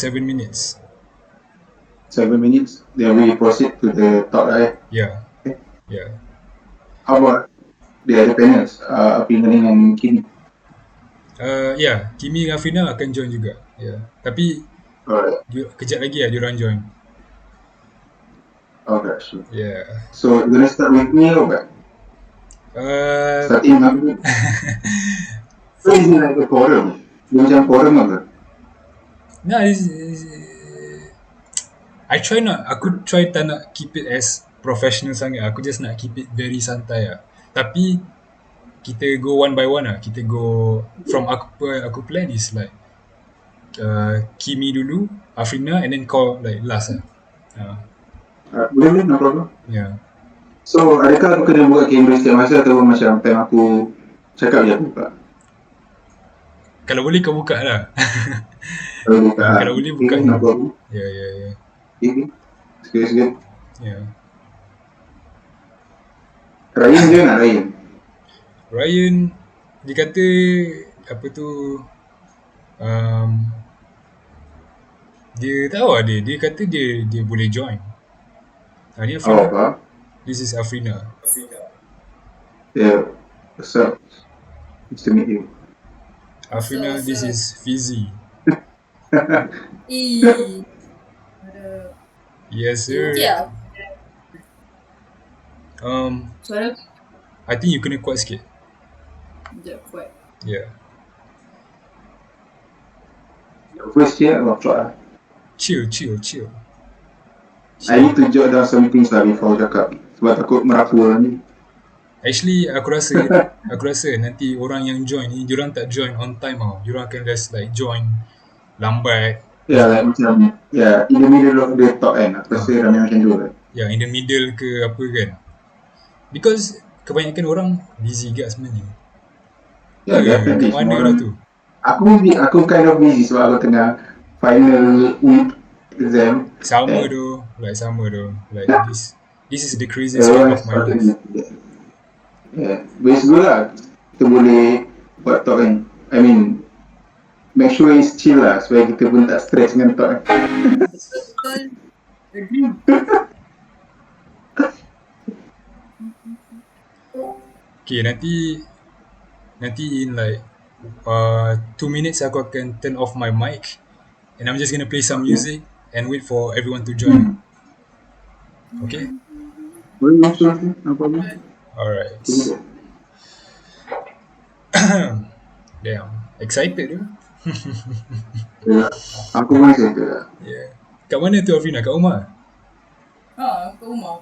7 minutes. 7 minutes. Then we proceed to the talk, right? Yeah. Okay. Yeah. How about the other panels? Opinion and Kimi. Yeah, Kimi dengan Afrina akan join juga. Yeah. Tapi Alright. kejap lagi lah diorang join. Okay, sure. Yeah. So, you're gonna start with me or what? Starting aku. So, is it like a forum? Dia macam forum apa? Nah, I try not, aku try tak nak keep it as professional sangat. Aku just nak keep it very santai lah. Tapi kita go one by one lah. Kita go from aku plan is like Kimi dulu, Afrina, and then kau like last lah. Boleh, no problem. Yeah. So, adakah aku kena buka kamera setiap masa atau macam time aku cakap je aku buka? Kalau boleh kau buka lah. Kalau buka. Kalau boleh buka. No problem. Yeah. Okay. Sikit-sikit. Yeah. Ryan je nak Ryan? Ryan, dia kata apa tu, dia tahu lah dia kata dia boleh join. Ni Afrina. Apa? This is Afrina. Yeah. What's up? Nice to meet you. Afrina, this is Fizzy. Yes sir. Yeah. Suara I think you kena kuat sikit. sekejap kuat. Yeah. First year, apa? Chill. I need to jot down some things lah before cakap. Sebab takut merapu lah ni. Actually aku rasa nanti orang yang join ni diorang tak join on time tau. Diorang akan just like join lambat. Yeah, like macam in the middle of the talk kan. Aku rasa ramai macam tu lah. Yeah, in the middle ke apa kan. Because kebanyakan orang busy juga sebenarnya. Yeah, definitely. Mana lah tu? Aku kind of busy sebab aku tengah final week exam. Sama tu. Like this is the craziest week of my life. Yeah, but it's good lah. Kita boleh buat talk kan. I mean, make sure it's chill lah supaya kita pun tak stress dengan talk kan. Okay, nanti in like 2 minutes aku akan turn off my mic and I'm just gonna play some music and wait for everyone to join. Okay? Boleh masuk tu, no problem. Alright. Damn, excited tu. Yeah, aku pun excited lah. Yeah. Kat mana tu Afrina? Kat rumah? Kat rumah.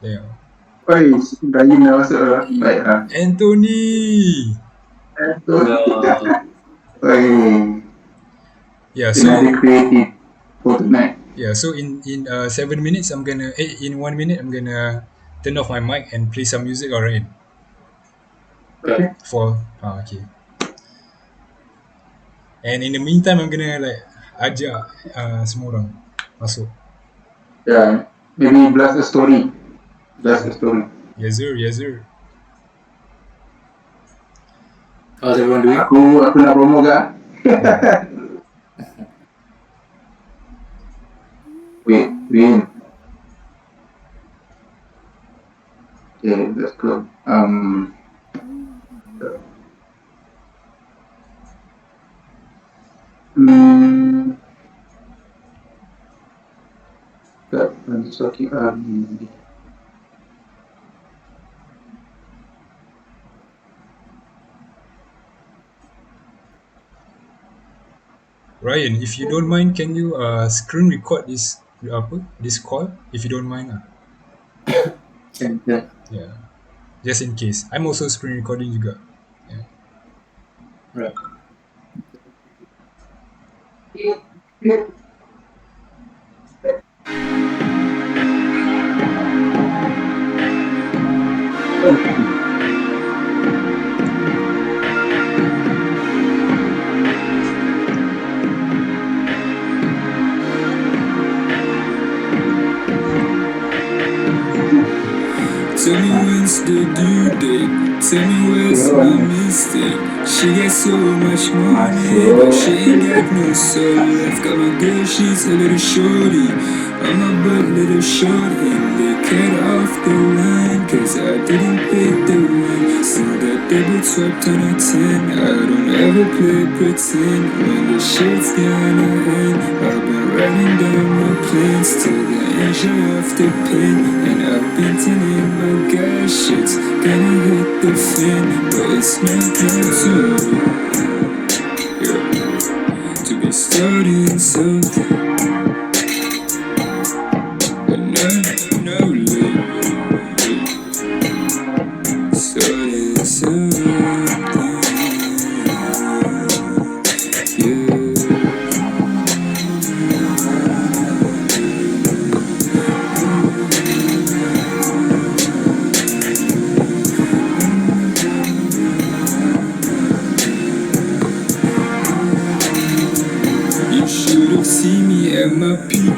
Damn. Oi, Ryan dah masuk lah. Baik lah. Anthony! Oi. Yeah, so Another creative for tonight. yeah, so in 7 minutes in 1 minute I'm gonna turn off my mic and play some music, alright? Okay. Okay. And in the meantime I'm gonna like ajak semua orang masuk. Yeah, maybe blast a story. Yes sir. How's everyone doing? Aku nak promo ke? Wait. Okay, let's go. I'm talking. Ryan, if you don't mind, can you screen record this call if you don't mind? Yeah. Just in case. I'm also screen recording juga. Yeah. Right. Tell me when's the due date. Tell me where's my mistake. She gets so much money, but she ain't got no soul left. Got my girl, she's a little shorty. I'm a butt little shorty. They cut off the line, cause I didn't pay the rent. So that double swapped on a 10. I don't ever play pretend. When the shit's gonna end, I've been writing down my plans till the edge of the pen. And I've been telling my gosh, it's gonna hit the fan. But it's not time to be starting something. But not no late. Starting something. You should have seen me at my peak,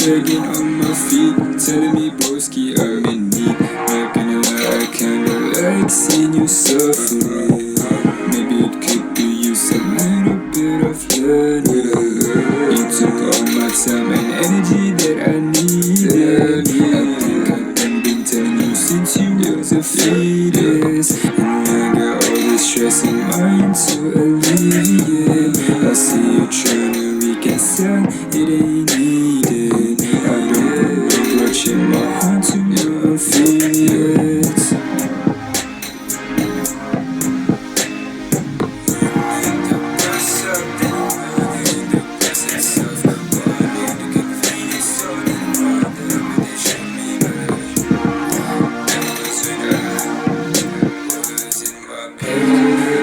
begging on my feet, telling me broski I'm in need. Not gonna lie, I kinda like seeing you suffering. Maybe it could do you some little bit of learning. You took all my time and energy that I needed. I think I've been telling you since you was a fetus. And I got all this stress in mind to alleviate. I see you tryna reconcile, it ain't needed. I don't put no grudge in my heart to your affiliates.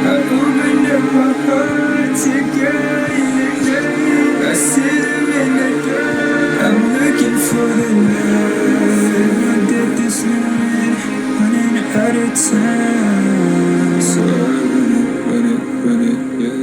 I opened up my heart to God in the night. I sit up in the dark. I'm looking for the light. My death is running out of time. So I run it, yeah.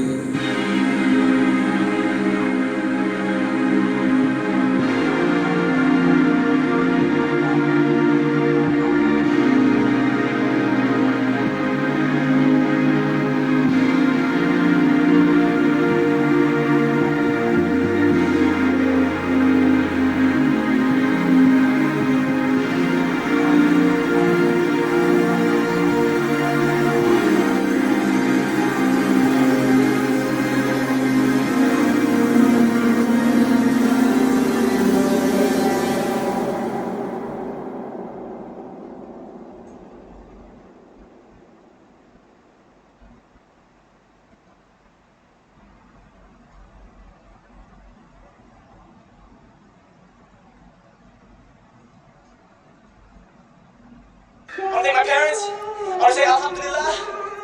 I want to thank my parents. I want to say Alhamdulillah.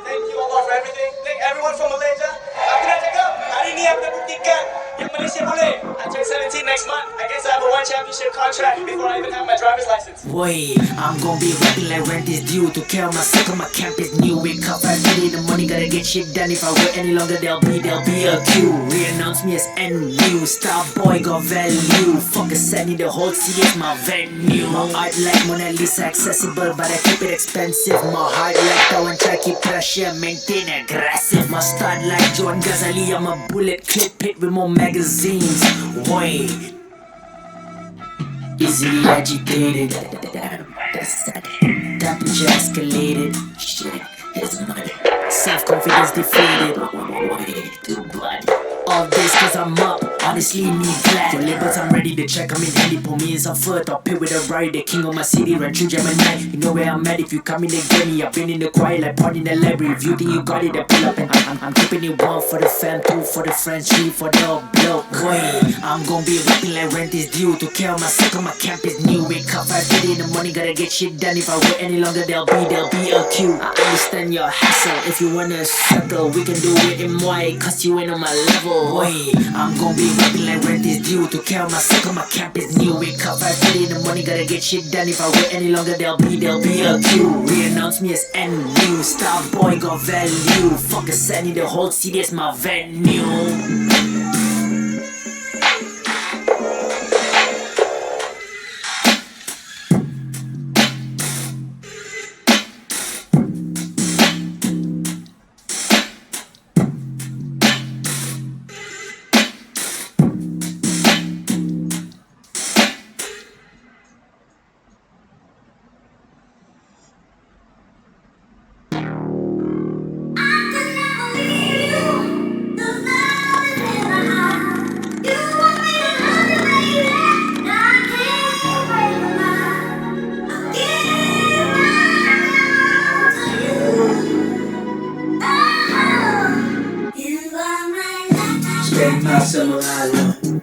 Thank you Allah for everything. Thank everyone from Malaysia. Aku dah cakap, hari ni aku dah buktikan yang Malaysia boleh. I turn 17 next month. I guess I have a one championship contract before I even have my driver's license. Wait, I'm gonna be rapping like rent is due. To care myself on my camp is new. Wake up 5:30 in the morning, gotta get shit done. If I wait any longer, there'll be a queue. Re-announce me as NU. Star boy got value. Fuck a Sunny, the whole city is my venue. My art like Mona Lisa, accessible, but I keep it expensive. My heart like Tawan, try keep pressure, maintain aggressive. My start like John Ghazali, I'm a bullet clip hit with more magazines. Wait, easily agitated. Damn, that's sad. Temperature escalated. Shit, here's money. Self-confidence deflated. Wait, too blood. All this cause I'm up, honestly me glad. For labels I'm ready to check, I'm in handy. Put me in some foot, I'll pay with a ride. The king of my city, run through Gemini. You know where I'm at if you come in and get me. I've been in the quiet like part in the library. If you think you got it, then pull up and I'm keeping it one for the fam, two for the friends, three for the bloke. Wait, I'm gonna be rapping like rent is due. To care of myself on my camp is new. Wake up 5:30 in the morning, gotta get shit done. If I wait any longer, there'll be a queue. I understand your hassle, if you wanna settle, we can do it in white, cause you ain't on my level. Wait, I'm gonna be rapping like rent is due. To care of myself on my camp is new. Wake up 5:30 in the morning, gotta get shit done. If I wait any longer, there'll be a queue. Re-announce me as NU. Star boy got value. Fuck a Sunny, the whole city is my venue.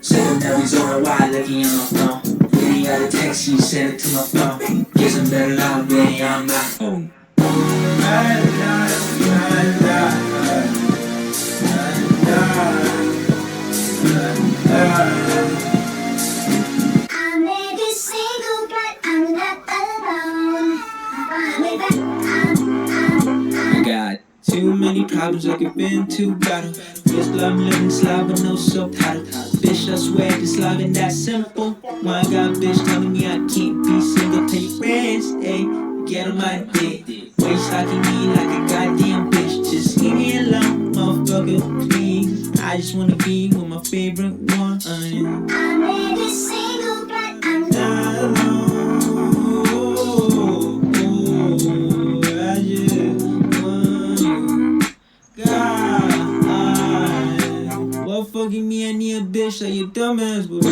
Secondaries on the wide looking on my phone. When you got a text, you send it to my phone. Get some better love, baby, I'm my own. I may be single, but I'm not alone. I got too many problems, I could been too bottle. Just love living slow, but no subtitle. Bitch, I swear this love ain't that simple. Why I got bitch telling me I can't be single. Tell your friends, hey, get on my dick. Waist locking me like a goddamn bitch. Just leave me alone, motherfucker, please. I just wanna be with my favorite one. I may be single, but I'm not I just want you. God, well, fucking me, I need a bitch like your dumbass, but you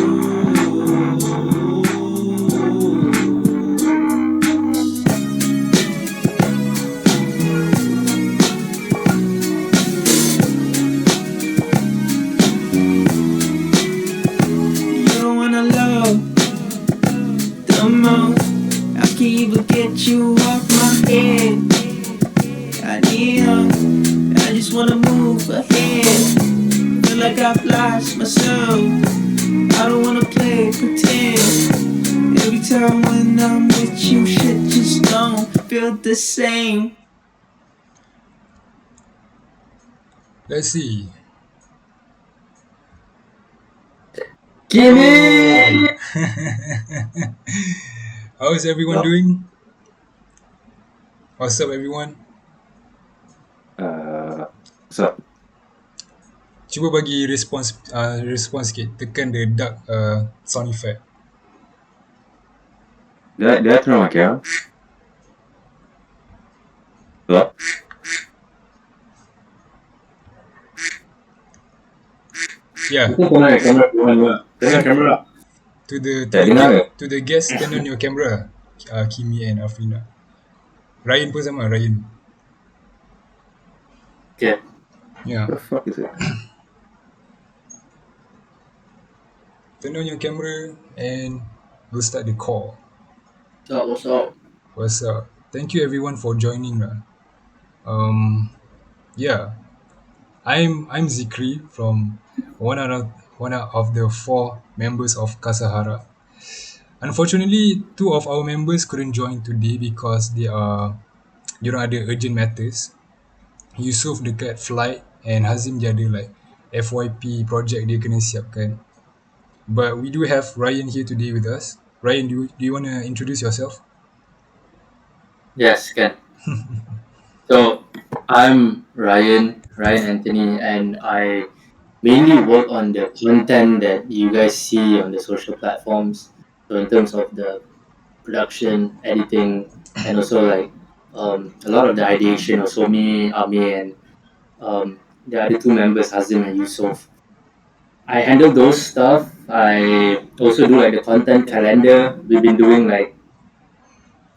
don't wanna love the most. I can't even get you off my head. I need her. I just wanna move ahead. Feel like I've lost myself. I don't wanna play pretend. Every time when I'm with you, shit just don't feel the same. Let's see. Kimmy! How's everyone Yup. doing? What's up, everyone? So, Cuba bagi respons sikit. Tekan the duck sound effect. did I turn on my camera? Hello? Yeah, Turn on your camera. Turn on your camera. to the guest, turn on your camera. Kimi and Afrina. Ryan pun sama, Ryan. Okay. Yeah. What the fuck is it? Turn on your camera and we'll start the call. What's up? What's up? Thank you everyone for joining. Yeah, I'm Zikri from one out of the four members of Kasahara. Unfortunately, two of our members couldn't join today because diorang ada urgent matters. Yusof dekat flight and Hazim dia ada like FYP project dia kena siapkan. But we do have Ryan here today with us. Ryan, do you want to introduce yourself? Yes, can. So, I'm Ryan Anthony, and I mainly work on the content that you guys see on the social platforms. So, in terms of the production, editing, and also like a lot of the ideation, also me, Ami, and the other two members, Hazim and Yusof. I handle those stuff. I also do like the content calendar. We've been doing like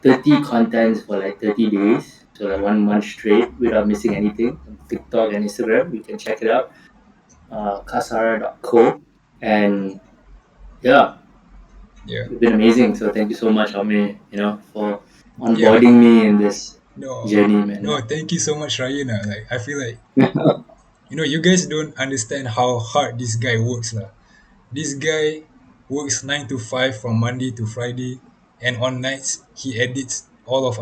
30 contents for like 30 days. So like 1 month straight without missing anything. On TikTok and Instagram, you can check it out. Kasahara.co. And yeah, Yeah. it's been amazing. So thank you so much, Ami, for onboarding me in this journey, man. No, thank you so much, Ryan. Like I feel like you guys don't understand how hard this guy works, lah. This guy works 9 to 5 from Monday to Friday, and on nights he edits almost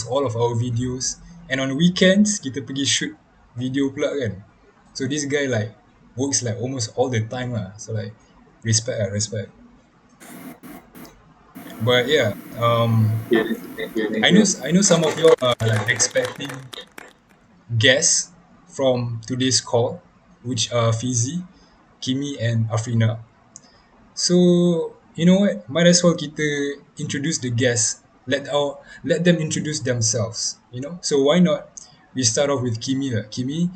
all of our videos, and on weekends kita pergi shoot video pula kan. So this guy like works like almost all the time lah. So like respect. But yeah, Thank you. I know some of you are like expecting guests from today's call, which are Fizi, Kimi, and Afrina. So you know what? Might as well kita introduce the guests. Let them introduce themselves. So why not we start off with Kimi lah. Kimi,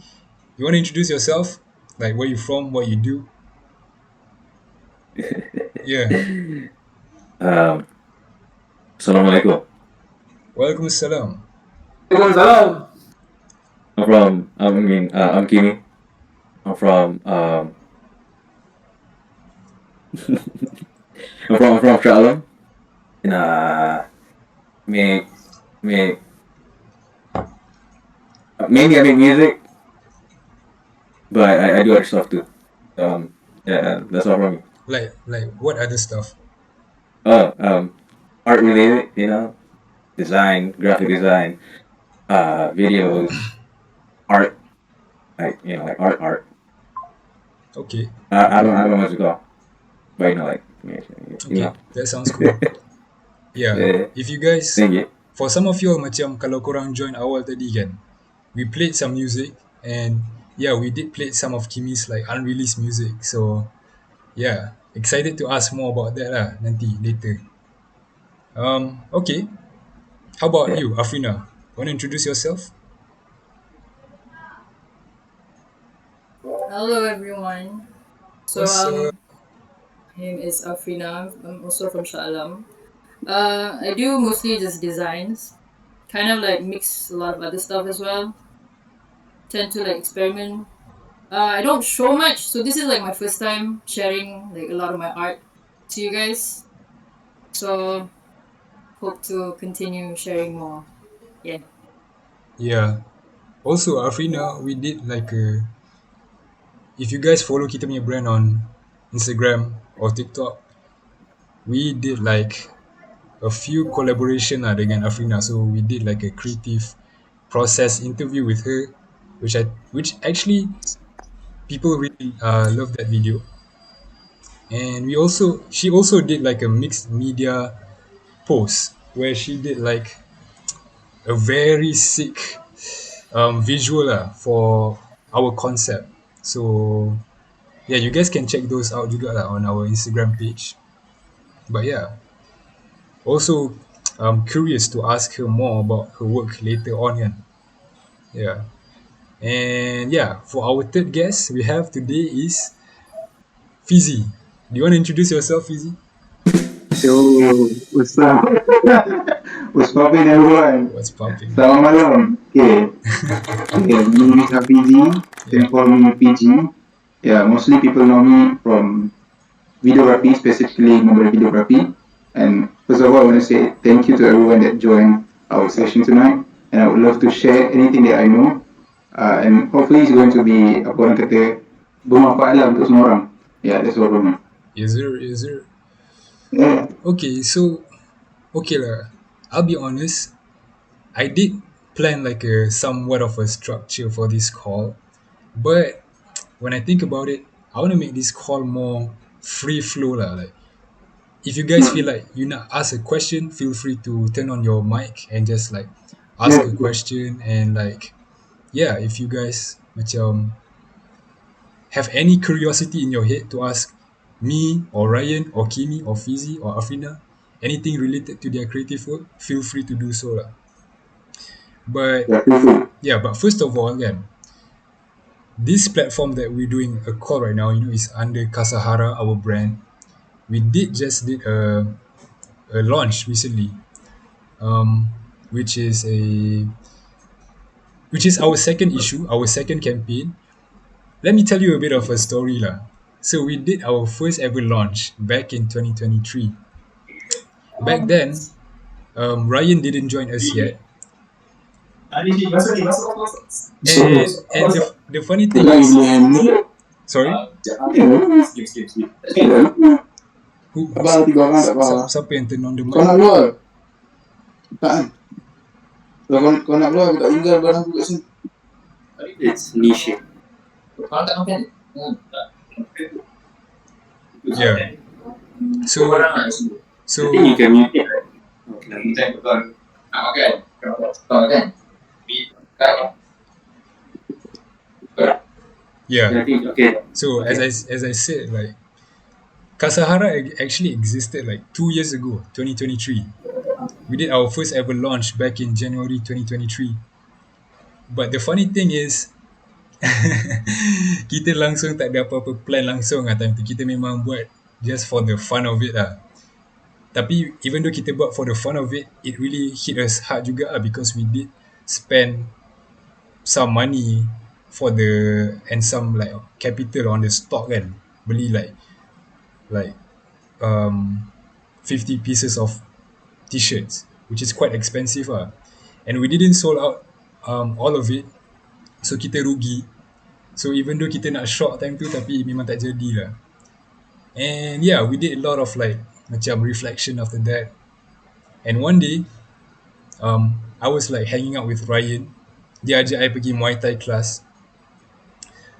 you want to introduce yourself? Like where you from, what you do? Yeah. Assalamualaikum. Waalaikumsalam. Waalaikumsalam. I'm Kimi. I'm from I'm from Australia. And make make mainly I make music, but I do other stuff too. Yeah, that's all from me. Like what other stuff? Oh, art related, design, graphic design, videos, art, like art. Okay, I don't know what to call, but okay, that sounds cool. Yeah, yeah, if you guys, thank you. for some of you all macam kalau korang join awal tadi kan, we played some music and yeah, we did play some of Kimi's like unreleased music. So yeah, excited to ask more about that lah nanti later. Okay, how about Yeah, you, Afrina? Want to introduce yourself? Hello, everyone. So, What's my name is Afrina. I'm also from Shah. I do mostly just designs. Kind of like mix a lot of other stuff as well. Tend to like experiment. I don't show much, so this is like my first time sharing like a lot of my art to you guys. So hope to continue sharing more. Yeah. yeah. Also, Afrina, we did like a. If you guys follow kita punya brand on Instagram or TikTok, we did like a few collaboration lah dengan Afrina. So we did like a creative process interview with her, which actually people really love that video. And she also did like a mixed media post where she did like a very sick visual for our concept. So yeah, you guys can check those out juga lah on our Instagram page. But yeah, also I'm curious to ask her more about her work later on kan. Yeah. And yeah, for our third guest we have today is Fizzy. Do you want to introduce yourself, Fizzy? Yo, what's up? What's poppin' everyone? What's popping? Selamat malam. Okay. Okay, my name is Hafizi. They Yeah. call me PG. Yeah, mostly people know me from videography, specifically mobile videography. And first of all, I want to say thank you to everyone that joined our session tonight. And I would love to share anything that I know. And hopefully it's going to be apa orang kata bermanfaat lah untuk semua orang. Yeah, that's all from me. Is there? Is there? Yeah. Okay, so okay lah. I'll be honest. I did plan like a somewhat of a structure for this call, but when I think about it, I want to make this call more free flow lah. Like if you guys feel like you not ask a question, feel free to turn on your mic and just like ask Yeah. a question and like yeah, if you guys macam have any curiosity in your head to ask me or Ryan or Kimi or Fizi or Afrina anything related to their creative work, feel free to do so lah. But Yeah, feel free. yeah, but first of all, again, this platform that we're doing a call right now, is under Kasahara, our brand. We did a launch recently, um, which is a which is our second issue, our second campaign. Let me tell you a bit of a story lah. So we did our first ever launch back in 2023. Back then, Ryan didn't join us yet, and the funny thing Lagi is, boleh handle. sorry, who Abang tiga orang tak faham. siapa yang turn on the Kau mic? nak keluar? Tak kan? Kalau kau nak keluar, aku tak tinggal barang aku kat sini. It's niche. Yeah. So I think you can mute it. yeah. I think okay. So as I said, like Kasahara actually existed like 2 years ago, 2023. We did our first ever launch back in January 2023. But the funny thing is, kita langsung tak ada apa-apa plan langsung lah time tu. Kita memang buat just for the fun of it lah. Tapi even though kita buat for the fun of it, it really hit us hard juga lah because we did spend some money for the and some like capital on the stock kan. Beli like 50 pieces of t-shirts, which is quite expensive and we didn't sold out all of it, so kita rugi. So even though kita nak shop time tu, tapi memang tak jadi lah. And yeah, we did a lot of like macam reflection after that. And one day, I was like hanging out with Ryan. Dia ajak I pergi Muay Thai class.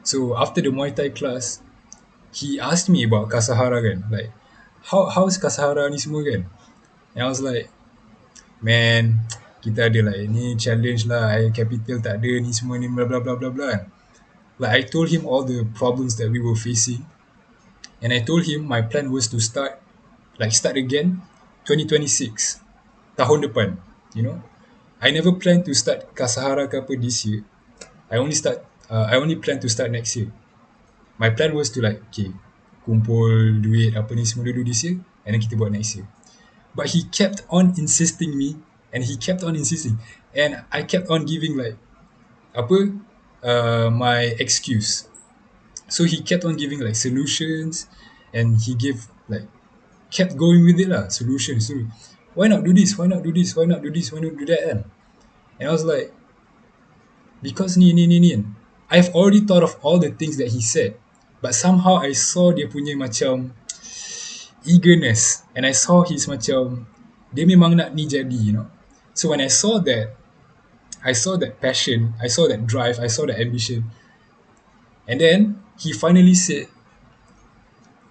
So after the Muay Thai class, he asked me about Kasahara kan, like how's Kasahara ni semua kan. And I was like, man, kita ada like ni challenge lah, I capital tak ada ni semua ni blah blah blah blah blah kan. Like I told him all the problems that we were facing, and I told him my plan was to start again 2026, tahun depan, you know. I never plan to start Kasahara ke apa this year. I only plan to start next year. My plan was to like, okay, kumpul duit apa ni semua dulu this year, and then kita buat next year. But he kept on insisting me, and he kept on insisting, and I kept on giving like my excuse. So he kept on giving like solutions, and he kept going with it lah, solutions. So why not do this? Why not do this? Why not do this? Why not do that? And I was like, because ni. I've already thought of all the things that he said, but somehow I saw dia punya macam eagerness, and I saw his macam dia memang nak ni jadi, you know. So when I saw that passion, I saw that drive, I saw that ambition, and then he finally said,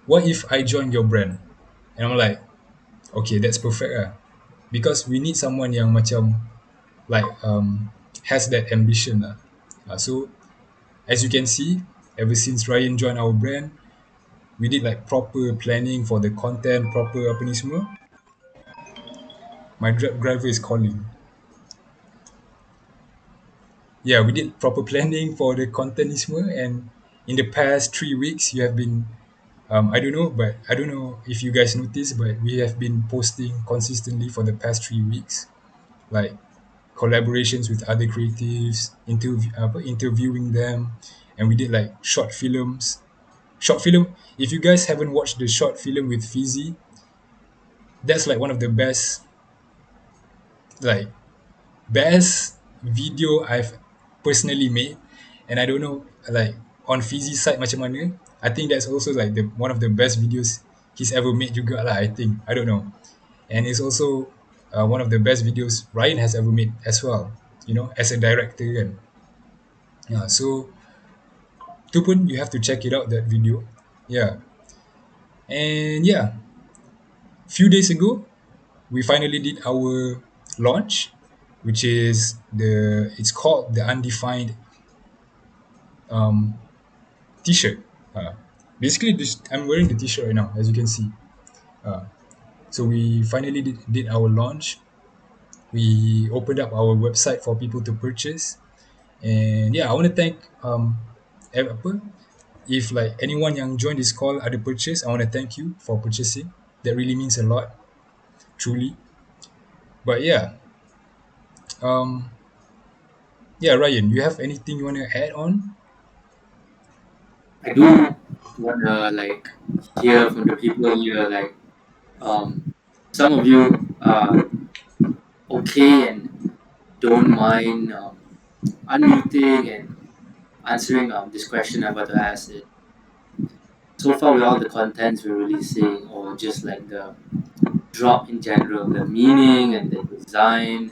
what if I join your brand? And I'm like, okay, that's perfect lah, because we need someone yang macam like has that ambition lah. So as you can see, ever since Ryan joined our brand, we did like proper planning for the content, proper apa ni semua. My driver is calling. Yeah, we did proper planning for the content ni semua, and in the past 3 weeks you have been I don't know if you guys noticed, but we have been posting consistently for the past 3 weeks, like collaborations with other creatives, interviewing them, and we did like short film. If you guys haven't watched the short film with Fizzy, that's like one of the best video I've personally made, and I don't know like on Fizzy's side macam mana. I think that's also like one of the best videos he's ever made juga lah, I think. I don't know. And it's also one of the best videos Ryan has ever made as well, you know, as a director kan. Yeah, so tu pun you have to check it out, that video. Yeah. And yeah, few days ago we finally did our launch, which is it's called the Undefined t-shirt. Basically I'm wearing the t-shirt right now, as you can see. So we finally did our launch. We opened up our website for people to purchase, and yeah, I want to thank if like anyone yang join this call ada purchase, I want to thank you for purchasing. That really means a lot, truly. But yeah, Ryan, you have anything you want to add on? I do wanna like hear from the people here, like some of you are okay and don't mind unmuting and answering this question I'm about to ask. It so far with all the contents we're releasing, or just like the drop in general, the meaning and the design,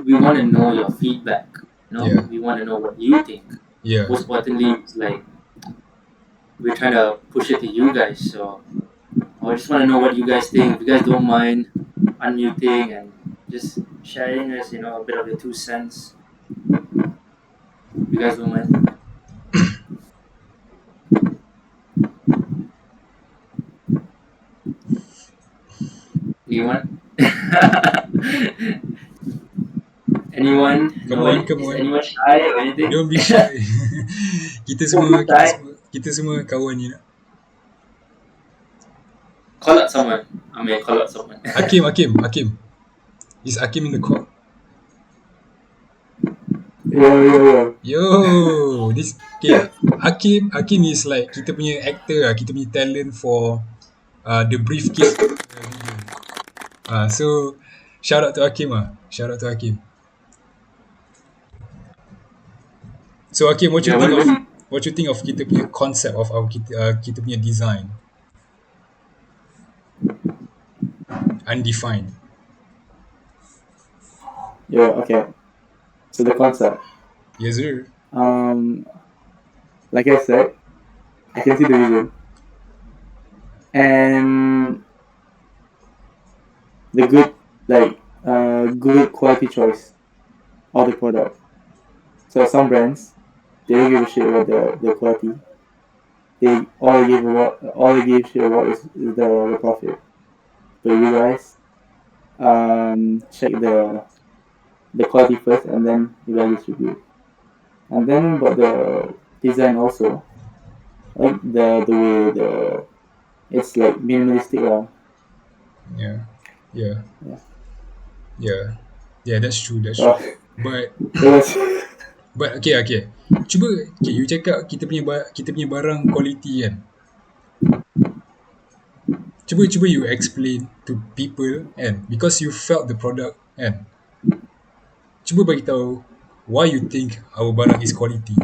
we want to know your feedback. You know, Yeah. we want to know what you think. Yeah. Most importantly, it's like we're trying to push it to you guys. So I just want to know what you guys think. If you guys don't mind unmuting and just sharing us, you know, a bit of your 2 cents. You guys don't mind? Anyone? Anyone? Come on. Is anyone shy or anything? Don't be shy. kita semua kawan ni. Call out someone. Call out someone. Hakim. Is Hakim in the call? Yeah. Yo, this okay. Hakim is like kita punya actor lah, kita punya talent for the briefcase video. So shout out to Hakim Shout out to Hakim. So Hakim, Yeah, what what you think of kita punya concept of kita punya design undefined? Yeah, okay. So the concept. Yes sir. Um, like I said, I can see the vision and the good, good quality choice of the product. So some brands, they don't give a shit about the quality. All they give shit about is the profit. But you guys, check the quality first, and then you guys distribute. And then about the design also, like the way it's like minimalistic lah. Yeah. Yeah. Yeah. Yeah. Yeah, that's true, that's So true. But it was okay. Cuba okay, you cakap kita punya barang quality kan. Cuba you explain to people kan, because you felt the product kan. Cuba bagi tahu why you think our barang is quality.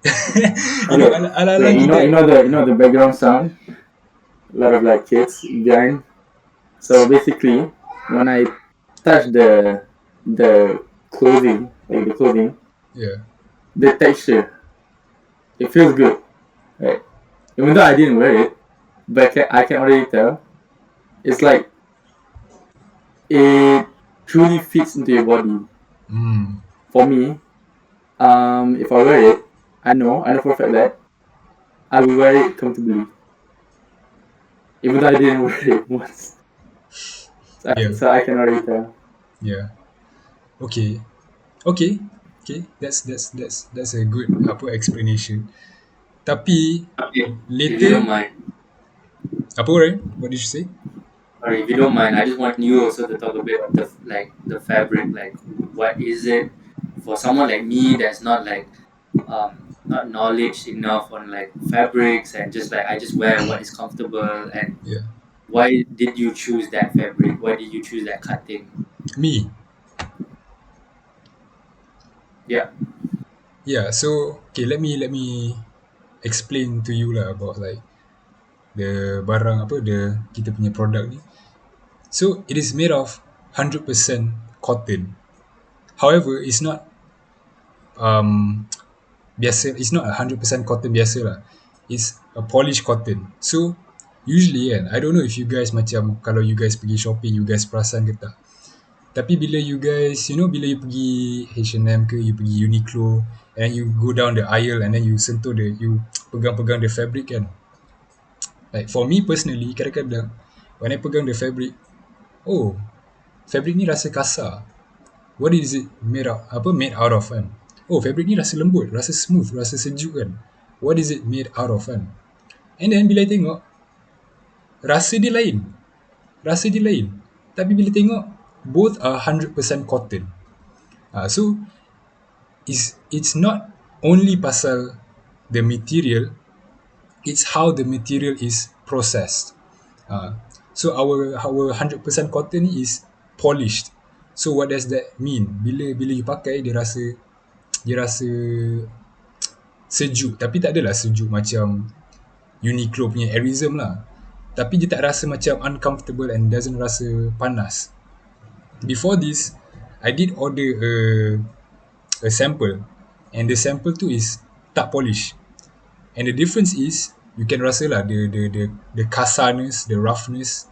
You know, okay. ala-ala Wait, kita. you know the background sound, a lot of like kids behind. So basically, when I touch the clothing, like the clothing, Yeah. the texture, it feels good, right? Even though I didn't wear it, but I can already tell. It's like it truly fits into your body. Mm. For me, if I wear it, I know for a fact that I will wear it comfortably, even though I didn't wear it once. Yeah. So I can already tell. Yeah. Okay. Okay. Okay. That's a good apa explanation. Tapi Okay, if you don't later mind, apa right? What did you say? or if you don't mind, I just want you also to talk a bit of the fabric, like what is it for someone like me that's not like not knowledge enough on like fabrics and just like I just wear what is comfortable and Yeah. why did you choose that fabric? Why did you choose that cutting? Me. Yeah. Yeah. So okay, let me explain to you lah about like the barang apa the kita punya produk ni. So it is made of 100% cotton. However, it's not biasa. It's not 100% cotton biasa lah. It's a polished cotton. So usually kan, I don't know if you guys macam kalau you guys pergi shopping, you guys perasan ke tak. Tapi bila you guys, you know, bila you pergi H&M ke, you pergi Uniqlo, and you go down the aisle and then you sentuh you pegang-pegang the fabric kan. Like for me personally, kadang-kadang when I pegang the fabric, oh, fabric ni rasa kasar. What is it made out of kan? Oh, fabric ni rasa lembut, rasa smooth, rasa sejuk kan. What is it made out of kan? And then bila I tengok, rasa dia lain. Rasa dia lain. Tapi bila tengok, both are 100% cotton. So it's not only pasal the material, it's how the material is processed. So our 100% cotton ni is polished. So what does that mean? Bila you pakai, dia rasa sejuk, tapi tak adalah sejuk macam Uniqlo punya Airism lah. Tapi dia tak rasa macam uncomfortable and doesn't rasa panas. Before this, I did order a sample, and the sample tu is tak polish. And the difference is you can rasa lah the kasarness, the roughness,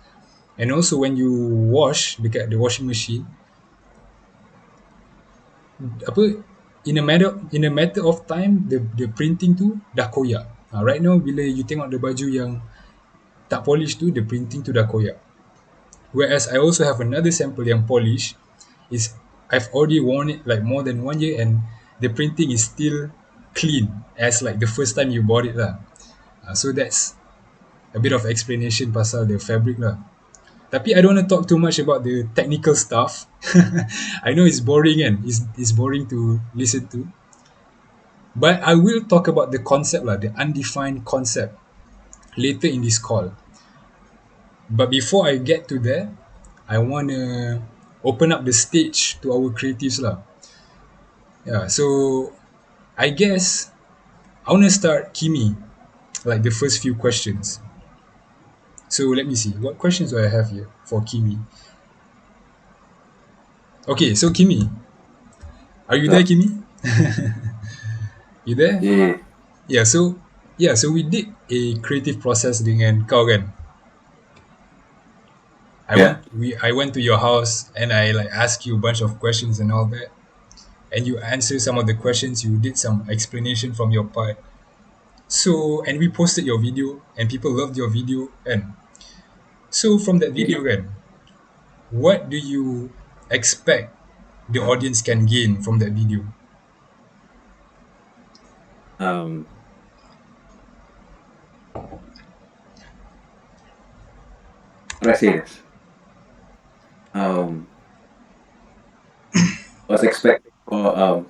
and also when you wash dekat the washing machine, apa in a matter of time the printing tu dah koyak. Right now bila you tengok the baju yang tak polish tu, the printing tu dah koyak. Whereas I also have another sample yang polish, is I've already worn it like more than 1 year and the printing is still clean as like the first time you bought it lah. So that's a bit of explanation pasal the fabric lah. Tapi I don't want to talk too much about the technical stuff. I know it's boring kan, it's boring to listen to. But I will talk about the concept lah, the undefined concept later in this call. But before I get to that, I wanna open up the stage to our creatives lah. Yeah, so I guess I wanna start Kimi, like the first few questions. So let me see, what questions do I have here for Kimi? Okay, so Kimi, are you there, So, Kimi? You there? yeah, Yeah, so we did a creative process dengan kau kan. yeah, I went to your house and I like asked you a bunch of questions and all that. And you answered some of the questions, you did some explanation from your part. So and we posted your video and people loved your video, and so from that yeah. video kan, what do you expect the audience can gain from that video? Um, how do I say this? Um, I was expecting for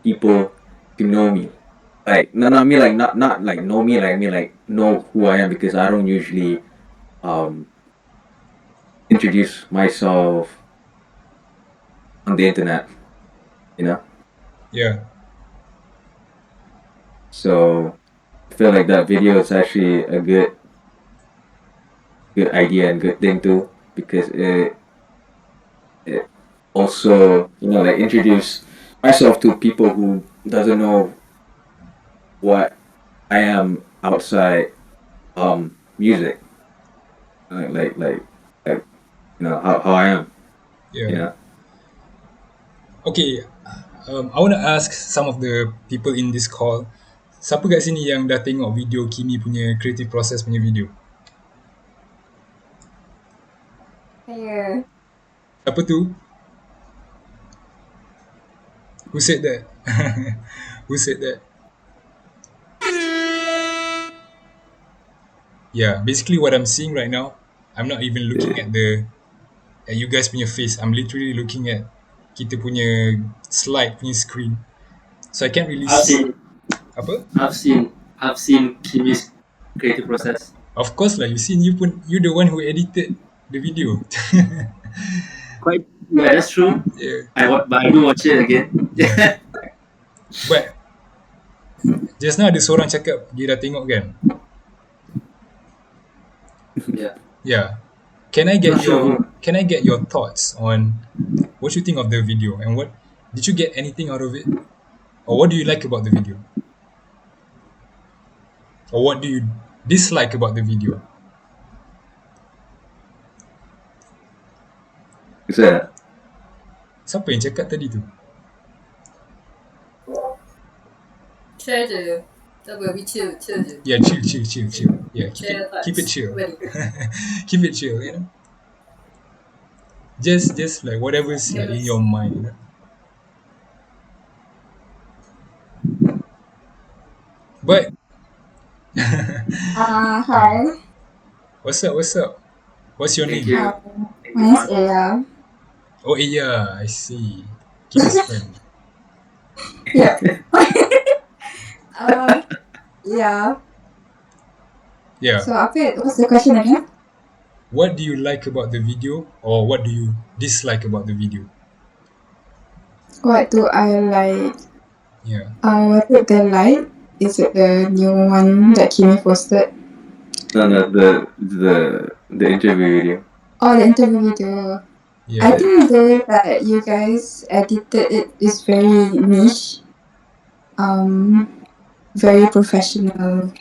people to know me. Like no, no, I mean like not like know me. Like I mean like know who I am, because I don't usually um introduce myself on the internet. You know, Yeah, so I feel like that video is actually a good idea and good thing too, because it also, like, introduce myself to people who doesn't know what I am outside music, like how I am, you yeah. know. Okay, I want to ask some of the people in this call, siapa kat sini yang dah tengok video Kimi punya creative process punya video? Saya. Siapa tu? Who said that? Who said that? Yeah, basically what I'm seeing right now, I'm not even looking at you guys punya face. I'm literally looking at kita punya slide punya screen. So I can't really I've see seen, apa? I've seen Kimi's creative process. Of course lah, you the one who edited the video. Quite, yeah, that's true. Yeah. But I do watch it again. Yeah. But just now ada seorang cakap dia dah tengok kan? Yeah. Yeah. Can I get Not sure who. your thoughts on what you think of the video, and what did you get anything out of it? Or what do you like about the video? Or what do you dislike about the video? So, Siapa yang cakap tadi tu? Share je. Tak apa, we chill je. Yeah, chill. Yeah, Share keep it thoughts. chill. Ready. Keep it chill, you know. Just like whatever's like in your mind, you know. But Hi. what's up? What's your Thank name? you. My name is Aya. Oh yeah, I see. Kimi's friend. Yeah. Yeah. Yeah. So what's the question again? What do you like about the video, or what do you dislike about the video? What do I like? Yeah. Was it the light? Is it the new one that Kimi posted? no, the interview video. Oh, the interview video. I Yeah. think the way that you guys edited it is very niche. Very professional.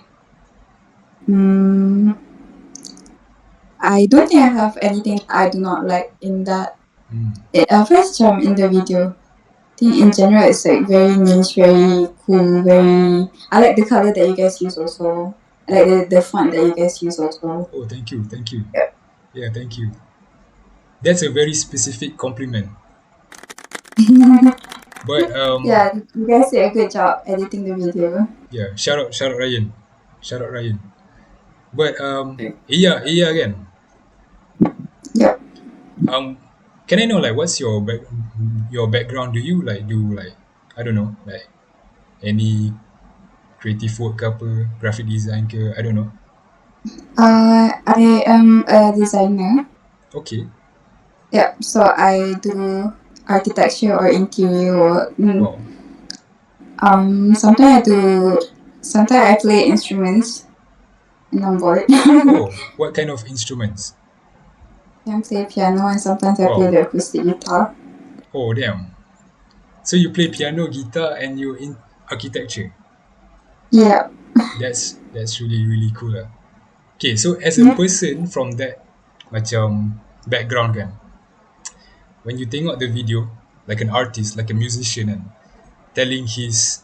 I don't think I have anything I do not like in that. It first charm in the video. I think in general it's like very niche, very cool, very. I like the color that you guys use also. I like the font that you guys use also. Oh, thank you. Yeah. Yeah, thank you. That's a very specific compliment. But Yeah, you guys did a good job editing the video. yeah, shout out Ryan. But Iya again. Yep. Can I know like what's your background? Do you like I don't know, like any creative work ke apa, graphic design ke, I don't know. I am a designer. Okay. Yep. So I do architecture or interior work. Wow. Sometimes I do. Sometimes I play instruments and I'm bored. Oh, what kind of instruments? I play piano and sometimes I play Wow. the acoustic guitar. Oh, damn. So you play piano, guitar, and you in architecture. Yeah. That's really really cool lah. Okay, so as a Yeah. person from that macam background kan, when you tengok the video like an artist, like a musician and telling his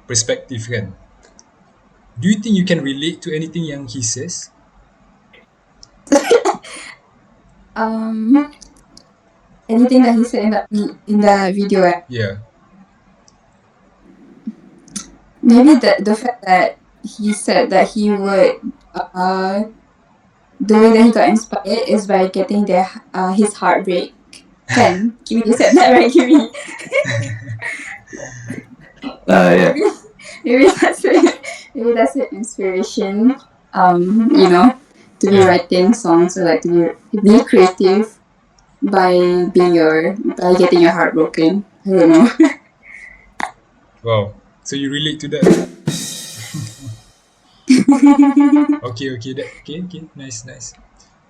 perspective kan, do you think you can relate to anything yang he says? Um. Anything that he said in the video, Yeah. maybe the fact that he said that he would the way that he got inspired is by getting his heartbreak. Can Kimi, you said that right, Kimi? Yeah. maybe, maybe that's it. Maybe that's an inspiration. To be Yeah. writing songs or like to be creative by getting your heart broken. I don't know. Wow. So you relate to that? Okay, okay, okay. Nice, nice.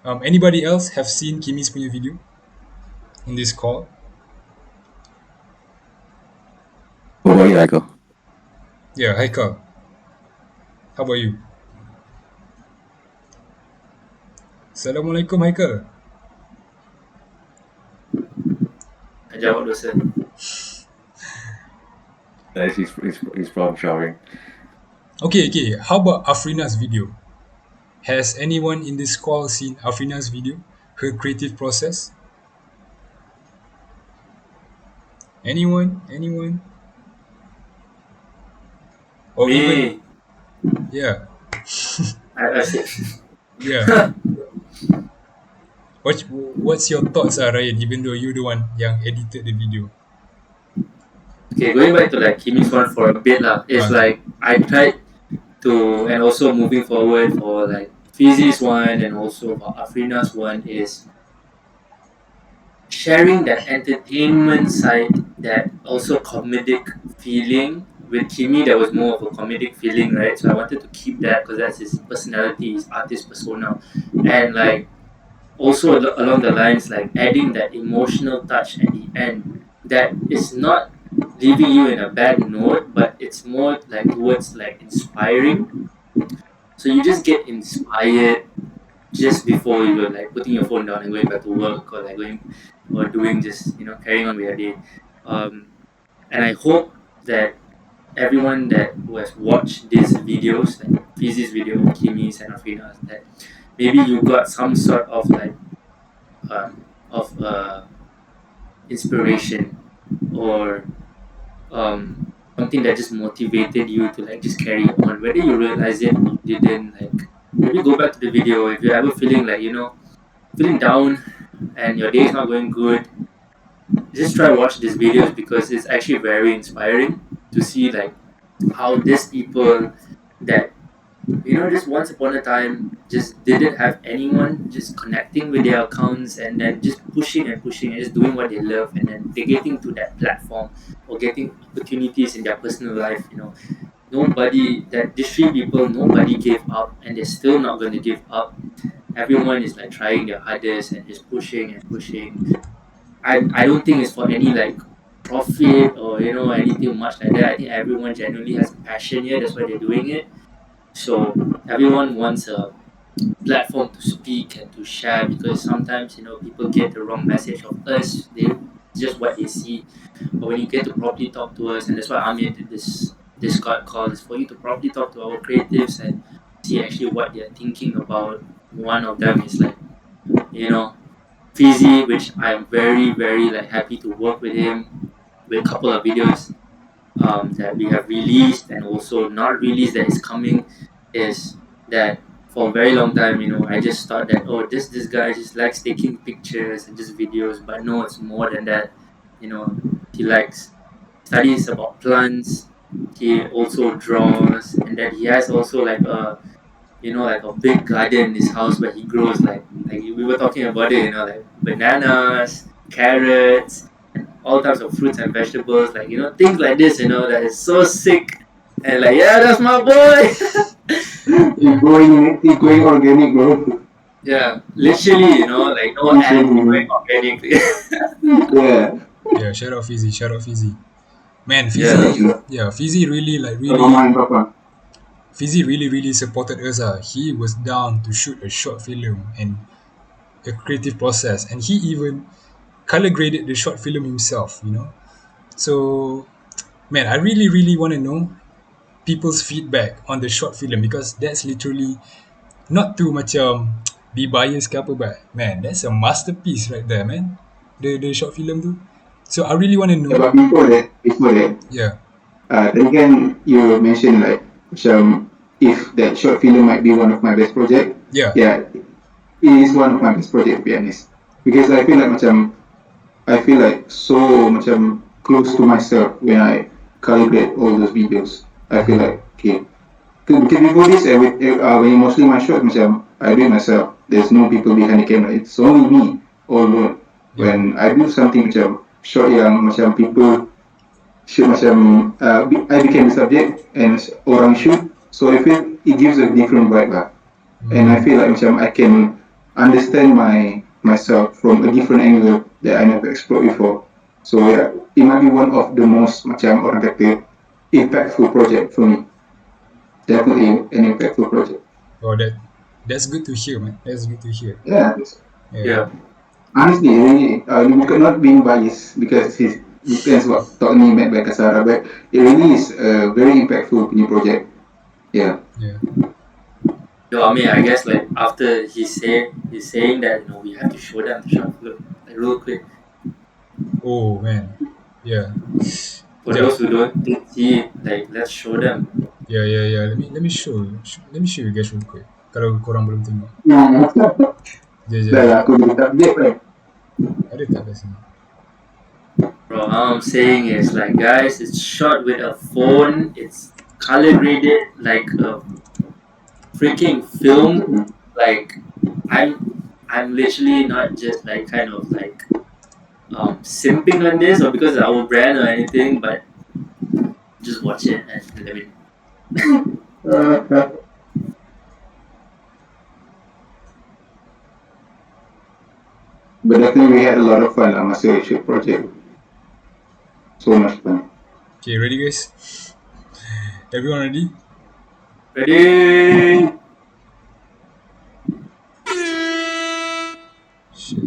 Anybody else have seen Kimi's punya video in this call? What about you, Aiko? Yeah, Haikal. How about you? Assalamualaikum, Haikal. Jawab dosa. Nice, he's from showering. Okay, okay. How about Afrina's video? Has anyone in this call seen Afrina's video? Her creative process? Anyone? Anyone? Or even Me, yeah, I said, yeah. What's your thoughts, Ryan? Even though you're the one yang edited the video. okay, going back to like Kimi's one for a bit lah. It's Okay. like I tried to, and also moving forward for like Fizi's one and also for Afrina's one is sharing that entertainment side, that also comedic feeling. With Kimi, there was more of a comedic feeling, right? So I wanted to keep that because that's his personality, his artist persona, and like also along the lines like adding that emotional touch at the end that is not leaving you in a bad note, but it's more like towards like inspiring. So you just get inspired just before you were like putting your phone down and going back to work, or like going or doing just carrying on with your day. And I hope that everyone that who has watched these videos, like Fizi's video, Kimi's and Afrina's, that maybe you got some sort of like of inspiration, or something that just motivated you to like just carry on, whether you realize it or you didn't. Like maybe go back to the video if you're ever feeling like feeling down and your day is not going good. Just try watch these videos because it's actually very inspiring to see like how these people that just once upon a time just didn't have anyone, just connecting with their accounts and then just pushing and pushing and just doing what they love, and then they're getting to that platform or getting opportunities in their personal life. Nobody, that these three people, nobody gave up and they're still not going to give up. Everyone is like trying their hardest and just pushing and pushing. I don't think it's for any like profit or anything much like that. I think everyone genuinely has a passion here, that's why they're doing it. So everyone wants a platform to speak and to share, because sometimes people get the wrong message of us. They just what they see. But when you get to properly talk to us, and that's why I made this Discord call, is for you to properly talk to our creatives and see actually what they're thinking about. One of them is like Fizi, which I'm very very like happy to work with him with a couple of videos that we have released and also not released that is coming. Is that for a very long time, I just thought that, oh, this guy just likes taking pictures and just videos, but no, it's more than that. He likes studies about plants. He also draws, and then he has also like like a big garden in his house where he grows like we were talking about it, like bananas, carrots, and all types of fruits and vegetables, like things like this, that is so sick. And like, yeah, that's my boy. He's going organic, bro. Yeah, literally, like no ads, going organically. Yeah. Yeah, shout out Fizzy, shout out Fizzy. Man, Yeah, Sure, Fizzy, sure. yeah, Fizzy really Mama and Papa. Fizzy really supported us. He was down to shoot a short film and a creative process, and he even color graded the short film himself. So, man, I really want to know people's feedback on the short film, because that's literally not to macam be biased ke apa, but man, that's a masterpiece right there, man. The short film tu. So I really want to Yeah, know. but before that, Yeah, tadi kan you mentioned like macam if that short film might be one of my best project. yeah. Yeah, it is one of my best project to be honest. Because I feel like so macam close to myself when I calibrate all those videos. I feel like okay. Because before this, when you mostly my shot macam I do it myself. There's no people behind the camera. It's only me all alone. Yeah. When I do something macam shot yang macam people shoot macam I became the subject and orang shoot, so I feel it gives a different vibe lah. And I feel like macam I can understand myself from a different angle that I never explored before. So yeah, it might be one of the most macam orang kata impactful project for me. Definitely an impactful project. Oh, that's good to hear, man. That's good to hear. Yeah, Yeah. yeah. honestly, really, not being biased because it depends what Tony meant by Kasahara, but it really is a very impactful new project. Yeah. Yeah. Yo, I mean, I guess like after he's saying that we have to show them the short film like real quick Oh man. Yeah. for Yeah. those who didn't see it. Like, let's show them. Yeah. Let me show you guys real quick. Kalau korang belum tengok. Nah, Jap. dah lah aku jadi subject kan. Ada tak kat sini? Bro, all I'm saying is like, guys, it's shot with a phone. It's color graded like a freaking film. Like, I'm literally not just like kind of like simping on this or because of our brand or anything, but just watch it and let me. But definitely we had a lot of fun lah masa shoot project. So much fun. Okay, ready guys? Everyone ready? Ready? Shit.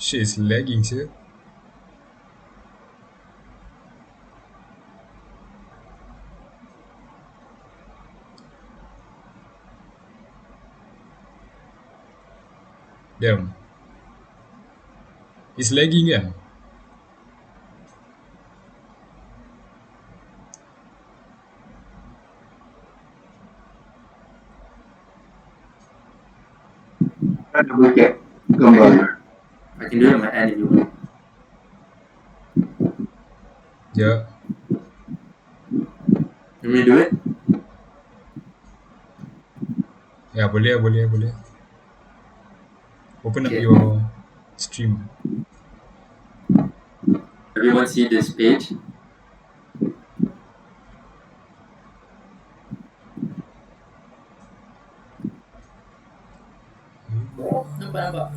Shit, it's lagging sir. Damn. It's lagging kan? Double check gambar. I can do it on my end if you want. Yeah. You want me to do it? Yeah, boleh. Open up Okay. your stream. Everyone see this page? Nampak.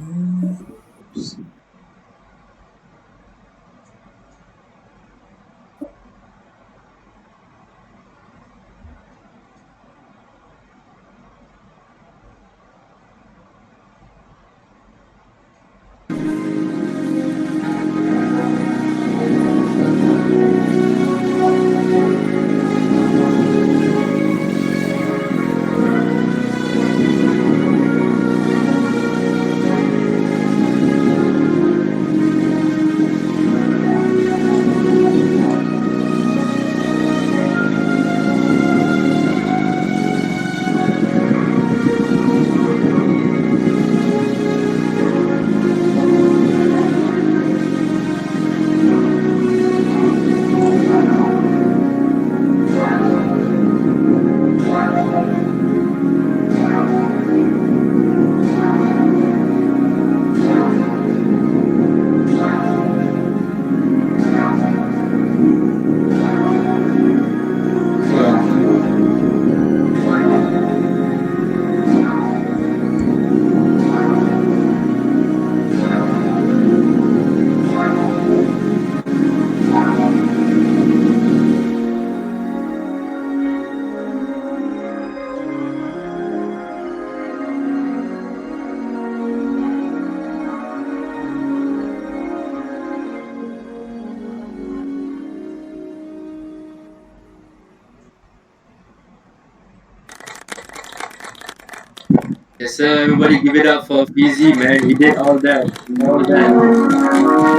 Yes, sir. Everybody give it up for Fizzy, man. He did all that. All that.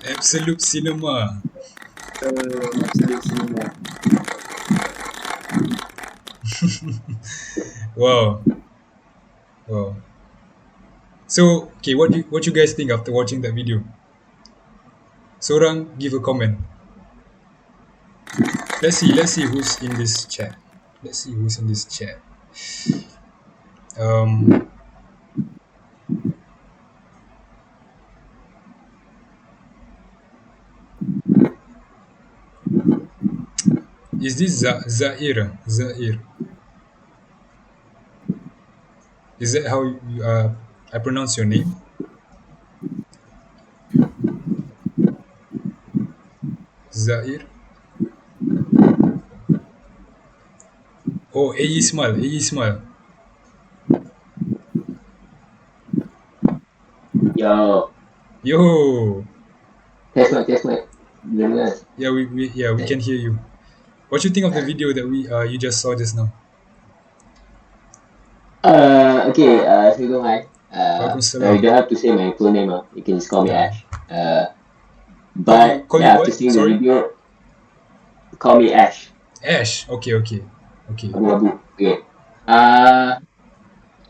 Absolute cinema. Absolute cinema. Wow. Wow. So, okay, what you guys think after watching that video? Seorang give a comment. Let's see who's in this chat. Let's see who's in this chat. Um, is this Zair? Zair. Is that how you, I pronounce your name? Zair? Oh, Ismail. Ismail. Yo, Yo. test mic. Dengar. Yeah, we can hear you. What you think of the video that we you just saw just now? Okay, Assalamualaikum, hi. You Waalaikumsalam. don't have to say my full name, you can just call me Yeah. Ash. But Call you yeah, after what? seeing the Sorry? video, call me Ash. Ash. Okay. Abu. Okay.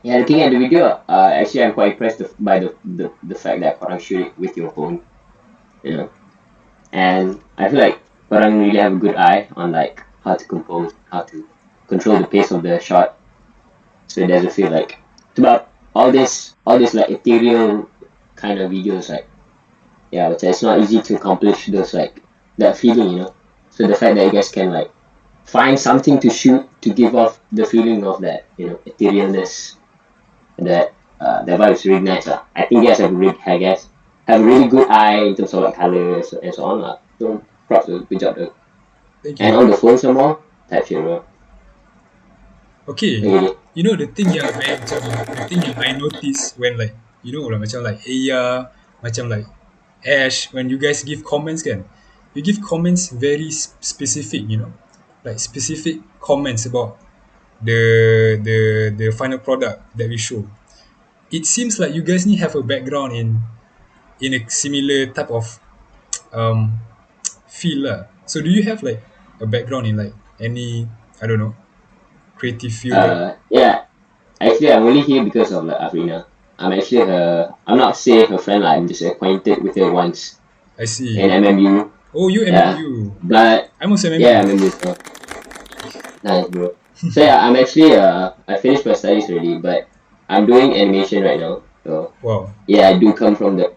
Yeah, looking at the video, actually I'm quite impressed by the fact that korang shoot it with your phone, you know. And I feel like korang really have a good eye on like how to compose, how to control the pace of the shot, so it doesn't feel like it's about all this like ethereal kind of videos, like yeah, it's not easy to accomplish those like that feeling, you know. So the fact that you guys can like find something to shoot to give off the feeling of that, you know, etherealness, that that vibe is really nice. I think you guys have have a really good eye in terms of like colors and so on. So props, good job though. Thank And you. on the phone some more, type shit, bro. Okay. Okay. You know the thing yang I notice when like macam like Aya, macam like Ash, when you guys give comments kan, you give comments very specific, like specific comments about the final product that we show. It seems like you guys need have a background in a similar type of um feel lah. So do you have like a background in like any, I don't know, creative field ke? Yeah. Actually, I'm only here because of like Afrina. I'm actually I'm not say her friend, like I'm just acquainted with her once I see. in MMU. Oh, you Yeah. MMU. But I'm also MMU. yeah, MMU. So. Nice, bro. So yeah, I'm actually I finished my studies already, but I'm doing animation right now. So Wow. yeah, I do come from the,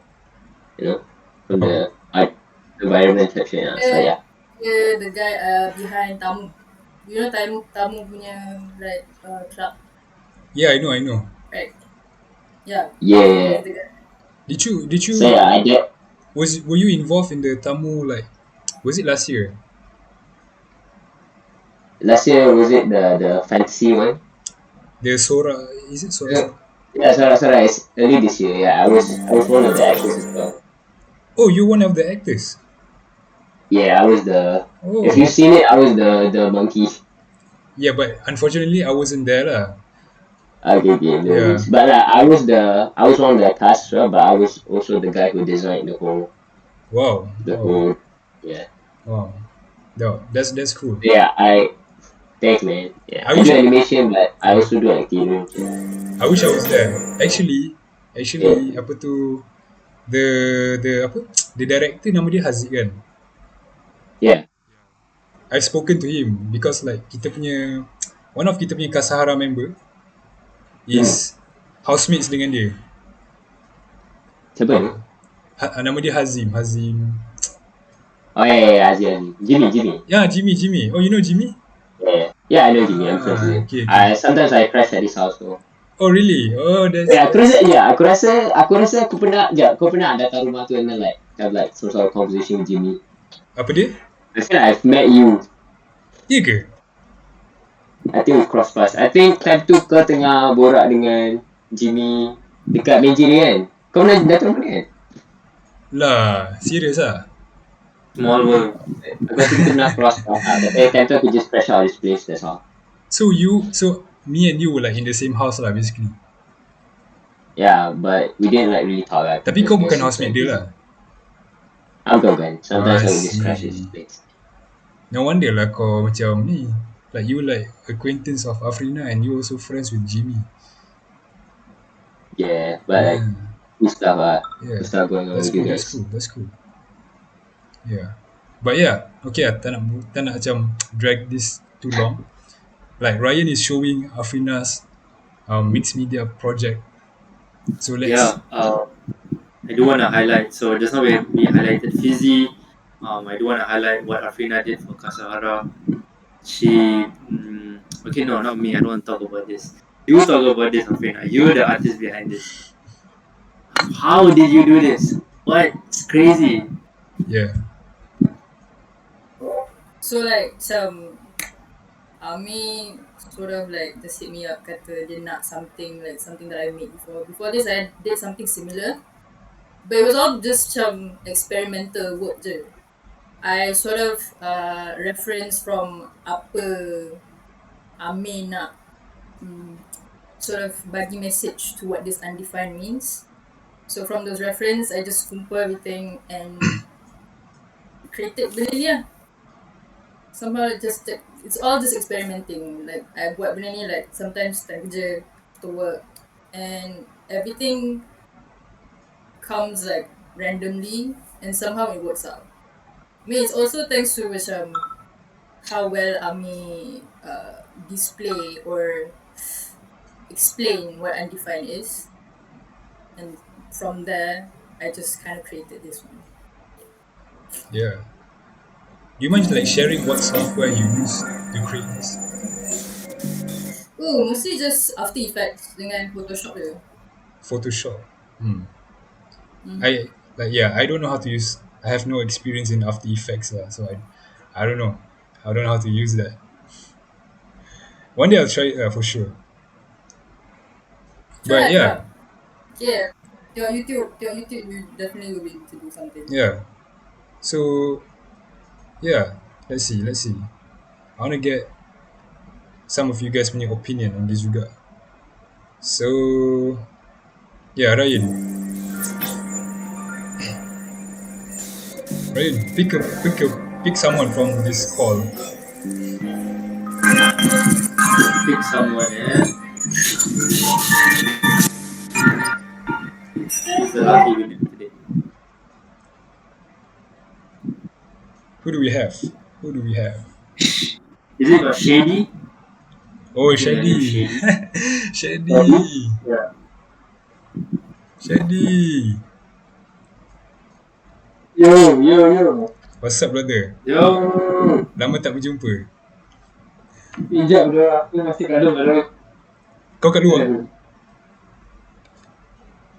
you know, from the art environment section. Yeah. So yeah. The guy behind Tamu. You know Tamu punya like club, Yeah, I know. right? Yeah. Yeah. He's the guy. Did you So yeah, I get were you involved in the Tamu, like, was it last year? last year, was it the fantasy one? The Sora, is it Sora? Yeah, sorry, it's early this year. Yeah, I was one of the actors as well. Oh, you're one of the actors. Yeah, I was the. Oh. If you've seen it, I was the monkey. Yeah, but unfortunately I wasn't there lah. Okay, no worries. But I was one of the cast, but I was also the guy who designed the whole. Wow. Whole. Yeah. Wow. No, that's cool. Yeah, thanks, man. Yeah, I I wish do animation, but I also do acting. I wish I was there. Actually, apa tu, the apa, the director nama dia Haziq kan? Yeah. I've spoken to him because like one of kita punya Kasahara member is housemates dengan dia. Siapa tu? Nama dia Hazim. Oh yeah, Azim. Jimmy. Yeah, Jimmy. Oh, you know Jimmy? Yeah, I know Jimmy. I'm friends with him. Okay. Sometimes I crash at his house though. Oh really? Oh, that's. Yeah, aku rasa aku pernah datang rumah tu and then like have like some sort of conversation with Jimmy. Apa dia? I feel like I've met you. Ya ke? I think we cross paths. I think time tu kau tengah borak dengan Jimmy dekat meja ni kan. Kau pernah datang rumah ni kan? Lah, serius ah? Small world. Aku rasa kita pernah cross path lah. Tapi time tu aku just fresh out of this place, that's all. So me and you were like in the same house lah basically. Yeah, but we didn't like really talk lah. Tapi kau bukan Because housemate dia lah. I'm bukan. Sometimes I I would just crash see. this place. No wonder lah kau macam ni. Like you like acquaintance of Afrina and you also friends with Jimmy. Yeah, but like Yeah. cool stuff lah. Yeah. Cool stuff going on That's with you cool, guys. that's cool. Yeah. But yeah, okay lah, tak nak macam drag this too long. Like Ryan is showing Afrina's mixed media project. So let's Yeah. I do want to highlight. So just now we highlighted Fizzy. I do want to highlight what Afrina did for Kasahara. She, okay, no, not me. I don't want to talk about this. You talk about this, Afrina. You're the artist behind this. How did you do this? What? It's crazy. yeah. So like Ami sort of like just hit me up kata dia nak something like something that I made before. Before this I did something similar. But it was all just macam experimental work je. I sort of reference from apa Ami nak sort of bagi message to what this undefined means. So from those reference, I just kumpul everything and created benda ni lah. Somehow it's all just experimenting. Like I buat benda ni like sometimes time kerja to work and everything comes like randomly and somehow it works out. I mean it's also thanks to macam how well Ami display or explain what undefined is, and from there I just kind of created this one. Yeah. Do you mind like sharing what software you use to create this? Mostly just After Effects dengan Photoshop je. Photoshop. I don't know how to use. I have no experience in After Effects lah, so I don't know. I don't know how to use that. One day I'll try it for sure. But yeah, Yeah. Your YouTube, you definitely will be able to do something. yeah. So yeah, let's see. I wanna get some of you guys punya opinion on this juga. So yeah, Ryan, pick someone from this call. Pick someone, yeah. It's the lucky winner today. Who do we have? Is it got Shady? Oh, I think her name is Shady. Shady. Yeah. Shady. Yo. What's up, brother? Yo. Lama tak berjumpa. Sekejap dah, aku masih kat dalam. Kau kat luar?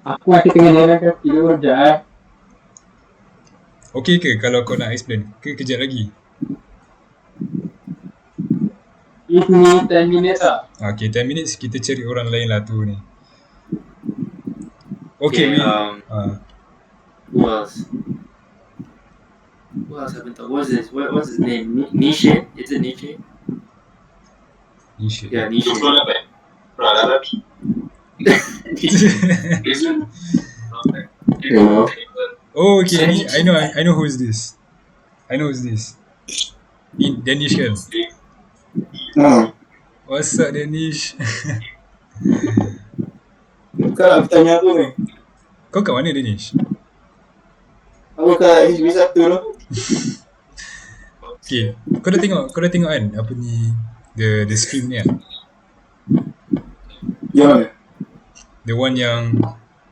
Aku masih tengah jalankan tidur je. Okay ke kalau kau nak explain? Ke kejap lagi? Give me 10 minutes lah. Okay, 10 minutes kita cari orang lain lah tu ni. Okay, Who else? Who else haven't talked? What's his name? Niche? Is it Niche? Niche. Yeah, Niche. Oh, okay. I know who's this. Danish kan? What's up, Danish? Kau nak bertanya apa ni? Kau kat mana, Danish? Aku kat HB1 tu. Okay, kau dah tengok kan apa ni the stream ni kan? Yang mana? The one yang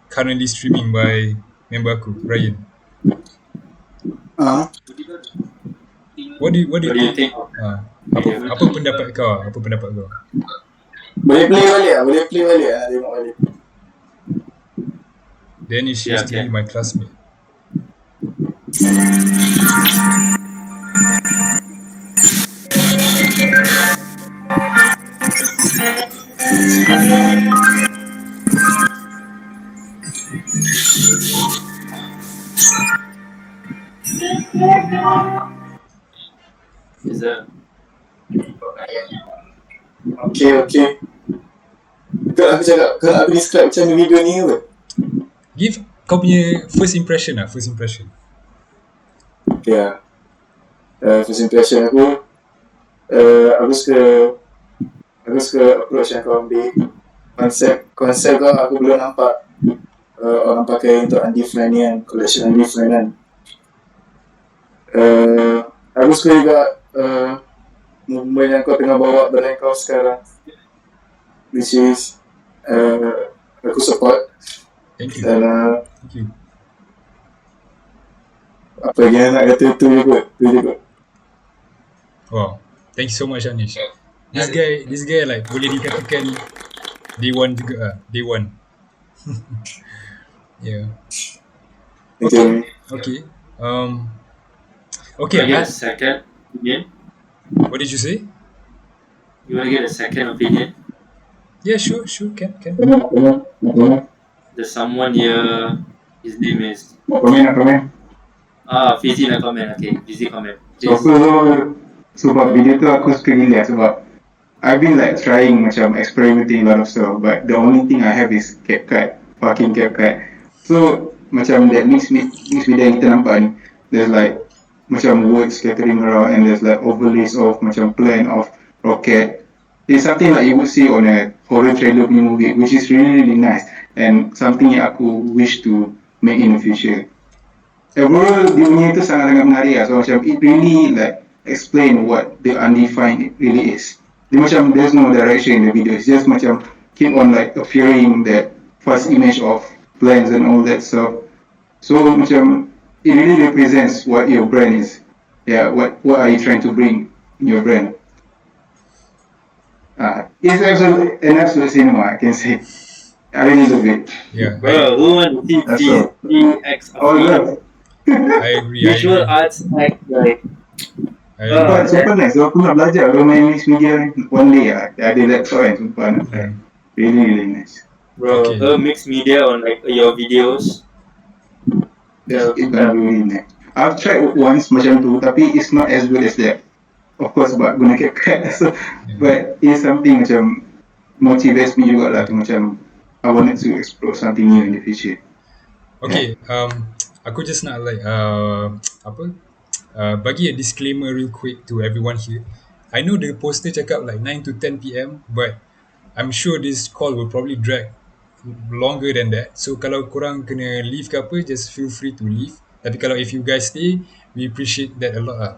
currently streaming by member aku, Ryan. What do you think? Apa pendapat kau? Boleh play balik lah, tengok balik. Danish used to be my classmate. Is that Okay. Kau aku cakap, kau aku describe macam mana video ni apa? Give kau punya first impression lah, first impression. Okay lah. First impression aku, aku suka approach yang kau ambil. Konsep kau aku belum nampak orang pakai untuk undefined ni kan, collection undefined kan. Aku suka juga movement yang kau tengah bawa brand kau sekarang, which is aku support. Thank you. Dan Thank you. apa lagi yang nak kata tu juga. Wow. Thank you so much, Anish. This guy like boleh dikatakan day one juga lah. Day one. Yeah. Okay. Okay. you Okay. wanna get a second opinion? What did you say? You wanna get a second opinion? Yeah, sure, can. There's someone here. His name is Komen. Fizi nak comment. Okay, Fizi comment. So Please. sebab video tu aku suka gila sebab I've been like trying macam experimenting a lot of stuff, but the only thing I have is CapCut, fucking CapCut. So macam that mix media yang kita nampak ni, there's like macam words scattering around and there's like overlays of macam plan of rocket. It's something like you would see on a horror trailer punya movie, which is really nice and something yang aku wish to make in the future. Overall dia punya itu sangat-sangat menarik lah. So macam it really like explain what the undefined really is. Dia macam there's no direction in the video. It's just macam keep on like appearing that first image of plans and all that stuff. So macam it really represents what your brand is. Yeah, what are you trying to bring in your brand? It's an absolute cinema, I can say. I really love it. Yeah. Bro, who want to That's see all. VX Oh, love. I agree. visual arts act like Super nice. So aku nak belajar kalau main mix media ni. One day lah. Ada laptop kan. Sumpah nak try. Really nice. bro, Okay. her mixed media on like your videos. It's really nice. I've tried once macam tu, tapi it's not as good as that. Of course, sebab guna CapCut. So, but it's something macam motivates me jugalah tu macam I wanted to explore something new in the future. Okay, aku just nak like bagi a disclaimer real quick to everyone here. I know the poster cakap like 9 to 10 PM, but I'm sure this call will probably drag longer than that. So kalau korang kena leave ke apa, just feel free to leave. Tapi kalau if you guys stay, we appreciate that a lot lah.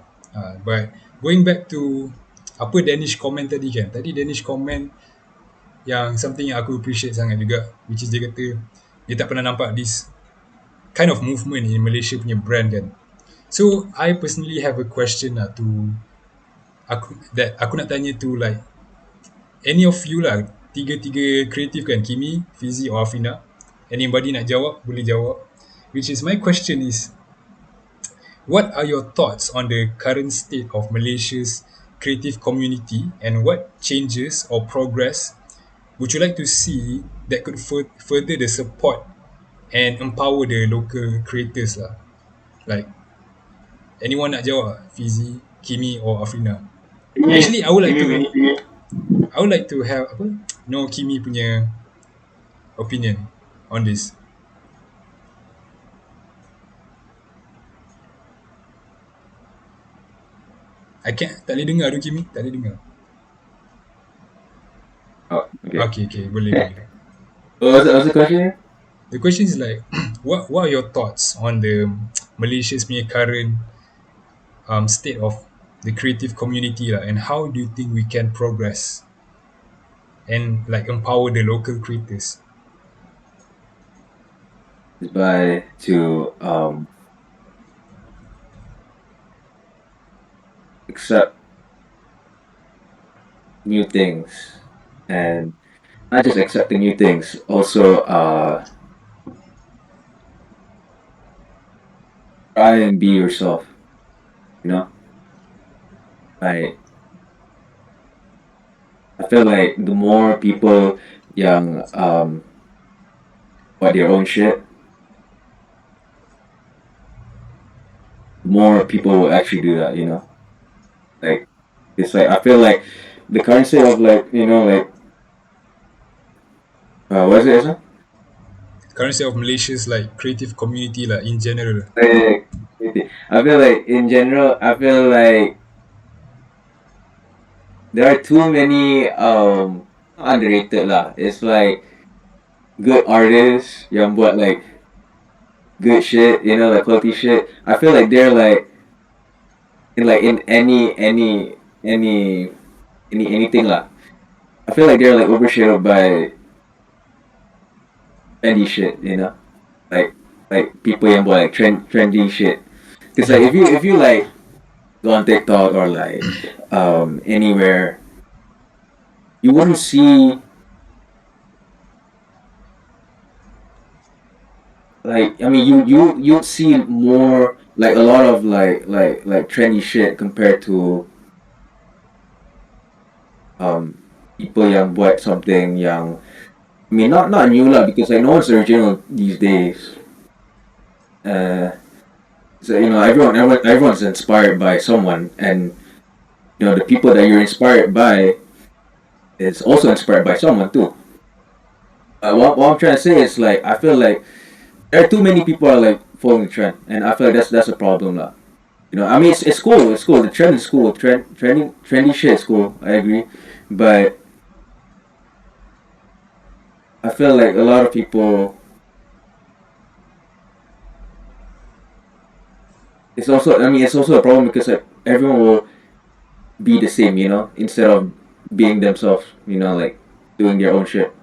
But going back to apa Danish comment tadi kan. Tadi Danish comment yang something yang aku appreciate sangat juga, which is dia kata dia tak pernah nampak this kind of movement in Malaysia punya brand kan. So I personally have a question lah to aku nak tanya to like any of you lah, tiga kreatif kan, Kimi, Fizi or Afina. Anybody nak jawab boleh jawab. Which is my question is, what are your thoughts on the current state of Malaysia's creative community and what changes or progress would you like to see that could further the support and empower the local creators lah? Like, anyone nak jawab? Fizi, Kimi or Afrina? Actually, I would like to have Kimi punya opinion on this. Tak boleh dengar tu Kimi, tak boleh dengar. Oh, okay. Okay, boleh. What's the question? The question is like, what are your thoughts on the Malaysia's punya current state of the creative community lah, and how do you think we can progress and like empower the local creators? By to accept new things, and not just accepting new things, also try and be yourself, you know. I feel like the more people yang buat their own shit, more people will actually do that. Like it's like I feel like the current state of like like what is it? Isn't? Currency of Malaysia's like creative community like in general. Like, I feel like in general, I feel like there are too many underrated lah. It's like good artists yang buat like good shit, like quality shit. I feel like they're like in anything lah. I feel like they're like overshadowed by trendy shit, like people yang buat like trendy shit. Cause like Yeah. if you like go on TikTok or like anywhere, you wouldn't see like I mean you see more like a lot of like trendy shit compared to people yang buat something yang I mean not new lah because like no one's original these days. So everyone's inspired by someone, and the people that you're inspired by is also inspired by someone too. What I'm trying to say is like I feel like there are too many people are like following the trend, and I feel like that's a problem lah. I mean it's cool, it's cool. The trend is cool. Trendy shit is cool. I agree, but I feel like a lot of people. It's also a problem because like everyone will be the same, instead of being themselves, like doing their own shit.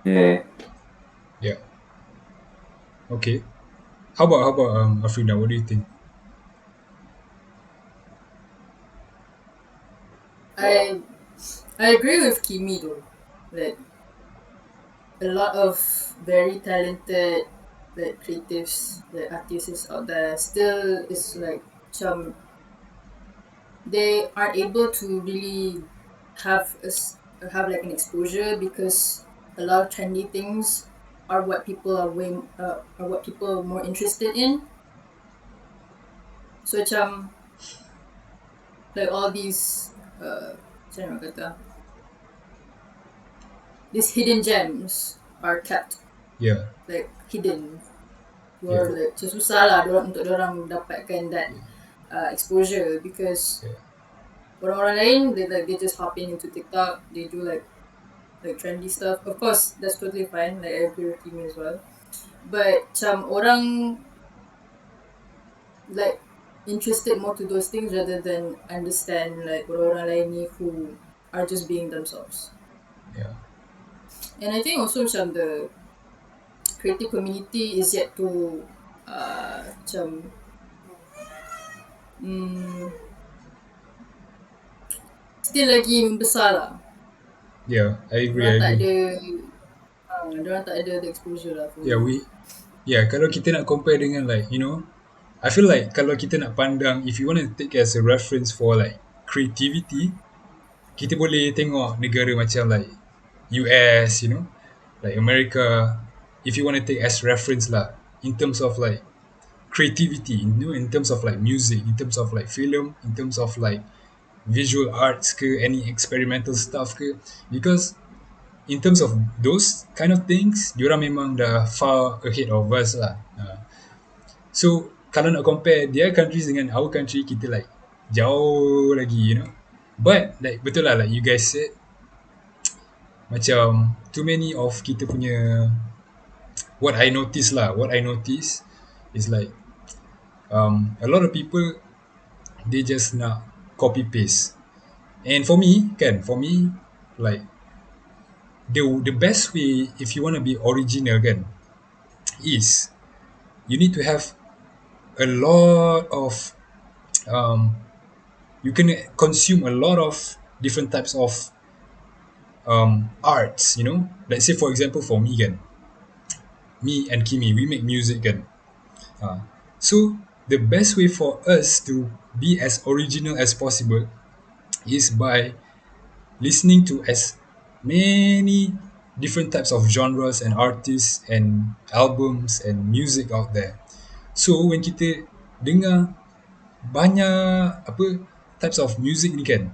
Yeah. Yeah. Okay. How about Afrina? What do you think? I I agree with Kimi though. Like a lot of very talented like creatives, like artists out there still is like they aren't able to really have like an exposure because a lot of trendy things are what people are what people are more interested in. So like all these macam mana nak kata, these hidden gems are kept Yeah. like hidden. Yeah. Like susah lah untuk orang dapatkan that exposure because Yeah. orang-orang lain they just hop into TikTok, they do like trendy stuff. Of course, that's totally fine. Like I agree with you as well. But orang like interested more to those things rather than understand like orang-orang lain ni who are just being themselves. Yeah. And I think also the creative community is yet to still lagi membesar lah. Yeah. I agree. Diorang tak ada diorang tak ada the exposure lah. Kalau kita nak compare dengan like I feel like kalau kita nak pandang, if you want to take as a reference for like creativity, kita boleh tengok negara macam like US, like America. If you want to take as reference lah, in terms of like creativity, in terms of like music, in terms of like film, in terms of like visual arts ke, any experimental stuff ke, because in terms of those kind of things, diorang memang dah far ahead of us lah. So kalau nak compare their countries dengan our country, kita like jauh lagi, But like betul lah, like you guys said, macam too many of kita punya, what I notice is like a lot of people, they just nak copy paste. And for me like the best way if you want to be original kan, is you need to have a lot of you can consume a lot of different types of arts, let's say for example for me kan, me and Kimi, we make music kan. So the best way for us to be as original as possible is by listening to as many different types of genres and artists and albums and music out there. So when kita dengar banyak apa types of music ni kan,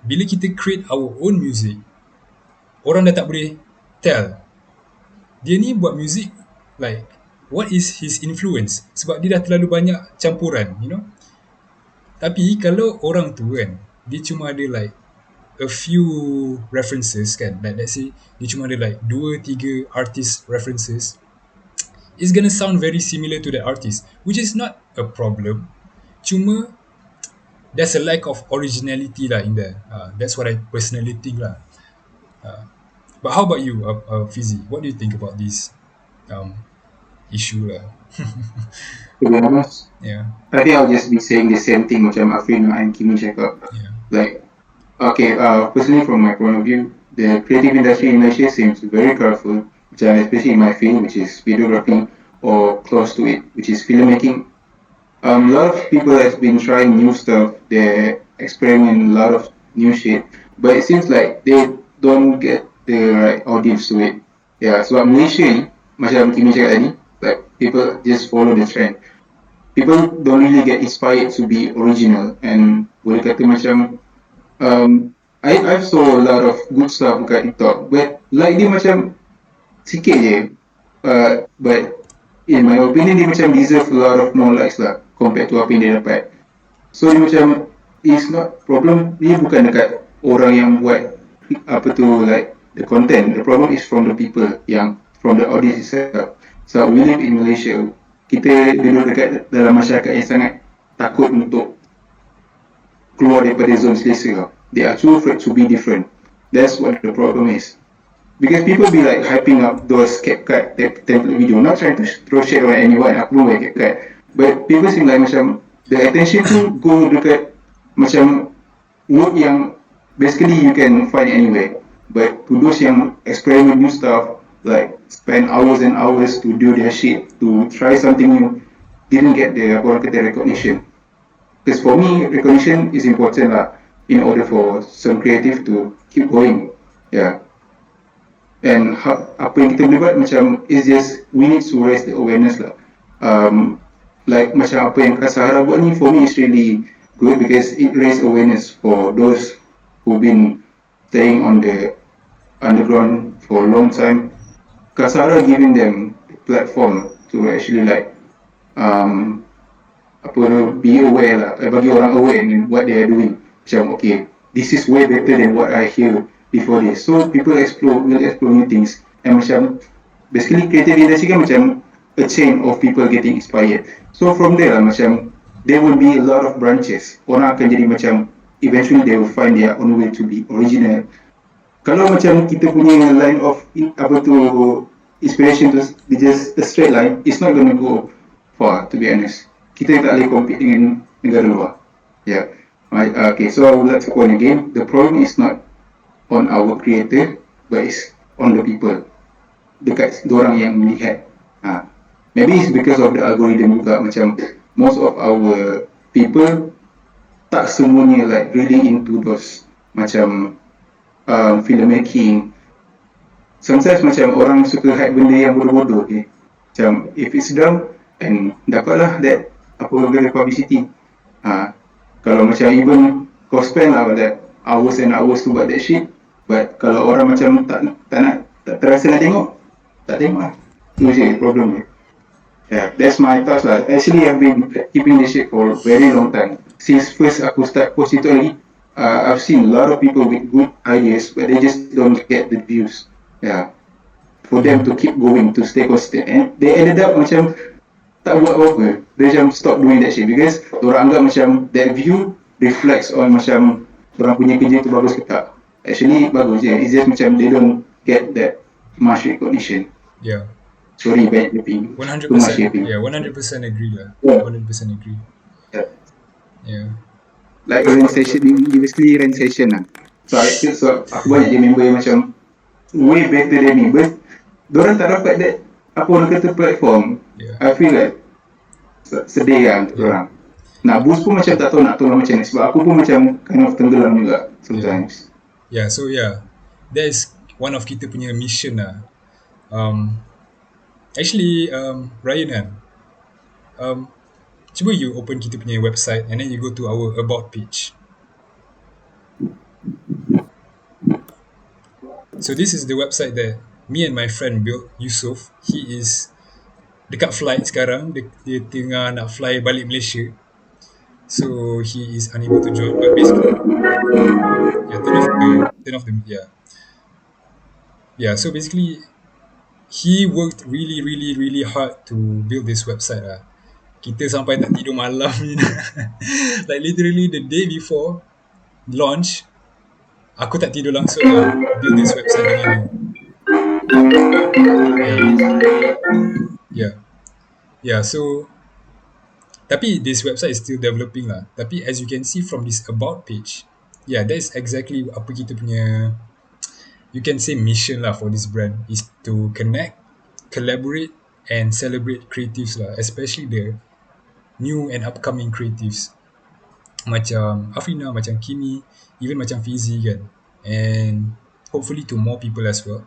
bila kita create our own music, orang dah tak boleh tell dia ni buat music like what is his influence, sebab dia dah terlalu banyak campuran, you know. Tapi kalau orang tu kan, dia cuma ada like a few references kan, like let's say dia cuma ada like 2-3 artist references, it's gonna sound very similar to that artist, which is not a problem. Cuma there's a lack of originality lah in there. That's what I personally think lah. But how about you, Fizi? What do you think about this issue lah? To be honest, Yeah, I think I'll just be saying the same thing macam Afrina and Kimi cakap. yeah, Like, okay, personally from my point of view, the creative industry in Malaysia seems very colorful, especially in my field, which is videography, or close to it, which is filmmaking. A lot of people has been trying new stuff. They experiment a lot of new shit, but it seems like they don't get the right audience to it. Yeah, sebab Malaysia ni, macam Kimi cakap tadi, like people just follow the trend. People don't really get inspired to be original, and boleh kata macam I saw a lot of good stuff dekat TikTok, but like dia macam sikit je. But in my opinion, dia macam deserve a lot of more likes lah compared to apa yang dia dapat. So dia macam, it's not problem, dia bukan dekat orang yang buat apa tu like the content. The problem is from the people, yang from the audience itself. So we live in Malaysia, kita duduk dekat dalam masyarakat yang sangat takut untuk keluar daripada zone selesa. They are too afraid to be different. That's what the problem is. Because people be like hyping up those CapCut template video, not trying to throw shade on anyone, aku pun buat CapCut. But people seem like macam the attention to go dekat macam work yang basically you can find anywhere. But to those yang experiment new stuff, like spend hours and hours to do their shit, to try something new, didn't get the apa orang kata recognition. Because for me, recognition is important lah in order for some creative to keep going. Yeah. And apa yang kita boleh buat macam is just we need to raise the awareness lah. Like macam apa yang Kasahara buat ni, for me is really good because it raise awareness for those who've been staying on the underground for a long time. Kasahara giving them the platform to actually like be aware lah, bagi orang aware in what they are doing. Macam okay, this is way better than what I hear before this. So people will explore new things. And macam basically creative industry kan macam a chain of people getting inspired. So from there lah macam there will be a lot of branches. Orang akan jadi macam eventually they will find their own way to be original. Kalau macam kita punya line of apa tu inspiration tu just a straight line, it's not gonna go far, to be honest. Kita tak boleh compete dengan negara luar. Yeah. Okay, so I would like to point again, the problem is not on our creator, but it's on the people. Dekat diorang yang melihat. Maybe it's because of the algorithm juga, macam most of our people tak semuanya like really into those macam filmmaking. Sometimes macam orang suka hype benda yang bodoh-bodoh, okay? Macam if it's dumb, and dapatlah that apa orang kata publicity. Kalau macam even kau spend lah that hours and hours to buat that shit, but kalau orang macam tak terasa nak tengok, tak tengok lah. Itu je problem dia. Yeah, that's my thoughts lah. Actually, I've been keeping this shit for a very long time. Since first aku start post itu lagi, I've seen a lot of people with good ideas, but they just don't get the views. Yeah, for them to keep going, to stay consistent, and they ended up macam tak buat apa-apa. They macam stop doing that shit because orang anggap macam that view reflects on macam orang punya kerja tu bagus ke tak. Actually bagus je. It's just macam they don't get that much recognition. yeah. Sorry, bad yaping. 100%. Too much yaping. Yeah, 100% agree lah. Yeah. 100% agree. Yeah. Yeah. Like rent session, basically rent session lah. So aku banyak je member yang macam way better than me, but diorang tak dapat that apa orang kata platform. Yeah. I feel like sedih lah untuk orang. Nak boost pun macam tak tahu nak tolong macam ni, sebab aku pun macam kind of tenggelam juga sometimes. Yeah, so yeah, that is one of kita punya mission lah. Actually, Ryan kan, Cuba you open kita punya website and then you go to our about page. So this is the website that me and my friend built, Yusof. He is dekat flight sekarang. Dia tengah nak fly balik Malaysia. So he is unable to join. But basically, yeah, turn off the yeah. Yeah, so basically he worked really really really hard to build this website lah. Kita sampai tak tidur malam ni. Like literally the day before launch, aku tak tidur langsung lah build this website dengan dia. Yeah. Yeah, so tapi this website is still developing lah. Tapi as you can see from this about page, yeah, that is exactly apa kita punya, you can say mission lah for this brand, is to connect, collaborate and celebrate creatives lah, especially the new and upcoming creatives macam Afrina, macam Kimi, even macam Fizi kan, and hopefully to more people as well.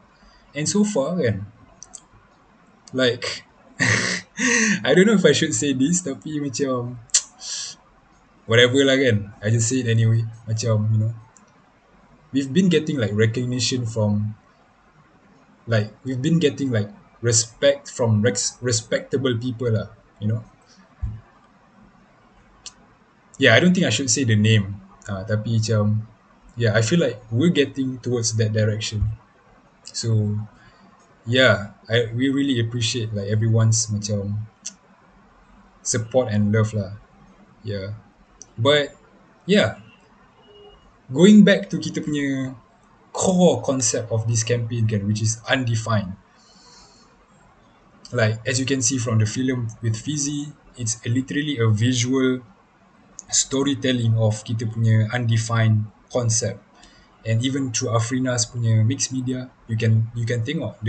And so far kan, like I don't know if I should say this, tapi macam whatever lah kan, I just say it anyway. Macam, you know, we've been getting like recognition from, like we've been getting like respect from respectable people lah, you know. Yeah, I don't think I should say the name, tapi macam, yeah, I feel like we're getting towards that direction. So yeah, we really appreciate like everyone's macam support and love lah. Yeah, but yeah, going back to kita punya core concept of this campaign kan, which is undefined. Like as you can see from the film with Fizi, it's literally a visual storytelling of kita punya undefined concept. And even through Afrina's punya mixed media, you can tengok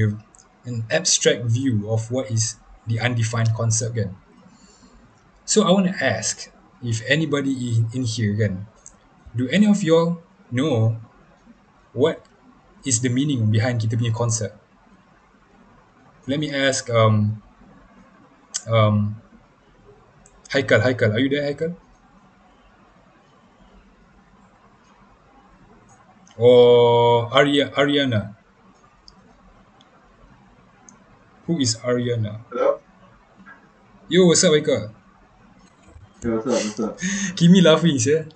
an abstract view of what is the undefined concept kan. So I want to ask if anybody in here kan, do any of y'all know what is the meaning behind kita punya concept? Let me ask Haikal, are you there, Haikal? Or Ariana? Who is Ariana? Hello? Yo, what's up, Haikal? Hey, what's up? Kimi laughing, sir.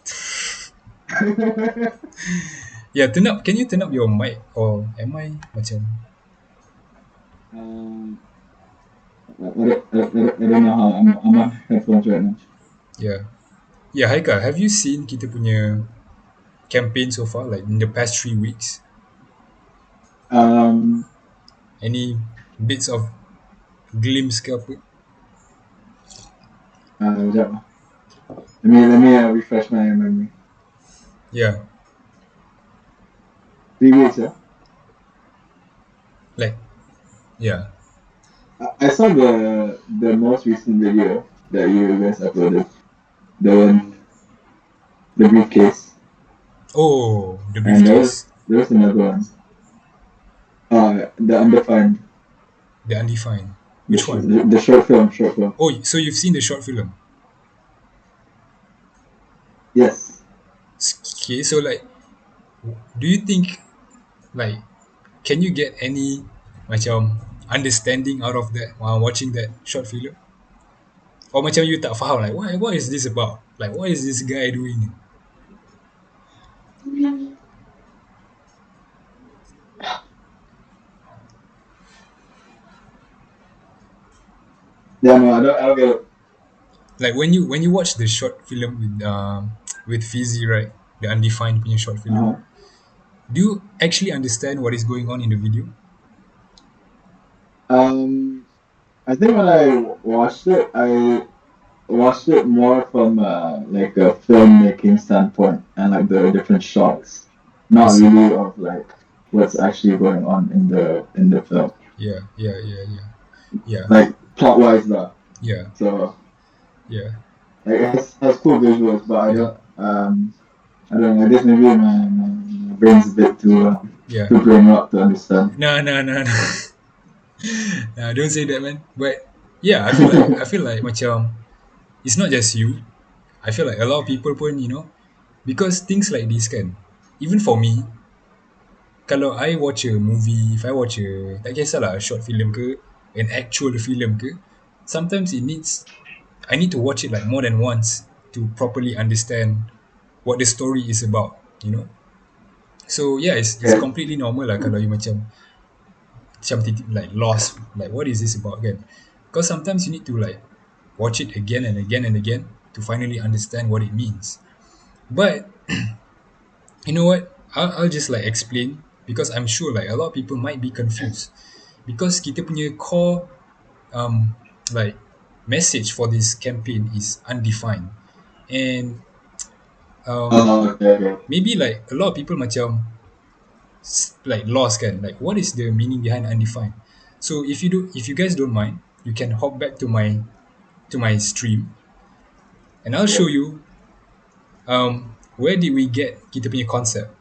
Yeah, can you turn up your mic, or am I macam? I don't know how. I'm on headphones right now. Yeah, Haikal, have you seen kita punya campaign so far, like in the past 3 weeks? Any bits of glimpse ke apa? Sekejap. Let me refresh my memory. Yeah, 3 weeks, yeah? like, yeah. I saw the most recent video that you guys uploaded. The briefcase. Oh, the And briefcase. there was another one. The Undefined. The Undefined. Which one? The short film. Oh, so you've seen the short film? Yes. Okay, so like, do you think, like, can you get any macam understanding out of that while watching that short film? Or macam you tak faham, like, what is this about? Like, what is this guy doing? Yeah, no, I don't get it. Like when you watch the short film with Fizi, right? The Undefined punya short film. Do you actually understand what is going on in the video? I think when I watched it, I watched it more from like a filmmaking standpoint and like the different shots, not really of like what's actually going on in the film. Yeah. Like plot wise, lah. Yeah. So Yeah. like it has cool visuals, but I don't know. I guess maybe my brain's a bit too grown up to understand. No. Nah, don't say that, man. But yeah, I feel like macam it's not just you. I feel like a lot of people pun, because things like this can, even for me, kalau I watch a movie, if I watch tak kisahlah, a short film ke, an actual film ke, sometimes I need to watch it like more than once to properly understand what the story is about. So yeah, it's Yeah. completely normal lah kalau you macam like lost, like what is this about again? Because sometimes you need to like watch it again and again and again to finally understand what it means. But you know what? I'll just like explain because I'm sure like a lot of people might be confused because kita punya core um like message for this campaign is undefined, and Oh, okay, okay. maybe like a lot of people macam like lost kan, like what is the meaning behind undefined. So if you guys don't mind, you can hop back to my stream and I'll show you where did we get kita punya concept.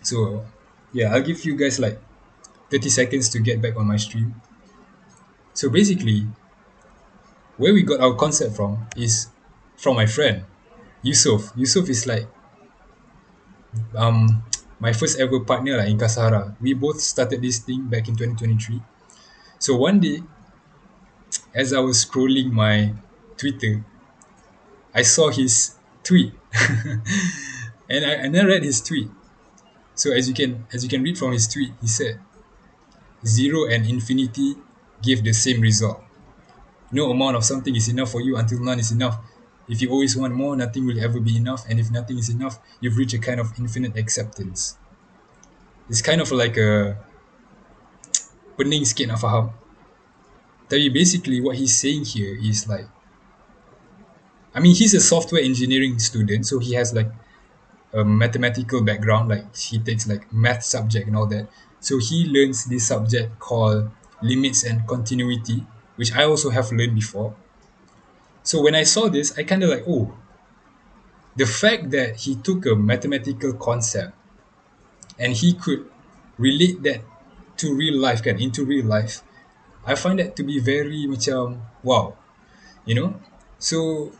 So yeah, I'll give you guys like 30 seconds to get back on my stream. So basically, where we got our concept from is from my friend Yusuf. Yusuf is like um my first ever partner like in Kasahara. We both started this thing back in 2023. So one day, as I was scrolling my Twitter, I saw his tweet, and I read his tweet. So as you can read from his tweet, he said, "Zero and infinity give the same result. No amount of something is enough for you until none is enough. If you always want more, nothing will ever be enough. And if nothing is enough, you've reached a kind of infinite acceptance." It's kind of like a pening sikit nak faham. Tapi basically what he's saying here is like, I mean, he's a software engineering student, so he has like a mathematical background, like he takes like math subject and all that. So he learns this subject called limits and continuity, which I also have learned before. So when I saw this, I kind of like, oh, the fact that he took a mathematical concept and he could relate that to real life, kan, into real life, I find that to be very macam wow, you know. So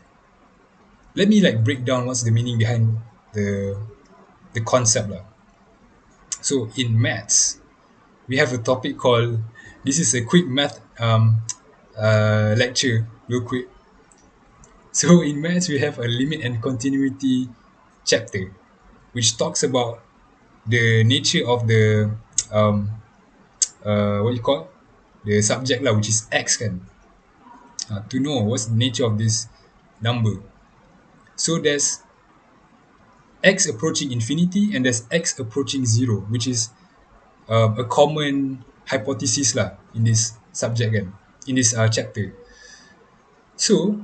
let me like break down what's the meaning behind the the concept lah. So in maths, we have a topic called, this is a quick math lecture, real quick. So in maths, we have a limit and continuity chapter, which talks about the nature of the um, what you call the subject lah, which is x kan. To know what's the nature of this number. So there's x approaching infinity and there's x approaching zero, which is a common hypothesis lah in this subject kan, in this chapter. So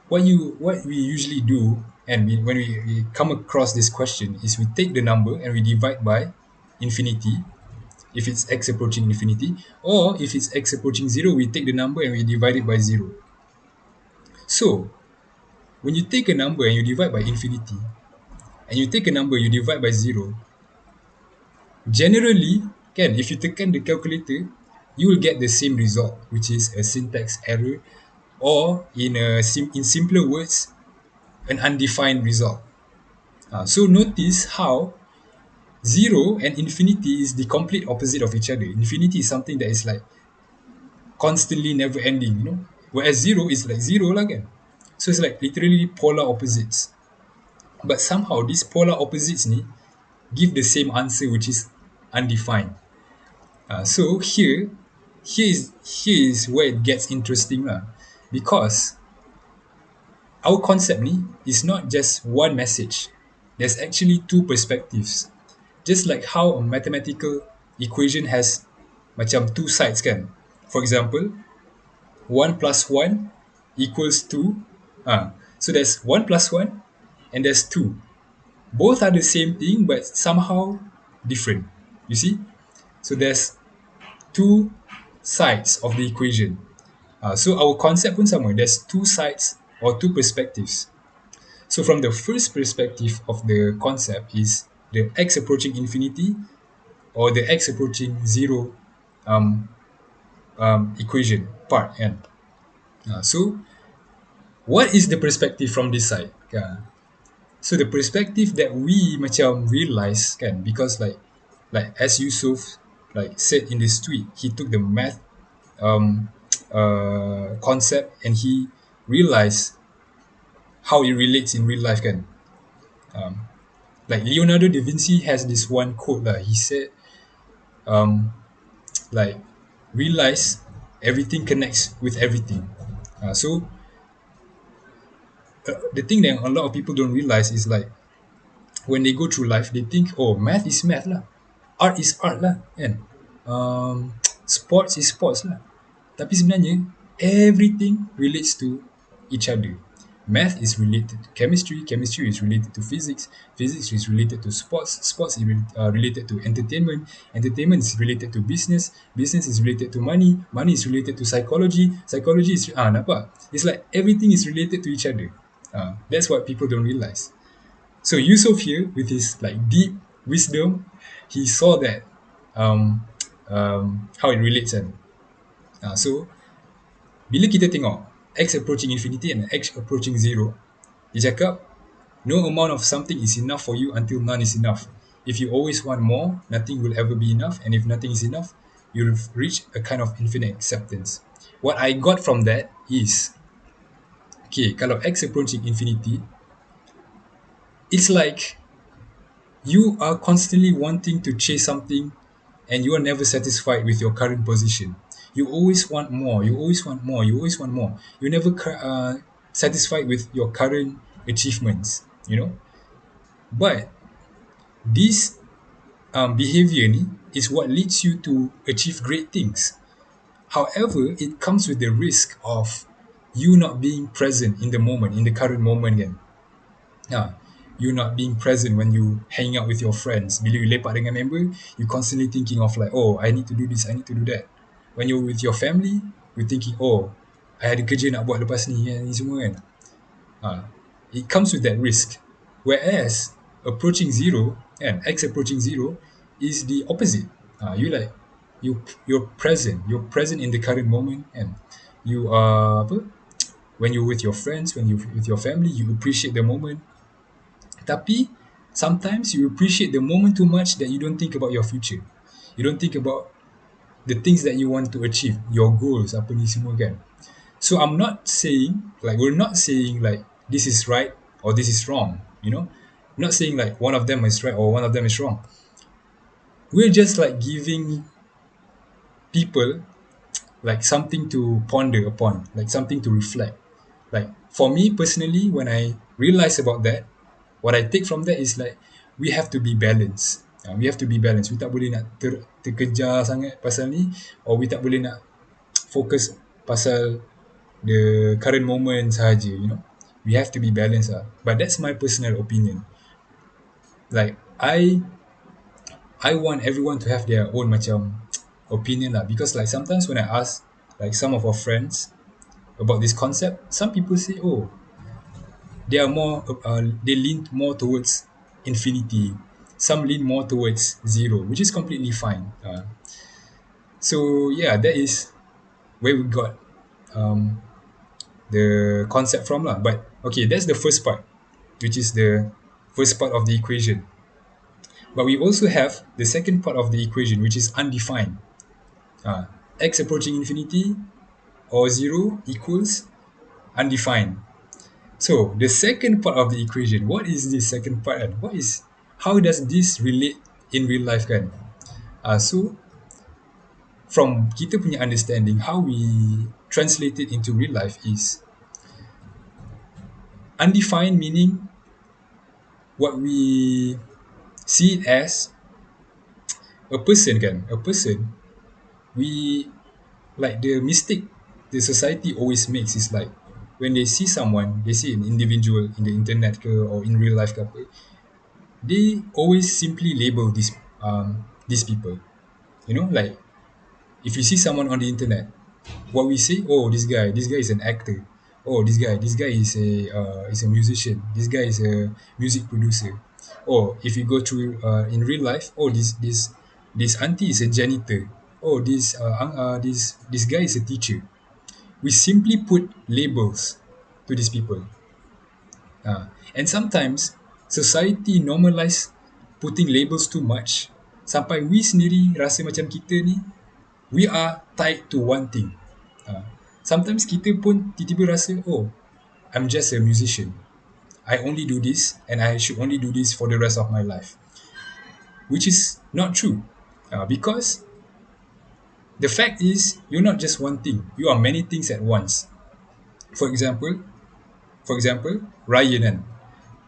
what we usually do, and when we come across this question, is we take the number and we divide by infinity if it's x approaching infinity, or if it's x approaching zero, we take the number and we divide it by zero. So when you take a number and you divide by infinity, and you take a number you divide by zero, generally, can, if you tekan the calculator, you will get the same result, which is a syntax error, or in simpler words, an undefined result. So notice how zero and infinity is the complete opposite of each other. Infinity is something that is like constantly never ending, whereas zero is like zero lah kan. So it's like literally polar opposites. But somehow these polar opposites ni give the same answer, which is undefined. So here is where it gets interesting lah, because our concept ni is not just one message. There's actually two perspectives. Just like how a mathematical equation has macam two sides kan. For example, 1 plus 1 equals 2. So there's 1 plus 1 and there's 2. Both are the same thing but somehow different. You see? So there's two sides of the equation. So our concept pun sama. There's two sides or two perspectives. So from the first perspective of the concept is the x approaching infinity or the x approaching zero equation part. And so what is the perspective from this side? So the perspective that we macam realize kan, because like as Yusuf like said in this tweet, he took the math um concept and he realized how it relates in real life kan. Like Leonardo da Vinci has this one quote lah. He said like realize everything connects with everything. So the thing that a lot of people don't realize is like when they go through life, they think, oh, math is math lah, art is art lah, kan? Sports is sports lah. Tapi sebenarnya everything relates to each other. Math is related to chemistry, chemistry is related to physics, physics is related to sports, sports is related to entertainment, entertainment is related to business, business is related to money, money is related to psychology, psychology is nampak? It's like everything is related to each other. That's what people don't realize. So Yusuf here, with his like deep wisdom, he saw that how it relates kan. So bila kita tengok x approaching infinity and x approaching zero, dia cakap no amount of something is enough for you until none is enough. If you always want more, nothing will ever be enough, and if nothing is enough, you'll reach a kind of infinite acceptance. What I got from that is, okay, kalau x approaching infinity, it's like you are constantly wanting to chase something and you are never satisfied with your current position. You always want more, you always want more, you always want more. You're never satisfied with your current achievements, you know. But this behavior ni is what leads you to achieve great things. However, it comes with the risk of you not being present in the moment, in the current moment kan. You not being present when you hang out with your friends. Bila you lepak dengan member, you constantly thinking of like, oh, I need to do this, I need to do that. When you're with your family, you're thinking, oh, I ada kerja nak buat lepas ni, ni semua kan. It comes with that risk. Whereas approaching zero, and x approaching zero, is the opposite. You like, you're present in the current moment, and you are when you're with your friends, when you're with your family, you appreciate the moment. Tapi sometimes you appreciate the moment too much that you don't think about your future. You don't think about the things that you want to achieve, your goals, apa ni semua kan. So I'm not saying, like we're not saying like this is right or this is wrong, you know. I'm not saying like one of them is right or one of them is wrong. We're just like giving people like something to ponder upon, like something to reflect. Like for me personally, when I realize about that, what I take from that is like we have to be balanced. We have to be balanced. We tak boleh nak terkejar sangat pasal ni, or we tak boleh nak fokus pasal the current moment sahaja, you know. We have to be balanced lah. But that's my personal opinion. Like I want everyone to have their own macam opinion lah, because like sometimes when I ask like some of our friends about this concept, some people say, oh, they are more they lean more towards infinity, some lean more towards zero, which is completely fine. So yeah, that is where we got the concept from lah. But okay, that's the first part, which is the first part of the equation. But we also have the second part of the equation, which is undefined. X approaching infinity or zero equals undefined. So the second part of the equation, what is the second part? And how does this relate in real life kan? So from kita punya understanding, how we translate it into real life is undefined, meaning what we see it as a person kan, a person. We like the mistake the society always makes is like when they see someone, they see an individual in the internet ke or in real life ke apa, they always simply label these people. You know, like if you see someone on the internet, what we say, oh, this guy is an actor. Oh, this guy is a musician. This guy is a music producer. Or if you go through in real life, oh, this auntie is a janitor. Oh, this guy is a teacher. We simply put labels to these people. And sometimes society normalize putting labels too much sampai we sendiri rasa macam kita ni we are tied to one thing. Sometimes kita pun tiba-tiba rasa, oh, I'm just a musician. I only do this and I should only do this for the rest of my life. Which is not true. Because the fact is, you're not just one thing. You are many things at once. For example, Ryan kan.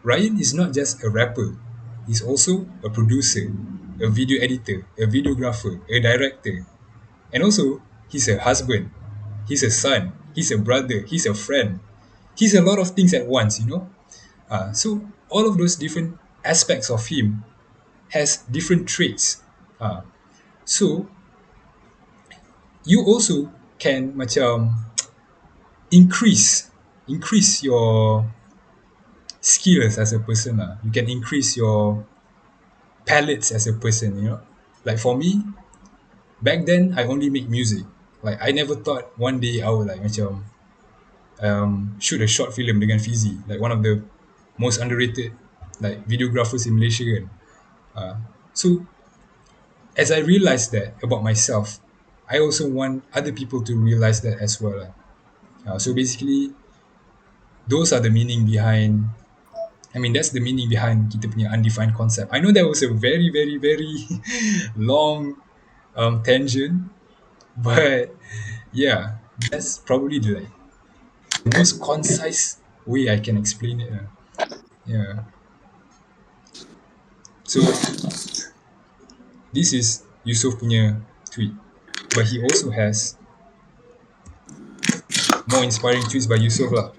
Ryan is not just a rapper. He's also a producer, a video editor, a videographer, a director. And also, he's a husband. He's a son. He's a brother. He's a friend. He's a lot of things at once, you know. So all of those different aspects of him has different traits. So you also can macam increase your skills as a person lah. You can increase your palettes as a person, you know. Like for me, back then I only make music. Like I never thought one day I would like macam shoot a short film dengan Fizi, like one of the most underrated like videographers in Malaysia kan. So as I realized that about myself, I also want other people to realize that as well lah. So basically, those are the meaning behind. I mean, that's the meaning behind kita punya undefined concept. I know that was a very, very, very long tangent, but yeah, that's probably the like the most concise way I can explain it. Yeah. So this is Yusof punya tweet, but he also has more inspiring tweets by Yusof lah.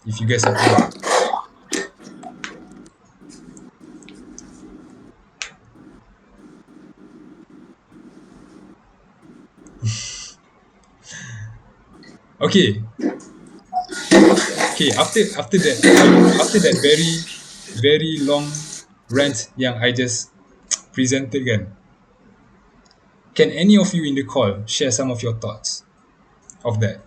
If you guys have heard. Okay. Okay, after that very very long rant yang I just presented kan, can any of you in the call share some of your thoughts of that?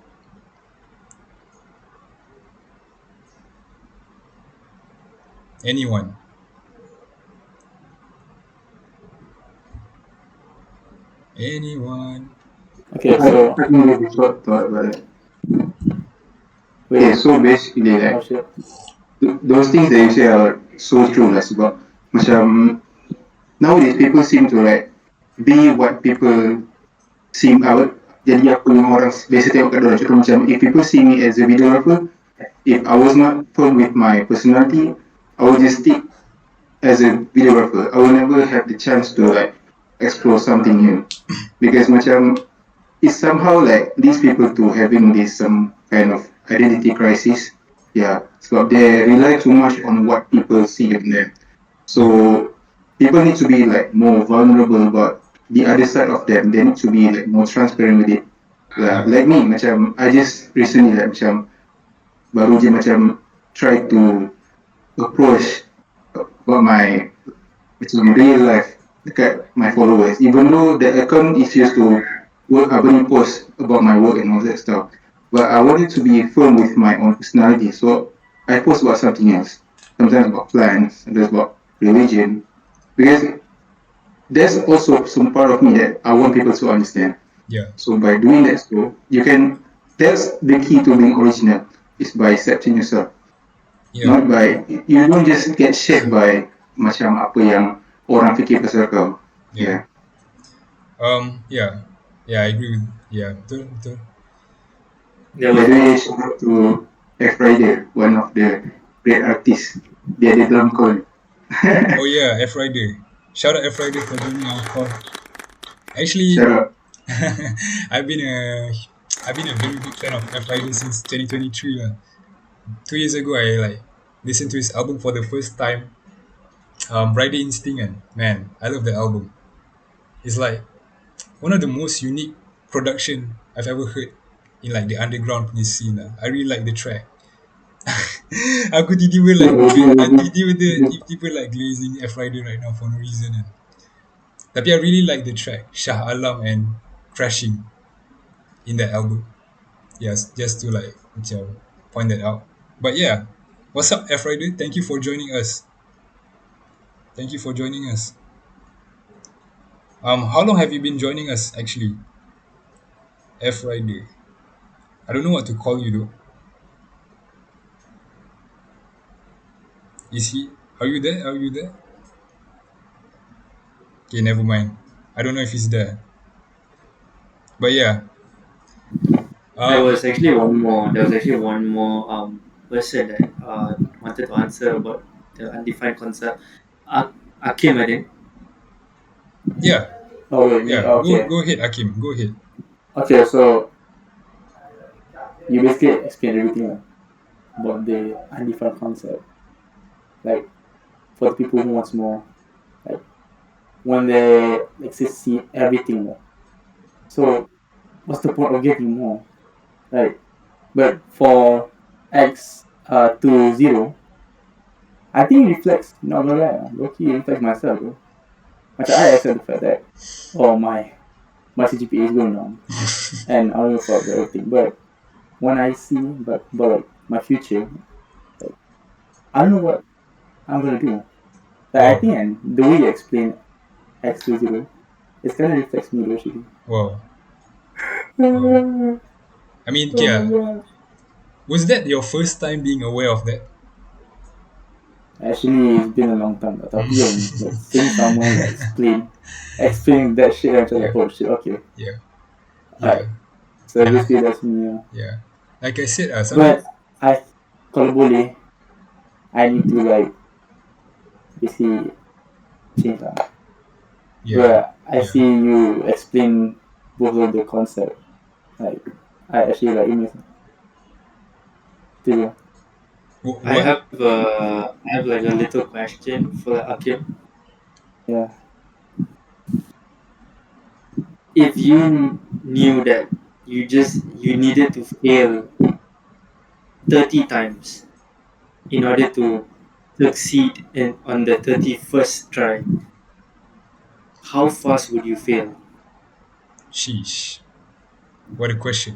Anyone? Anyone? Okay, I so can give a short thought about it. Okay, wait. so basically Oh, like shit. those things that you say are so true lah sebab macam nowadays people seem to like be what people seem out jadi apa yang orang biasa tengok kat diorang. Contoh macam if people see me as a videographer, if I was not firm with my personality, I would just stick as a videographer. I will never have the chance to like explore something new because macam it's somehow like these people to having this some kind of identity crisis. Yeah, so they rely too much on what people see in them. So people need to be like more vulnerable about the other side of them. They need to be like more transparent with it. Like me, macam I just recently like macam baru je macam try to approach about my macam real life dekat my followers. Even though the account is used to work, apa ni post about my work and all that stuff. But I wanted to be firm with my own personality, so I post about something else. Sometimes about plants, sometimes about religion, because there's also some part of me that I want people to understand. Yeah. So by doing that, so you can. That's the key to being original. Is by accepting yourself. Yeah. Not by you don't just get shaped by macam apa yang orang fikir pasal kau. Yeah. Yeah, I agree with betul. There By was the way, shout out to F Rider, one of the great artists. Dia ada drum call. Oh yeah, F Rider. Shout out F Rider for joining our call. Actually, Shout out. I've been a very big fan of F Rider since 2023 lah. 2 years ago I like listened to his album for the first time. Rider Instinct and man, I love that album. It's like one of the most unique production I've ever heard in like the underground punya scene lah. I really like the track. Aku tiba-tiba like glazing F Rider right now for no reason kan. Tapi I really like the track Shah Alam and Crashing in that album. Yes, just to like macam point that out. But yeah, what's up, F Rider? Thank you for joining us. Thank you for joining us. How long have you been joining us actually, F Rider? I don't know what to call you though. Is he? Are you there? Are you there? Okay, never mind. I don't know if he's there. But yeah, There um, was actually one more. There was actually one more person that wanted to answer about the undefined concept. Akim, I think. yeah, Oh wait, me. yeah. Oh, Go, okay. go ahead, Akim. Go ahead. Okay, so you basically explained everything about the undefined concept. Like for the people who wants more, like when they like see everything more. So what's the point of getting more? Right. But for X to zero, I think it reflects, not gonna lie, low key it reflects myself, bro. Macam I accept the fact that oh my CGPA is going down and I don't give a fuck about everything. But when I see but like my future, like I don't know what I'm gonna do. Like I Wow, think and the way you explain X to zero, it kinda reflects me actually. wow, wow. Oh I mean, my yeah. god. Was that your first time being aware of that? Actually, it's been a long time. Tapi yang like seeing someone like explain that shit, I'm just Yeah, like, oh shit, okay, yeah, yeah, alright. So yeah, basically that's me. yeah. Like I said, But sometimes, I, kalau boleh, I need to like basically change lah. yeah, But I yeah. see you explain both of the concept. Like I actually like it. Too. What? I have like a little question for like Akim. Yeah. If you knew that you needed to fail 30 times in order to succeed on the 31st try, how fast would you fail? Sheesh. What a question.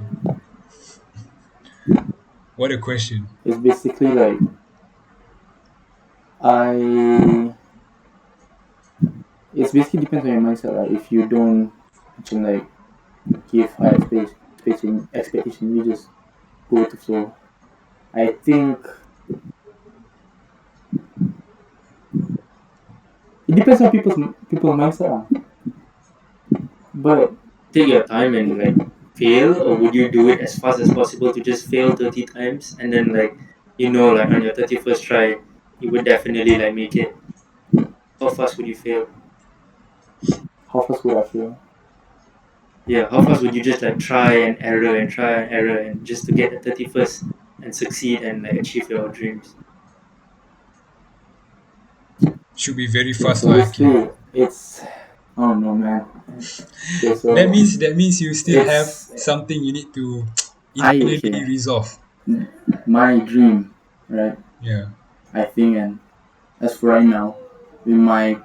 What a question. It's basically like I. It's basically depends on your mindset. Like if you don't, macam like give high expectation, you just go with the flow. I think it depends on people's mindset. But Take your time and like fail, or would you do it as fast as possible to just fail 30 times and then like like on your 31st try you would definitely like make it? How fast would you fail? how fast would I feel? Yeah, how fast would you just like try and error and just to get the 31st and succeed and like achieve your dreams? Should be very Okay, fast so lah, Akim. basically it's I don't know, man. Okay, That so means that means you still have it's something you need to I internally okay resolve. my dream, right? Yeah. I think and as for right now, with my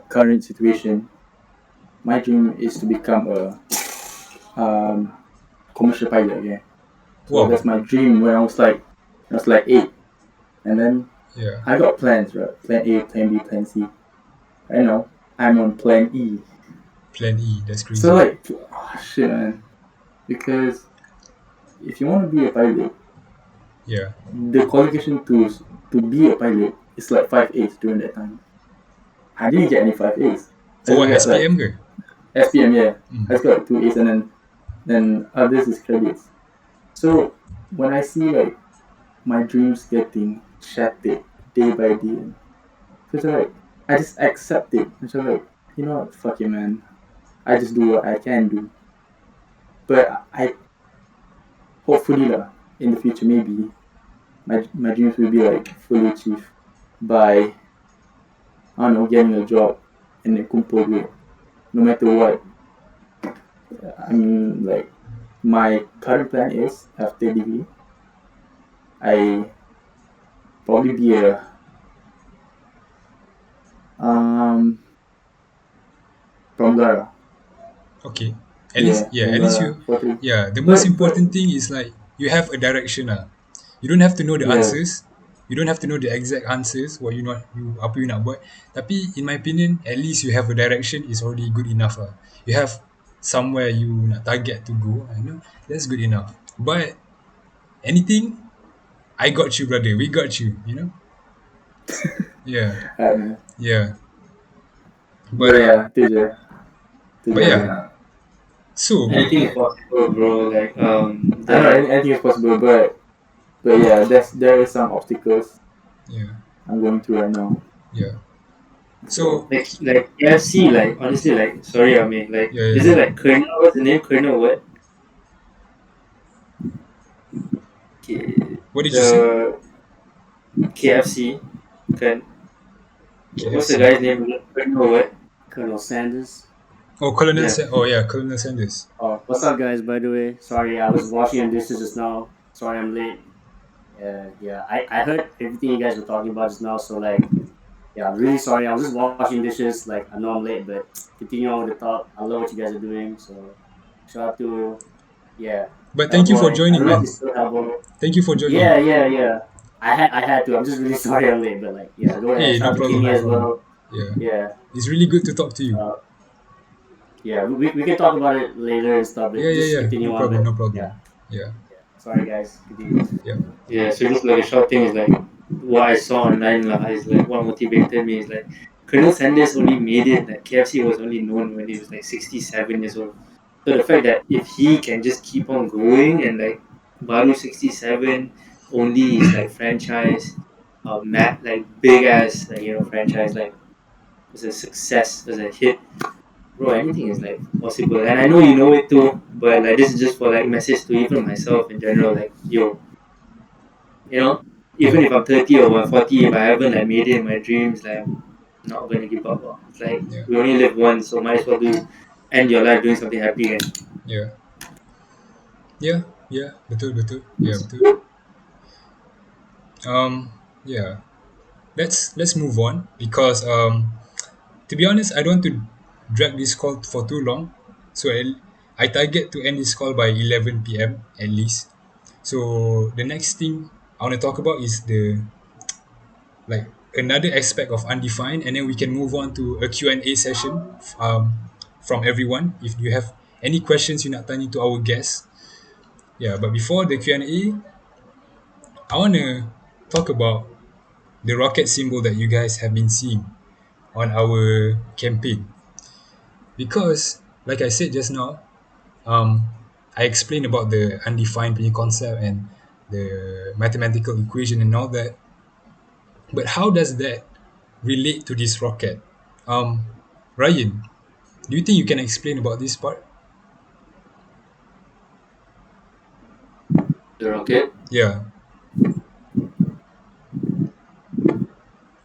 current situation, my dream is to become a commercial pilot. Okay, so Wow. that's my dream when I was like 8, and then Yeah. I got plans, right? Plan A, Plan B, Plan C. Right now, I'm on Plan E. Plan E. That's So crazy. like, oh, shit, man. Because if you want to be a pilot, Yeah. the qualification to be a pilot is like 5 A's during that time. I didn't get any 5 A's. I For just what? got like SPM ke? SPM, yeah. I Mm. just got like 2 A's and then others is credits. So when I see like my dreams getting shattered day by day, so like I just accept it. So like, you know what, fuck it, man. I just do what I can do. But I hopefully lah in the future maybe my dreams will be like fully achieved by I don't know getting a job and then kumpul duit. No matter what, I mean like my current plan is after degree, I probably be a um pramugara. Okay. At least, Yeah, yeah. At least pramugara you, for three. yeah. The most But important thing is like you have a direction. Ah. You don't have to know the Yeah. answers. You don't have to know the exact answers what apa you nak buat. Tapi in my opinion, at least you have a direction is already good enough lah. You have somewhere you nak target to go. I know that's good enough. But anything, I got you, brother. We got you. You know. Yeah, Uh, yeah. But but yeah, tu je. Tu but je. yeah. So Anything is possible, bro. Like I know anything is possible, but yeah, there is some obstacles yeah, I'm going through right now. yeah. So Like KFC, like honestly, like sorry, I mean, like yeah, is yeah, it yeah. like Colonel? What's the name? Colonel what? What did you say? The KFC. Can what's the KFC. guy's name? Colonel what? Colonel Sanders. Oh, Colonel. Yeah. Oh yeah, Colonel Sanders. Oh, what's up, guys? By the way, sorry, I was washing the dishes just now. Sorry, I'm late. Yeah, I heard everything you guys were talking about just now. So like, yeah, I'm really sorry. I was just washing dishes. Like, I know I'm late, but continue on with the talk. I love what you guys are doing. So shout out to yeah, But thank you for Hellboy. I don't joining, know if man. he's still Hellboy. Thank you for joining. Yeah. I had to. I'm just really sorry I'm late, but like, yeah, go ahead. Hey, Shout no out to problem, Kimmy no as problem. well. Yeah, Yeah. it's really good to talk to you. Yeah, we can talk about it later and stuff, but Yeah, yeah, just yeah. continue No on. problem, But no problem. yeah, Yeah, sorry guys, continue. yeah, Yeah, so just like a short thing is like what I saw online lah is like what motivated me is like Colonel Sanders only made it like KFC was only known when he was like 67 years old. So the fact that if he can just keep on going and like Baru 67 only is like franchise, like big ass like franchise like was a success, was a hit. Bro, anything is like possible, and I know you know it too. But like this is just for like message to even myself in general. Like yo, even if I'm 30 or I'm 40, if I haven't like made it in my dreams, like I'm not gonna give up. It's like yeah, we only live once, so might as well do end your life doing something happy. And yeah, yeah, yeah. Betul, betul. Yeah, betul. Yeah. Let's move on because to be honest, I don't want to drag this call for too long. So I target to end this call by 11 p.m. at least. So the next thing I want to talk about is the like another aspect of undefined, and then we can move on to a Q&A session from everyone. If you have any questions you nak tanya to our guests, yeah. But before the Q&A, I want to talk about the rocket symbol that you guys have been seeing on our campaign, because like I said just now, um, I explained about the undefined punya concept and the mathematical equation and all that. But how does that relate to this rocket? Um, Ryan, do you think you can explain about this part? the rocket, Yeah.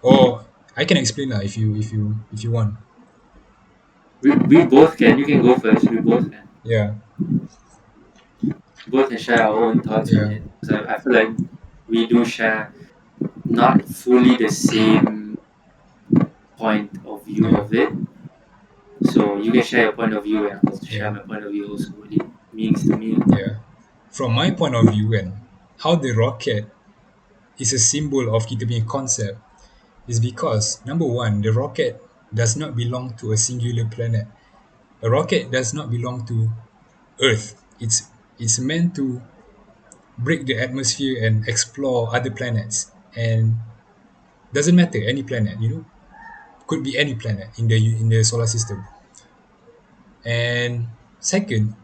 Or I can explain lah if you want. we both can. You can go first. We both can. Yeah. Both can share our own thoughts on Yeah. it. Because I feel like we do share not fully the same point of view Yeah. of it. So you can share your point of view, and I'll share Yeah. my point of view also what it means to me. Yeah. From my point of view and how the rocket is a symbol of kita punya concept is because number one, the rocket does not belong to a singular planet. A rocket does not belong to Earth. It's meant to break the atmosphere and explore other planets. And doesn't matter any planet, could be any planet in the solar system. And second,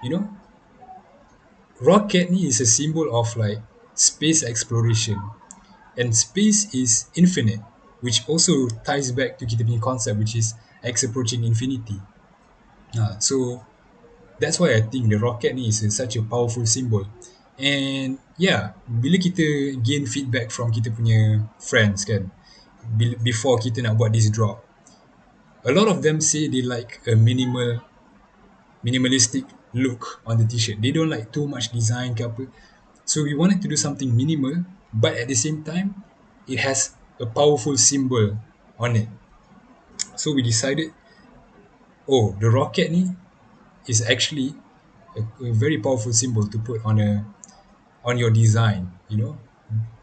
you know, rocket ni is a symbol of like space exploration, and space is infinite, which also ties back to kita punya concept, which is X approaching infinity. So that's why I think the rocket ni is such a powerful symbol. And yeah, bila kita gain feedback from kita punya friends kan, before kita nak buat this drop, a lot of them say they like a minimalistic look on the t-shirt. They don't like too much design ke apa. So we wanted to do something minimal, but at the same time, it has a powerful symbol on it. So we decided, oh, the rocket ni is actually a very powerful symbol to put on on your design,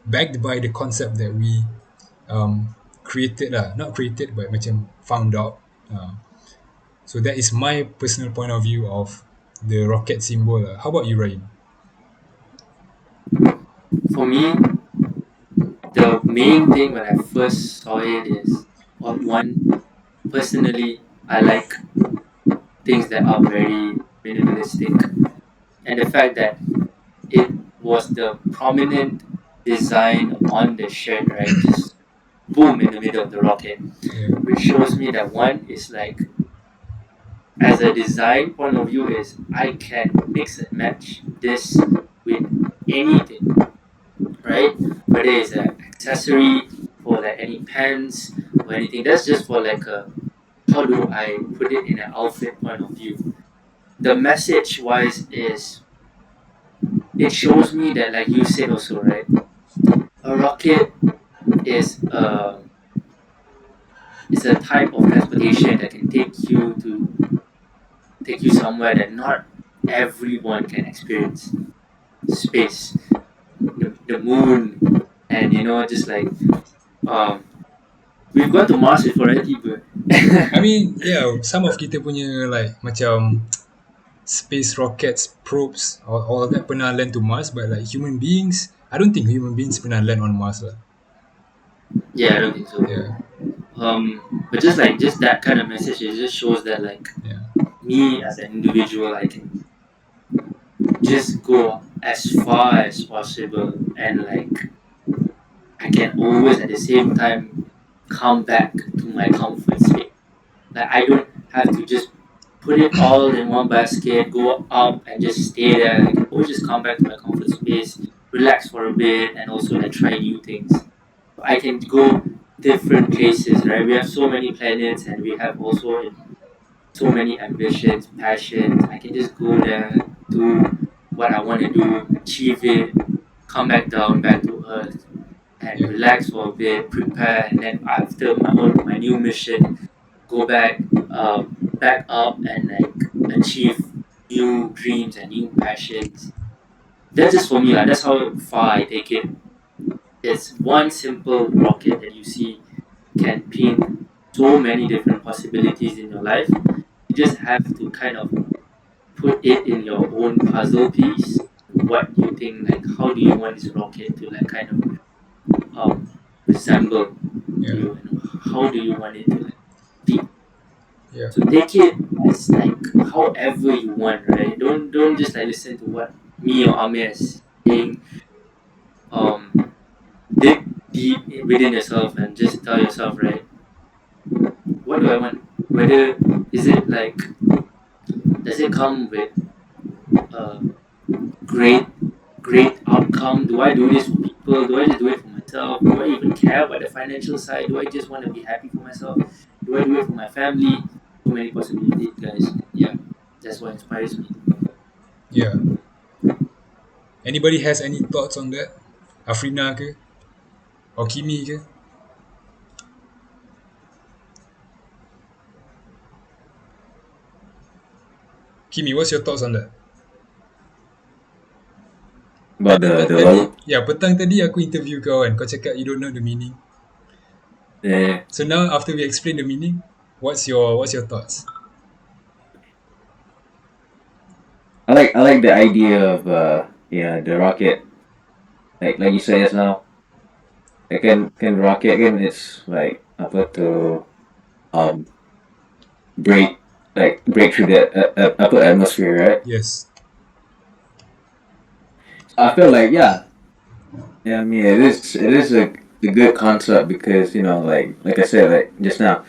backed by the concept that we created lah, not created but macam found out. So that is my personal point of view of the rocket symbol lah. How about you, Ryan? For me, the main thing when I first saw it is, one, personally, I like things that are very minimalistic, and the fact that it was the prominent design on the shirt, right? Just boom in the middle of the rocket, Yeah. which shows me that one is like, as a design point of view, is I can mix and match this with anything, right? Whether it's an accessory for like any pants or anything. That's just for like a, how do I put it in an outfit point of view. The message wise is, it shows me that, like you said also, right? A rocket is is a type of transportation that can take you somewhere that not everyone can experience. Space, the moon, and just like um, we've gone to Mars before, right, Tiba? I mean, yeah, some of kita punya like macam space rockets, probes, all that pernah land to Mars, but like human beings, I don't think human beings pernah land on Mars lah. Yeah, I don't think so. Yeah, But just that kind of message, it just shows that like yeah, me as an individual, I can just go as far as possible, and like I can always at the same time come back to my comfort space. Like I don't have to just put it all in one basket, go up and just stay there. I can always just come back to my comfort space, relax for a bit, and also like try new things. I can go different places, right? We have so many planets, and we have also so many ambitions, passions. I can just go there, do what I want to do, achieve it, come back down, back to Earth, and yeah, relax for a bit, prepare, and then after my new mission, go back up and like achieve new dreams and new passions. That's just for me, like that's how far I take it. It's one simple rocket that you see can paint so many different possibilities in your life. You just have to kind of put it in your own puzzle piece. What you think, like how do you want this rocket to like kind of resemble yeah, you, and how do you want it to like be. yeah, So take it as like however you want, right? Don't just like listen to what me or Amir is saying. Dig deep within yourself and just tell yourself, right? What do I want? Whether is it like, does it come with a great outcome? Do I do this for people? Do I just do it for myself? Do I even care about the financial side? Do I just want to be happy for myself? Do I do it for my family? So many possibilities, guys. Yeah, that's what inspires me. yeah. Anybody has any thoughts on that? Afrina ke? Or Kimi ke? Kimi, what's your thoughts on that? About the logo. Petang tadi aku interview kau kan, kau cakap you don't know the meaning. Yeah. So now after we explain the meaning, what's your thoughts? I like the idea of the rocket. Like you say just now. Like can rocket kan, it's like apa to break through the upper atmosphere, right? Yes. I feel like I mean it is a good concept because like I said like just now,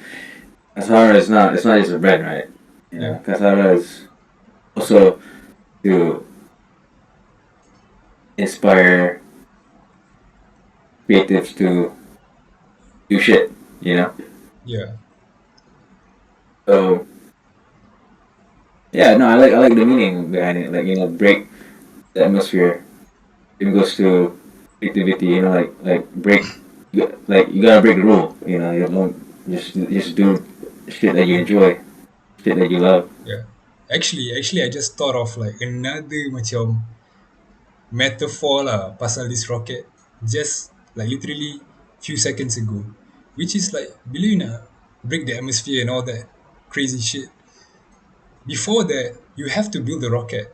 Kasahara is not it's not just a brand, right? Yeah. Kasahara is also to inspire creatives to do shit, Yeah. So no, I like the meaning behind it. Like break the atmosphere. It goes to creativity. Like break. Like you gotta break the rule. You don't just do shit that you enjoy, shit that you love. Yeah. Actually, I just thought of like another macam metaphor lah pasal this rocket just like literally few seconds ago, which is like bila you nak break the atmosphere and all that crazy shit. Before that, you have to build the rocket,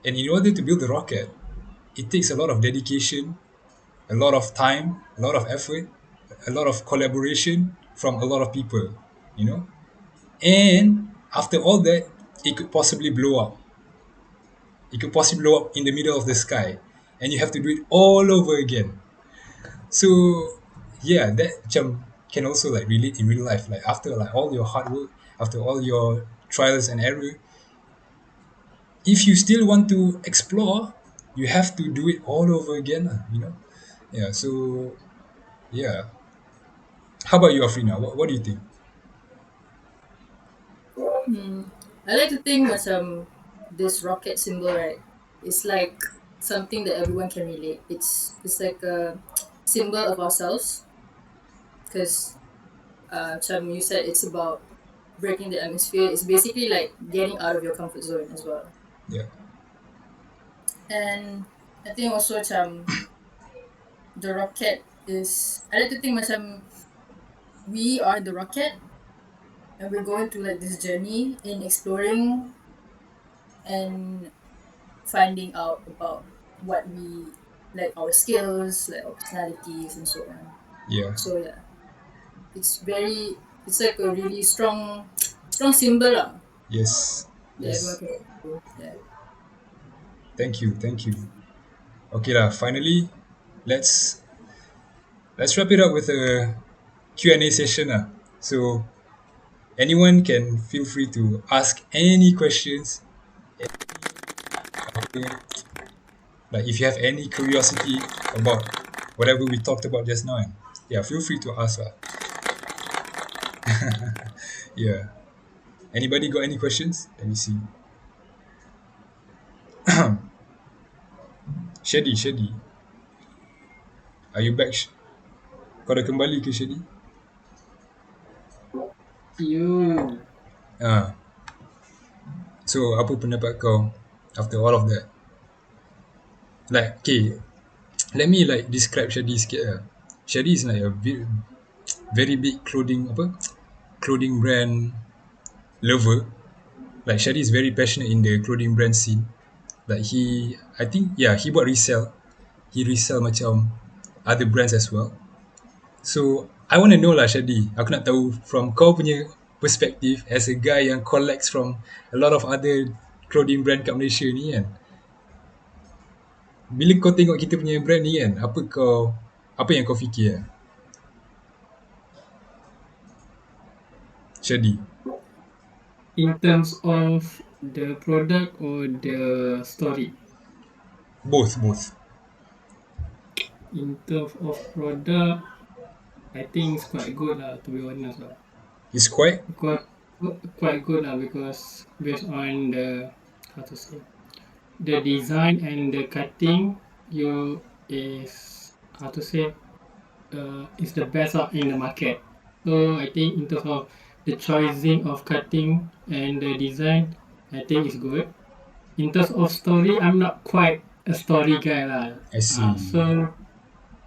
and in order to build the rocket, it takes a lot of dedication, a lot of time, a lot of effort, a lot of collaboration from a lot of people, you know. And after all that, it could possibly blow up. It could possibly blow up in the middle of the sky, and you have to do it all over again. So yeah, that can also like relate in real life. Like after like all your hard work, after all your trials and error, if you still want to explore, you have to do it all over again. You know. Yeah. So yeah. How about you, Afrina? What do you think? I like to think macam this rocket symbol, right? It's like something that everyone can relate. It's like a symbol of ourselves because macam you said it's about breaking the atmosphere. It's basically like getting out of your comfort zone as well. Yeah. And I think also macam the rocket is, I like to think macam we are the rocket and we're going through like this journey in exploring and finding out about what we like, our skills, like our personalities and so on. Yeah. So yeah, it's like a really strong symbol lah, Yes. that everyone Yes. can relate to. Yeah. Thank you. Thank you. Okay lah. Finally, let's let's wrap it up with a Q&A session lah. So anyone can feel free to ask any questions. Like if you have any curiosity about whatever we talked about just now, and yeah, feel free to ask lah. Yeah. Anybody got any questions? Let me see. Shady. Are you back? Kau dah kembali ke Shady? You. Ah. So apa pendapat kau after all of that? Like, okay, let me like describe Shady sikit lah. Shady is like a very big clothing brand lover. Like Shady is very passionate in the clothing brand scene. Like I think yeah, he buat resell. He resell macam other brands as well. So I want to know lah Shady. Aku nak tahu from kau punya perspective as a guy yang collects from a lot of other clothing brand kat Malaysia ni kan. Bila kau tengok kita punya brand ni kan, apa yang kau fikir lah? Shady. In terms of the product or the story? Both. In terms of product, I think it's quite good lah, to be honest lah. It's quite Quite good lah, because based on the, how to say, the design and the cutting, you is, how to say, is the best out in the market. So I think in terms of the choosing of cutting and the design, I think it's good. In terms of story, I'm not quite a story guy lah. I see.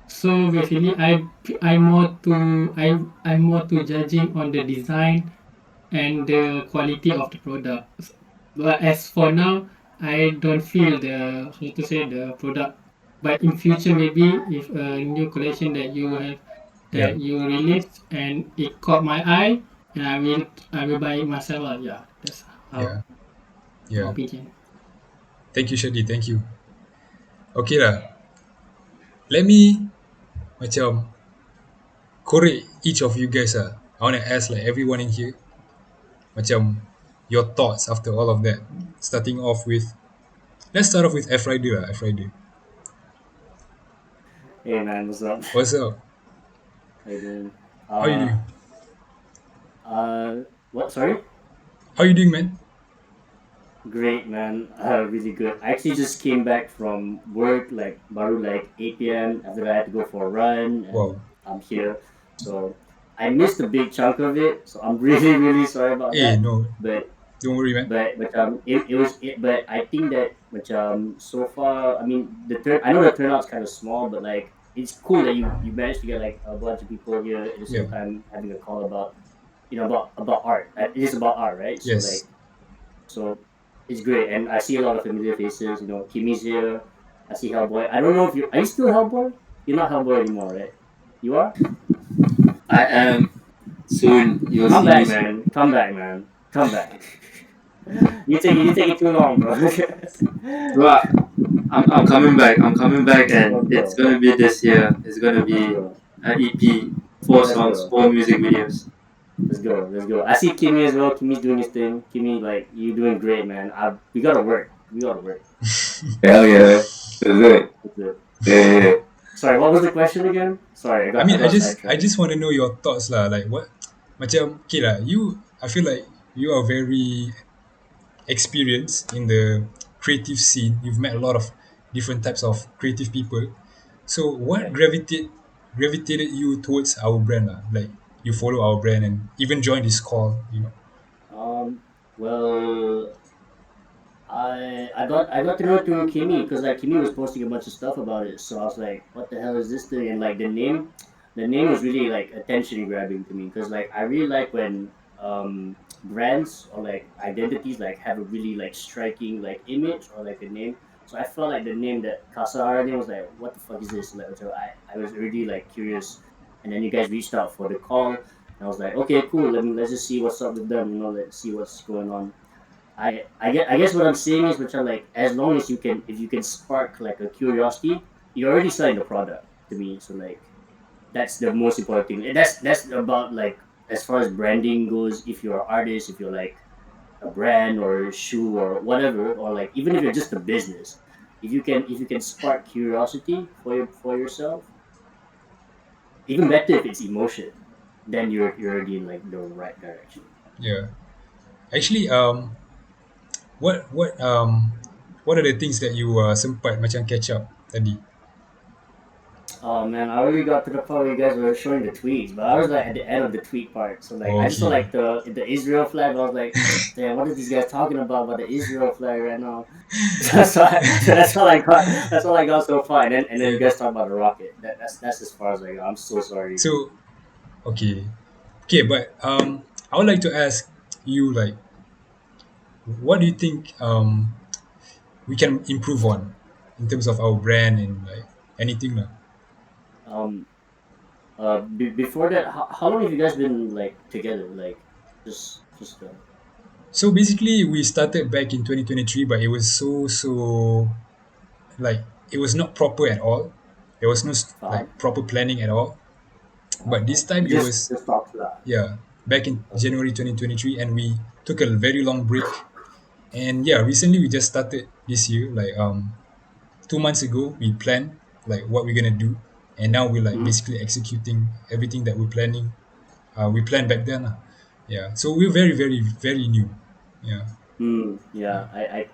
So basically, I'm more to judging on the design and the quality of the product. But as for now, I don't feel the product. But in future, maybe if a new collection that you have Yeah. you release and it caught my eye, and I will buy it myself lah. Yeah, that's how Yeah. my opinion. Thank you Shady, thank you. Okay lah. Let me macam korek each of you guys lah. I want to ask like everyone in here macam your thoughts after all of that. Starting off with, let's start off with F Rider lah. F Rider. Hey man, what's up? What's up? How you doing? How you doing? What? Sorry? How you doing, man? Great, man. Really good. I actually just came back from work, like baru like 8 p.m. After that, I had to go for a run, and Wow. I'm here. So I missed a big chunk of it. So I'm really sorry about Hey, that. no, But don't worry, man. but I think that So far, I mean, I know the turnout's kind of small, but like it's cool that you managed to get like a bunch of people here at the Yeah. same time having a call about about art. It is about art, right? So Yes. like so it's great, and I see a lot of familiar faces. Kimmy's here. I see Hellboy. I don't know if are you still Hellboy? You're not Hellboy anymore, right? You are. I am. Soon you'll Come see me back, soon. man. Come back, man. Come back. You take it too long, bro. Bro, I'm coming back. I'm coming back, and Let's it's go. gonna be this year. It's gonna Let's be go. an EP, four Let's songs, go. four music videos. Let's go. Let's go. I see Kimmy as well. Kimmy's doing his thing. Kimmy, like you doing great, man. We gotta work. We gotta work. Hell yeah. That's it. That's it. Yeah, yeah. Sorry, what was the question again? Sorry, I I mean, I got just I sidetracked. just want to know your thoughts lah. Like what, macam okay lah. I feel like you are very experienced in the creative scene. You've met a lot of different types of creative people. So what Right. gravitated you towards our brand lah? Like you follow our brand and even join this call. Well, I got to know through Kimmy because like Kimmy was posting a bunch of stuff about it. So I was like, what the hell is this thing? And like the name was really like attention grabbing to me because like I really like when brands or like identities like have a really like striking like image or like a name. So I felt like the name that Kasahara name was like, what the fuck is this? Like, so I was already like curious, and then you guys reached out for the call, and I was like, okay, cool. Let's just see what's up with them. Let's see what's going on. I guess what I'm saying is, which are like, as long as if you can spark like a curiosity, you're already selling the product to me. So like, that's the most important thing. And that's about like as far as branding goes. If you're an artist, if you're like a brand or a shoe or whatever, or like even if you're just a business, if you can spark curiosity for yourself, even better if it's emotion, then you're already in like the right direction. Yeah. Actually, what what um what are the things that you sempat macam catch up tadi? Oh man, I already got to the part where you guys were showing the tweets, but I was like at the end of the tweet part. So like I just saw Okay. like the Israel flag. I was like, damn, what are these guys talking about the Israel flag right now? That's all I got so far. And then you Yeah. guys talk about the rocket. That's as far as I got. I'm so sorry. So okay, but I would like to ask you like, what do you think we can improve on in terms of our brand and like anything lah? Um, before that, how long have you guys been like together? Like, just So basically, we started back in 2023, but it was so like it was not proper at all. There was no like fine. proper planning at all. But this time it was, Just talk to that. yeah, back in Okay. January 2023, and we took a very long break. And yeah, recently we just started this year. Like 2 months ago, we planned like what we're gonna do, and now we're like Mm-hmm. basically executing everything that we're planning. We planned back then. Yeah, so we're very new. Yeah, Yeah,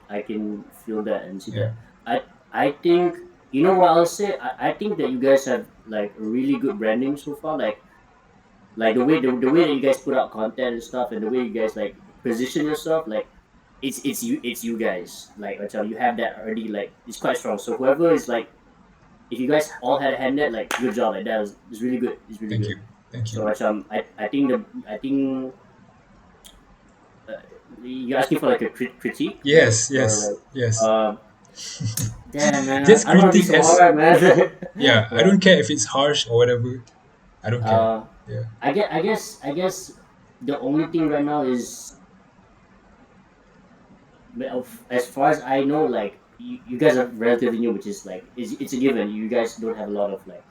I can feel that and see yeah, that. I think you know what I'll say. I think that you guys have like really good branding so far. Like the way that you guys put out content and stuff, and the way you guys like position yourself. Like it's you guys. Like you have that already. Like it's quite strong. So whoever is like, if you guys all had a hand in it, like good job. Like that was it's really good. It's really thank good. you, thank you. So I think you're asking for like a critique, right? Yes, Or yes, like, yes. uh, damn man, Just I don't want to be critique so as, hard, man. yeah. I Yeah. don't care if it's harsh or whatever. I don't care. Uh, Yeah, I guess the only thing right now is, as far as I know, like you guys are relatively new, which is like it's a given. You guys don't have a lot of like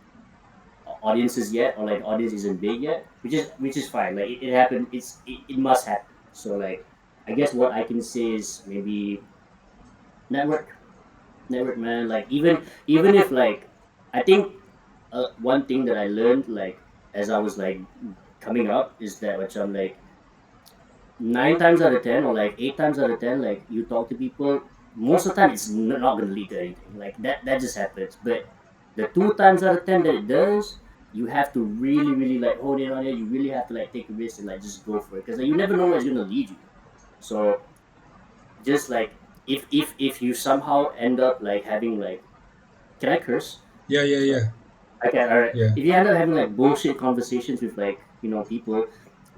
audiences yet, or like audience isn't big yet, which is fine. Like it happened. It must happen. So like I guess what I can say is maybe network man, like even if like I think one thing that I learned like as I was like coming up is that which I'm like 9 times out of 10 or like 8 times out of 10, like you talk to people, most of the time it's not going to lead to anything, like that just happens. But the 2 times out of 10 that it does, you have to really like hone in on it. You really have to like take a risk and like just go for it, because like, you never know where it's going to lead you. So just like if you somehow end up like having like, can I curse? Yeah, yeah, Sorry. yeah, Okay, all right. yeah, If you end up having like bullshit conversations with like people,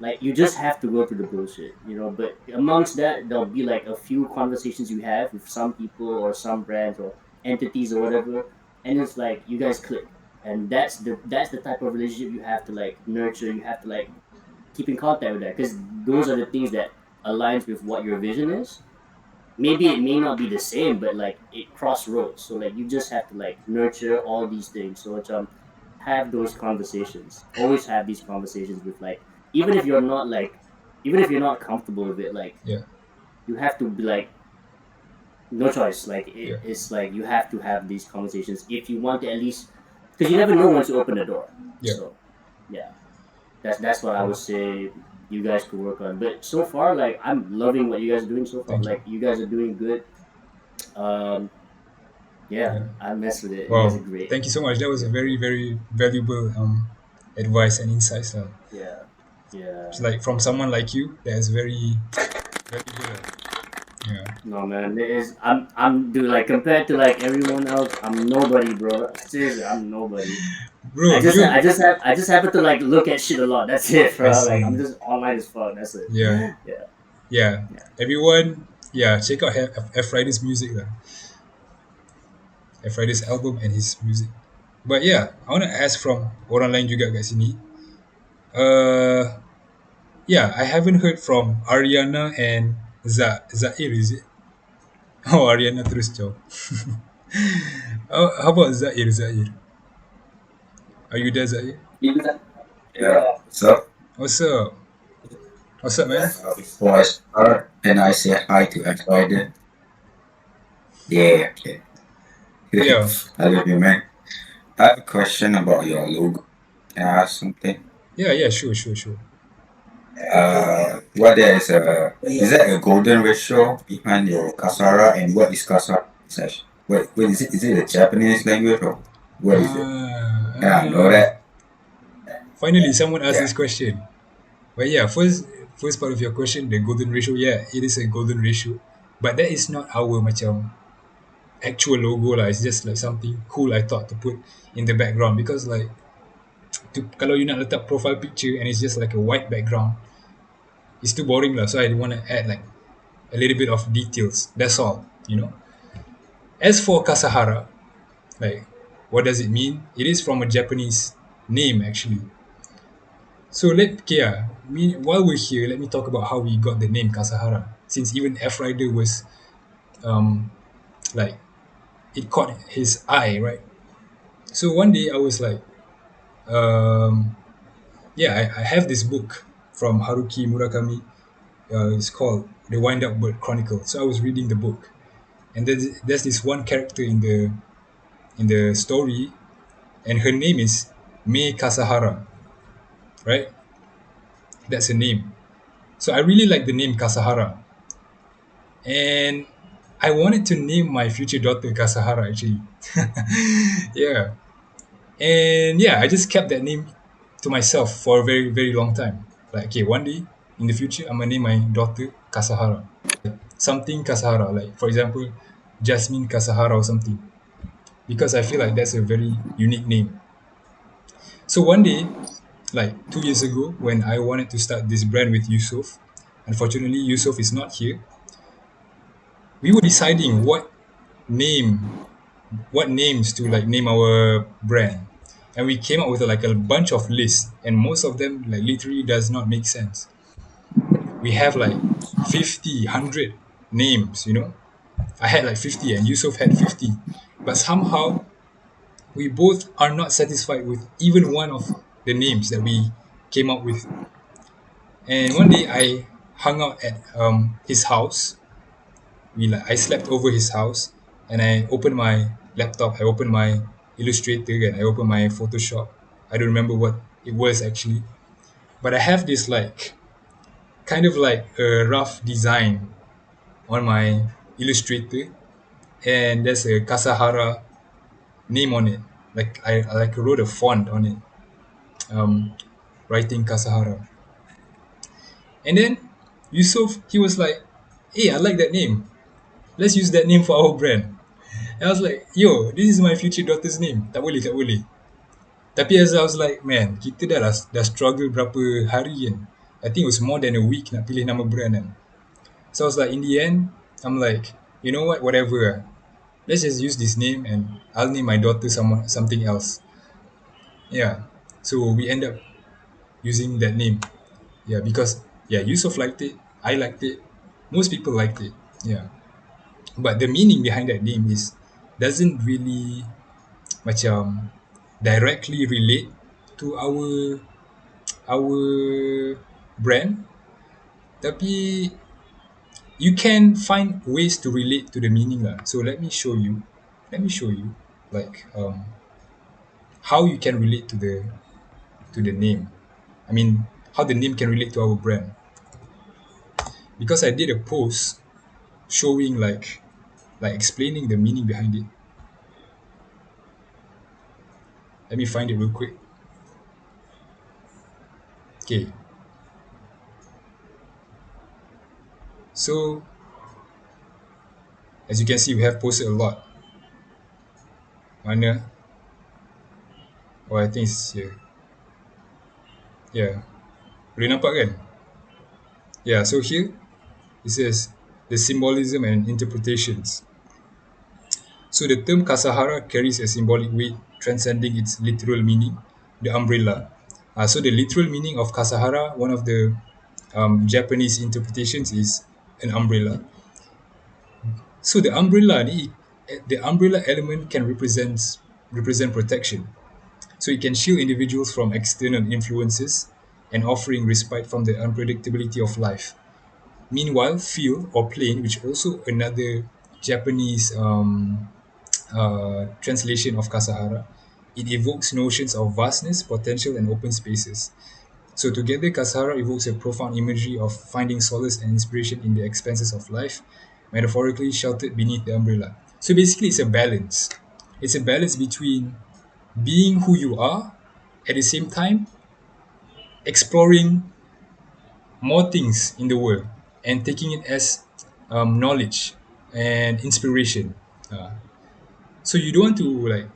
like you just have to go through the bullshit, But amongst that, there'll be like a few conversations you have with some people or some brands or entities or whatever, and it's like you guys click, and that's the type of relationship you have to like nurture. You have to like keep in contact with that because those are the things that aligns with what your vision is. Maybe it may not be the same, but like it crossroads. So like you just have to like nurture all these things. So it's have those conversations. Always have these conversations with like, even if you're not like, even if you're not comfortable with it, like yeah, you have to be like, no choice. Like yeah, it's like you have to have these conversations if you want to at least, because you never know once you open the door. yeah. So yeah, that's what I would say you guys could work on. But so far, like I'm loving what you guys are doing so far. Thank you. Like you guys are doing good. Um, yeah, Yeah. I mess with it. You guys are Wow. great. Thank you so much. That was Yeah, a very, very valuable advice and insights. yeah, yeah. It's like from someone like you, that is very valuable. Yeah. No man, it is. I'm dude. Like compared to like everyone else, I'm nobody, bro. Seriously, I'm nobody. Bro, you. I just happen to like look at shit a lot. That's it, I bro. Like see. I'm just online as fuck. That's it. Yeah. Yeah, Yeah. yeah. Everyone, yeah, check out F Riders music lah. F Riders album and his music. But yeah, I want to ask from orang lain juga kat sini. Uh, yeah, I haven't heard from Ariana and Zair, is it? Oh, Ariana terus jauh. How about Zair? Zair, are you there, Zair? Yeah. So, What's up? What's up, man? before I start, and I say hi to everybody. Yeah, okay. Yeah, I love you, man. I have a question about your logo. Can I ask something? yeah, yeah. Sure, sure, sure. What there is that a golden ratio behind your Kasahara, and what is Kasahara? What is it? Is it a Japanese language or what is it? Can I know Ah. that? Finally, someone asked Yeah. this question. But yeah, first part of your question, the golden ratio. Yeah, it is a golden ratio, but that is not our macam actual logo lah. It's just like something cool I thought to put in the background because like kalau you nak letak profile picture and it's just like a white background, it's too boring lah. So I want to add like a little bit of details. That's all. As for Kasahara, like what does it mean? It is from a Japanese name actually. So while we're here, let me talk about how we got the name Kasahara. Since even F Rider was um like it caught his eye, right? So one day I was like, um yeah, I have this book from Haruki Murakami. It's called The Wind Up Bird Chronicle. So I was reading the book, and there's this one character in the story, and her name is Mei Kasahara, right? That's her name. So I really like the name Kasahara, and I wanted to name my future daughter Kasahara actually. Yeah, and yeah, I just kept that name to myself for a very very long time. Like okay, one day in the future, I'm gonna name my daughter Kasahara, something Kasahara, like for example, Jasmine Kasahara or something, because I feel like that's a very unique name. So one day, like 2 years ago, when I wanted to start this brand with Yusuf, unfortunately Yusuf is not here. We were deciding name what names to like name our brand, and we came up with like a bunch of lists, and most of them like literally does not make sense. We have like 50, 100 names. I had like 50 and Yusuf had 50, but somehow we both are not satisfied with even one of the names that we came up with. And one day I hung out at his house. I slept over his house, and I opened my laptop, I opened my Illustrator, and I opened my Photoshop. I don't remember what it was actually, but I have this like kind of like a rough design on my Illustrator, and there's a Kasahara name on it. Like I like wrote a font on it, um, writing Kasahara. And then Yusuf, he was like, "Hey, I like that name. let's use that name for our brand. And I was like, yo, this is my future daughter's name. Tak boleh, tak boleh. Tapi as I was like, man, kita dah struggle berapa hari kan. I think it was more than a week nak pilih nama brand kan. So I was like, in the end, I'm like, you know what, whatever. Let's just use this name and I'll name my daughter something else. Yeah. So we end up using that name. Yeah, because yeah, Yusuf liked it, I liked it, most people liked it. Yeah. But the meaning behind that name is doesn't really macam directly relate to our brand, tapi you can find ways to relate to the meaning lah. So let me show you like how you can relate to the name. I mean, how the name can relate to our brand. Because I did a post showing like explaining the meaning behind it. Let me find it real quick. Okay. So as you can see, we have posted a lot. Mana? Oh, I think it's here. Yeah. Boleh nampak kan? Yeah, so here it says the symbolism and interpretations. So the term Kasahara carries a symbolic weight transcending its literal meaning, the umbrella. So the literal meaning of Kasahara, one of the Japanese interpretations is an umbrella. So the umbrella element can represent protection. So it can shield individuals from external influences and offering respite from the unpredictability of life. Meanwhile, field or plain, which also another Japanese translation of Kasahara, it evokes notions of vastness, potential, and open spaces. So together, Kasahara evokes a profound imagery of finding solace and inspiration in the expanses of life, metaphorically sheltered beneath the umbrella. So basically, it's a balance. It's a balance between being who you are, at the same time, exploring more things in the world and taking it as knowledge and inspiration. So you don't want to like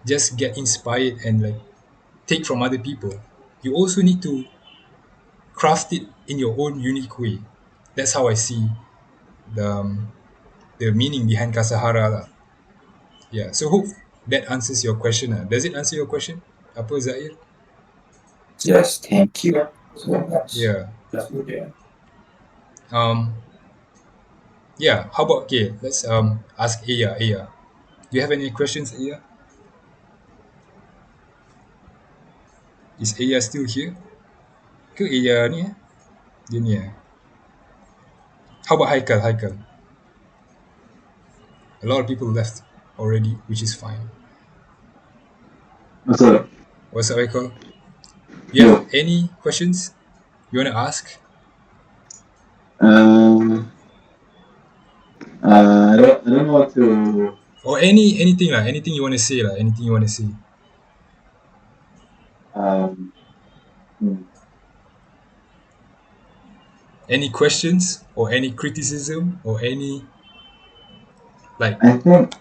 just get inspired and like take from other people. You also need to craft it in your own unique way. That's how I see the meaning behind Kasahara lah. Yeah. So hope that answers your question. Does it answer your question? Apa Zair? Yes, thank you so much. Yeah. That's good, yeah. Yeah. How about okay? Let's ask Aya. Aya, do you have any questions, Aya? Is Aya still here? Ke Aya ni? Dia ni. How about Haikal? Haikal. A lot of people left already, which is fine. What's up? What's up, Haikal? You have any questions you want to ask? I don't know what to. Or anything lah, anything you want to say lah, anything you want to say. Any questions or any criticism or any like? I think.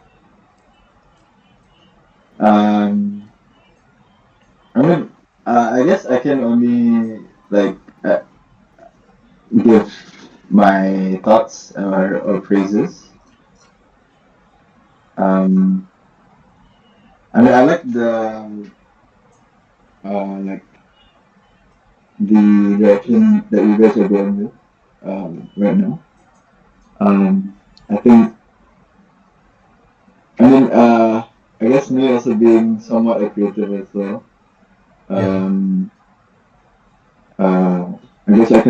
I mean, I guess I can only like give my thoughts or praises. I mean, I like the like the direction that you guys are going with right now. I think. I mean, I guess me also being somewhat a creative as well. I guess I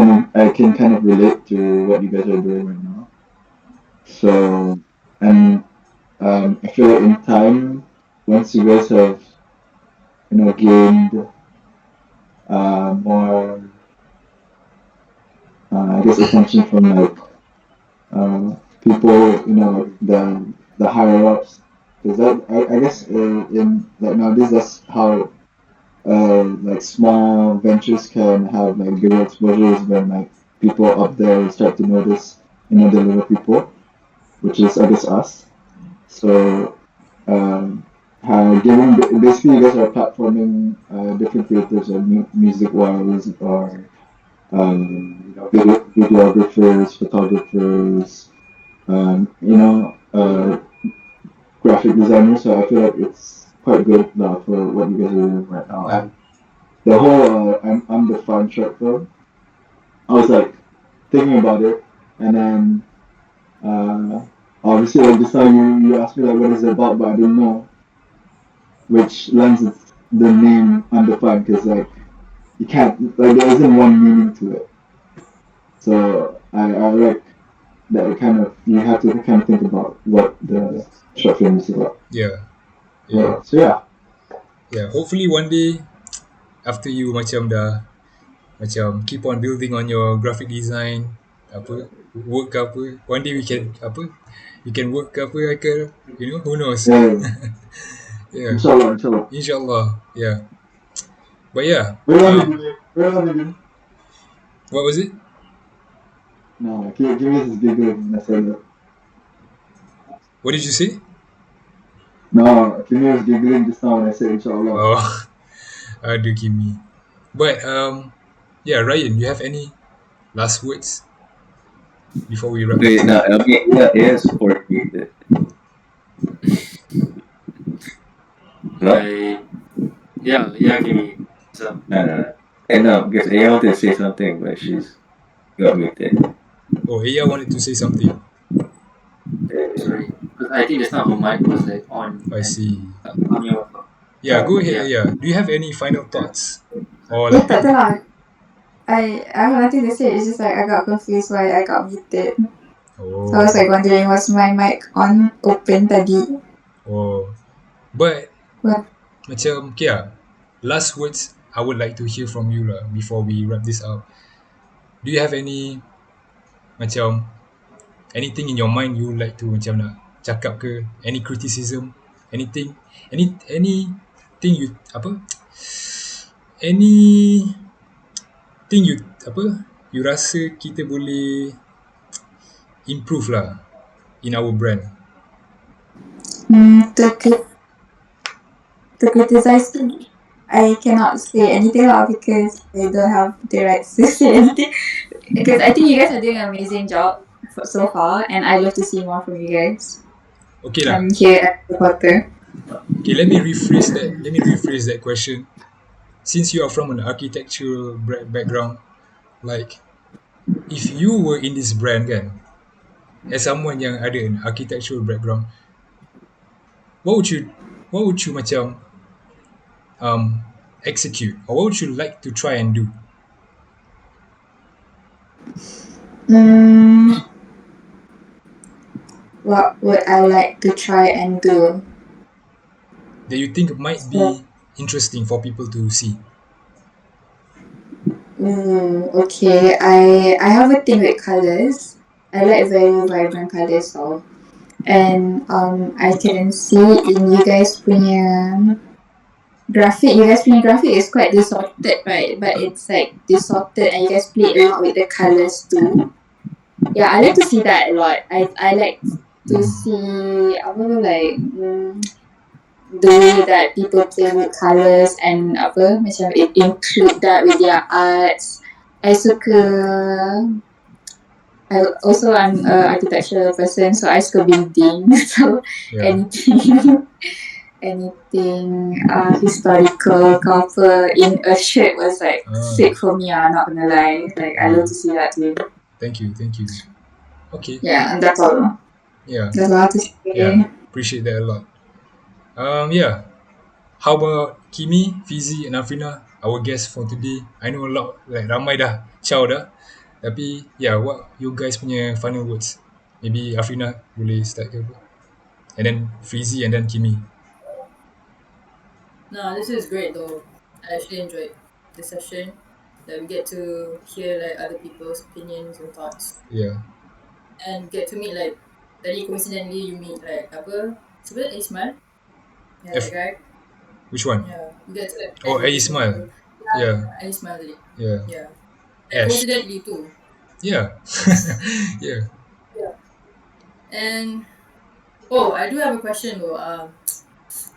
can kind of relate to what you guys are doing right now. So, and I feel like in time, once you guys have gained more I guess attention from like people, the higher ups, because that I guess in like nowadays that's how like small ventures can have like bigger exposures when like people up there start to notice the little people. which is I guess us. So given basically you guys are platforming different creators or music wise or videographers, photographers, graphic designers. So I feel like it's quite good for what you guys are doing right now. And the whole I'm the fun short film. I was like thinking about it, and then obviously like just now you asked me like what is it about, but I didn't know, which lends the name undefined because like you can't like there isn't one meaning to it. So I like that kind of you have to kind of think about what the short film is about. Yeah. Yeah. So yeah. Yeah. Hopefully one day after you macam keep on building on your graphic design apa work ke apa, one day we can work ke apa ke, who knows. Yeah. Yeah, Inshallah. inshallah. Yeah, but yeah, Where are you? what was it? No, give me this big when I said that. What did you say? No, Kimi was giggling just now when I said inshallah. Oh, aduh Kimi. But yeah, Ryan, you have any last words before we wrap Wait, this no, up? I mean, yeah, it is for me. Hello? Yeah, Kimi. So, No. And no, because Aya wanted to say something, but she's got muted. Oh, Aya wanted to say something. sorry. Because I think just now her mic was like on I and see. Ami was Yeah, go ahead, yeah. Aya. Do you have any final thoughts? Or Yeah, like tak tahu lah. I have nothing to say. It's just like I got confused why I got muted. So I was like wondering, was my mic on open tadi? But Well, macam okay lah. Last words I would like to hear from you lah before we wrap this up. Do you have any macam anything in your mind you would like to macam nak cakap ke, any criticism, anything, anything you apa, anything you apa, you rasa kita boleh improve lah in our brand? to criticize, I cannot say anything lah because I don't have the rights to say anything. Because I think you guys are doing an amazing job so far, and I love to see more from you guys. Okay lah. I'm here as a supporter. Okay, let me rephrase that question. Since you are from an architectural background, like if you were in this brand kan, as someone yang ada an architectural background, what would you macam execute, or what would you like to try and do? What would I like to try and do? That you think might be interesting for people to see? Okay. I have a thing with colors. I like very vibrant colors, so and I can see in you guys punya graphic. You guys punya graphic is quite distorted, right? But it's like distorted, and you guys play a lot with the colors too. Yeah, I like to see that a lot. I like to see the way that people play with colours and macam it include that with their arts. I also I'm a architectural person, so I suka building. So anything historical cover in a shirt was like sick for me. I'm not gonna lie. Like I love to see that too. Thank you. Okay. Yeah, and that's all. Yeah. That's all I have to say. Yeah, appreciate that a lot. Yeah. How about Kimi, Fizi and Afrina, our guests for today? I know a lot, like ramai dah ciao dah. Tapi yeah, what you guys punya final words? Maybe Afrina boleh start ke apa? And then Fizi and then Kimi. No, this is great though. I actually enjoyed the session. That we get to hear like other people's opinions and thoughts. Yeah. And get to meet like tadi coincidentally you meet like apa? Siapa? Ismail? Yeah, that guy. Which one? Yeah. You get to like Ismail. Yeah. Ismail tadi. Yeah. Yeah. Ash. Coincidentally too. Yeah. Yeah. And I do have a question though.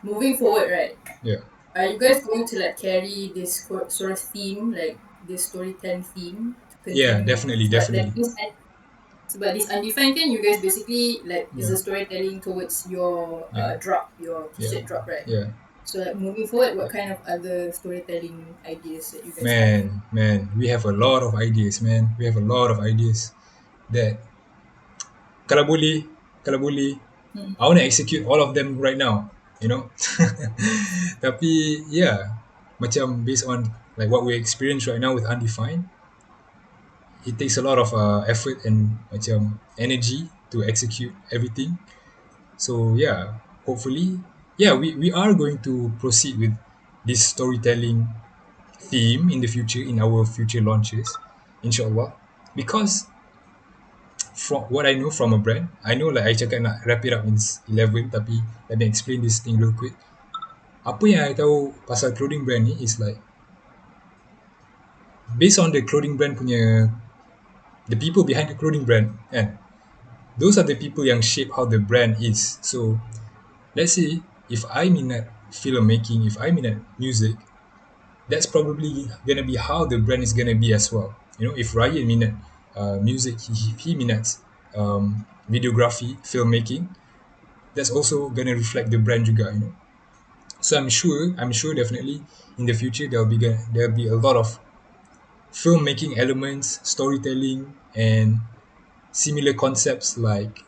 Moving forward, right? Yeah. Are you guys going to like carry this sort of theme, like this storytelling theme, to Yeah, continue? definitely, But like definitely. this undefined can you guys basically like is Yeah. the storytelling towards your Yeah. drop, your Yeah. t-shirt drop, right? Yeah. So like moving forward, what kind of other storytelling ideas that you guys have? Man, we have a lot of ideas, man. We have a lot of ideas that kalau boleh, kalau boleh, Mm. I want to execute all of them right now, you know. Tapi yeah, macam based on like what we experience right now with undefined, it takes a lot of effort and macam energy to execute everything. So yeah, hopefully, yeah, we are going to proceed with this storytelling theme in the future in our future launches, inshallah. Because from what I know from a brand, I know like I cakap nak wrap it up in 11, tapi let me explain this thing real quick. Apa yang I tahu pasal clothing brand ni is like based on the clothing brand punya the people behind the clothing brand kan, those are the people yang shape how the brand is. So let's say if I minat filmmaking, if I minat music, that's probably gonna be how the brand is gonna be as well. You know, if Ryan minat music, he minats videography, filmmaking, that's also gonna reflect the brand juga. You know, so I'm sure definitely in the future there'll be a lot of filmmaking elements, storytelling, and similar concepts like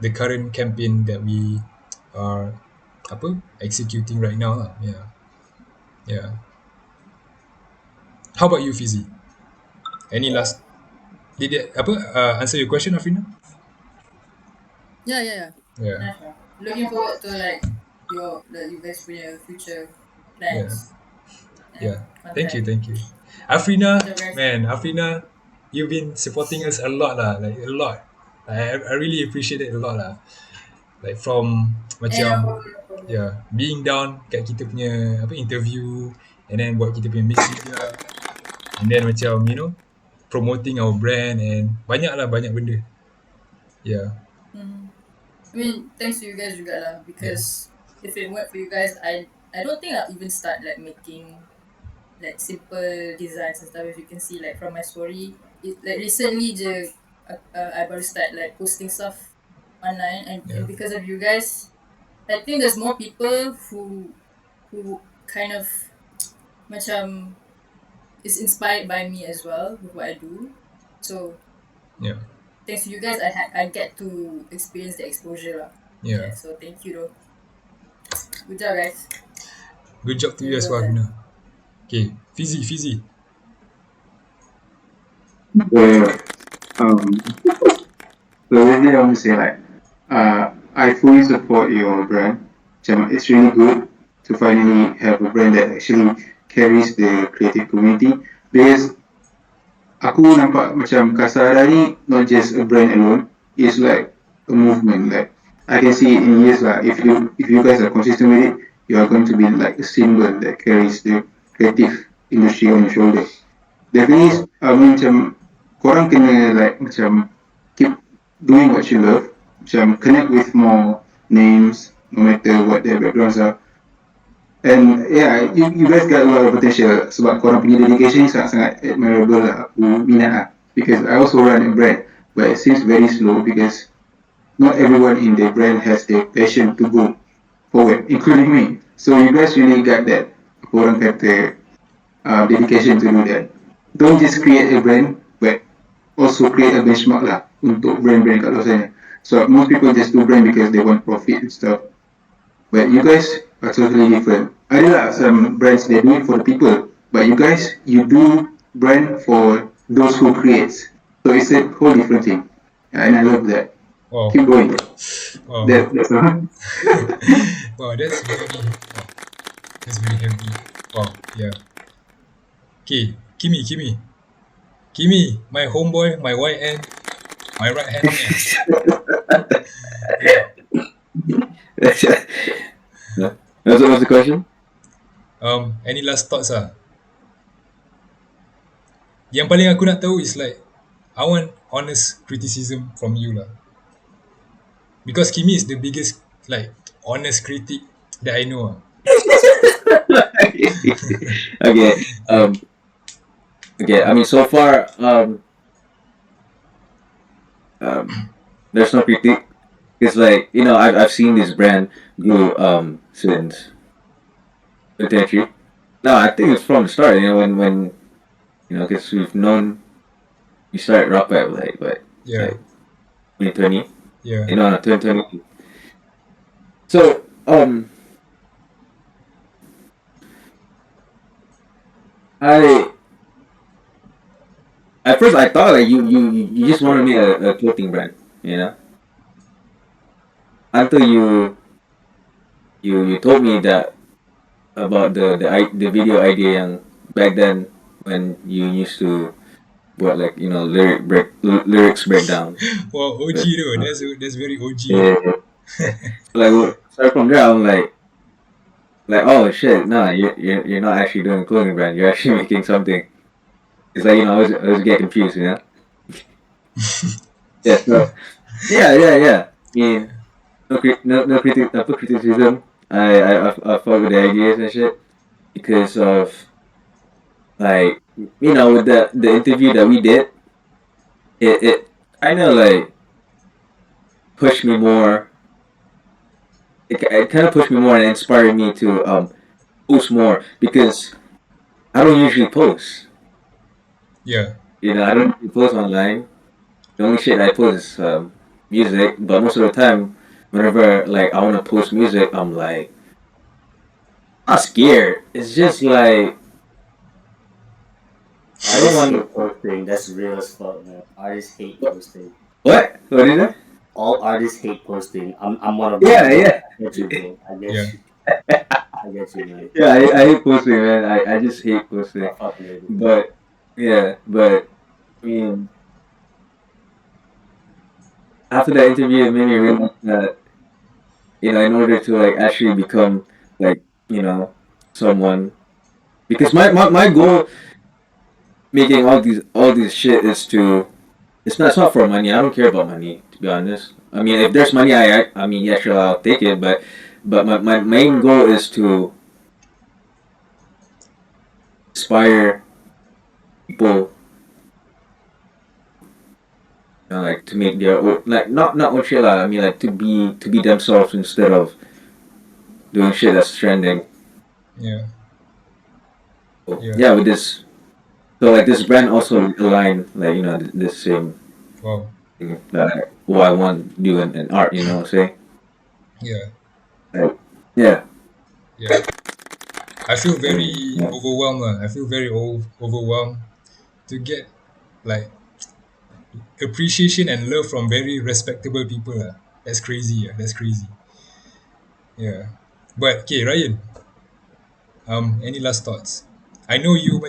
the current campaign that we are apa executing right now lah. Yeah, yeah. How about you, Fizi? Any last did it apa answer your question, Afrina? Yeah. Yeah, Nice one. Looking forward to like you guys punya future yeah, plans and yeah. content. Thank you. Afrina, Good job, guys. man, Afrina, you've been supporting us a lot lah, like a lot. I really appreciate it a lot lah. Like from Eh, no macam problem, no problem. yeah, being down kat kita punya apa interview and then buat kita punya mix juga and then macam you know promoting our brand and banyak benda. Yeah, Mhm. I mean, thanks to you guys juga lah yeah, because if it weren't for you guys, I don't think I'll even start like making like simple designs and stuff. If you can see like from my story, like recently je I baru start like posting stuff online and yeah, because of you guys, I think there's more people who kind of macam is inspired by me as well with what I do. So yeah, thanks to you guys, I get to experience the exposure lah. yeah. Yeah, so thank you though. Good job, guys. Good job to you Very as well well, done. Afrina. Okay, Fizi. Yeah. So basically, I want to say like, I fully support your brand. Macam, it's really good to finally have a brand that actually carries the creative community because aku nampak macam Kasahara ni not just a brand alone, it's like a movement. Like I can see it in years lah. If you guys are consistent with it, you are going to be like a symbol that carries the creative industry on your shoulders. Definitely, I mean macam korang kena like macam keep doing what you love, macam connect with more names, no matter what their backgrounds are. And yeah, you guys got a lot of potential sebab korang punya dedication ni sangat-sangat admirable lah. Aku minat lah. Because I also run a brand, but it seems very slow because not everyone in the brand has the passion to go forward, including me. So you guys really got that korang kata dedication to do that. Don't just create a brand, but also create a benchmark lah untuk brand-brand kat luar sana. So most people just do brand because they want profit and stuff. But you guys are totally different. Ada lah some brands they do it for the people, but you guys you do brand for those who creates. So it's a whole different thing, and I love that. Wow, Keep going. wow, That's all. wow. That's very heavy. Wow, yeah. Okay, Kimi, my homeboy, my YN, my right hand man. What's the question? Any last thoughts Yang paling aku nak tahu is like I want honest criticism from you lah. because Kimi is the biggest like honest critic that I know. Okay. Okay. I mean, so far, there's no critique. It's like I've seen this brand grow since 2023. No, I think it's from the start. When because we've known we started rock rap like what Yeah, like 2020. yeah, 2020. So I at first I thought like you just wanted me a clothing brand, you know, until you told me that about the video idea yang back then when you used to what like lyrics breakdown. well, OG though, that's very OG Yeah, like start from there, I'm like oh shit, no, you're not actually doing a clothing brand. You're actually making something. It's like I was get confused, you know. Yeah, so yeah. I mean, no criticism. I fuck with the ideas and shit because of like with the interview that we did, it kind of like pushed me more. It kind of pushed me more and inspired me to post more because I don't usually post. yeah. I don't usually post online. The only shit I post is music, but most of the time, whenever like I want to post music, I'm like not scared. It's just like I don't Artists want hate posting. That's real as fuck, man. Artists hate posting. what? What is that? All artists hate posting. I'm one of them, Yeah, bro. yeah, I get you, bro. I Yeah. get you. I get you, man. yeah. I hate posting, man. I just hate posting. I fucking hate it. But yeah, but I mean, after that interview, it made me realize that in order to like actually become like someone, because my goal making all these shit is to it's not for money. I don't care about money, to be honest. I mean, if there's money, I mean, yeah, sure, I'll take it. But my main goal is to inspire people, like to make their own, like not own shit. Like, I mean, like to be themselves instead of doing shit that's trending. Yeah, So, yeah. yeah, with this, so like this brand also align like this same Wow. thing that what I want to do in art. You know what I'm saying? Yeah, Like, yeah. yeah. I feel And, very yeah. overwhelmed. I feel very overwhelmed to get like appreciation and love from very respectable people. That's crazy. That's crazy. Yeah. But okay, Ryan. Any last thoughts? I know you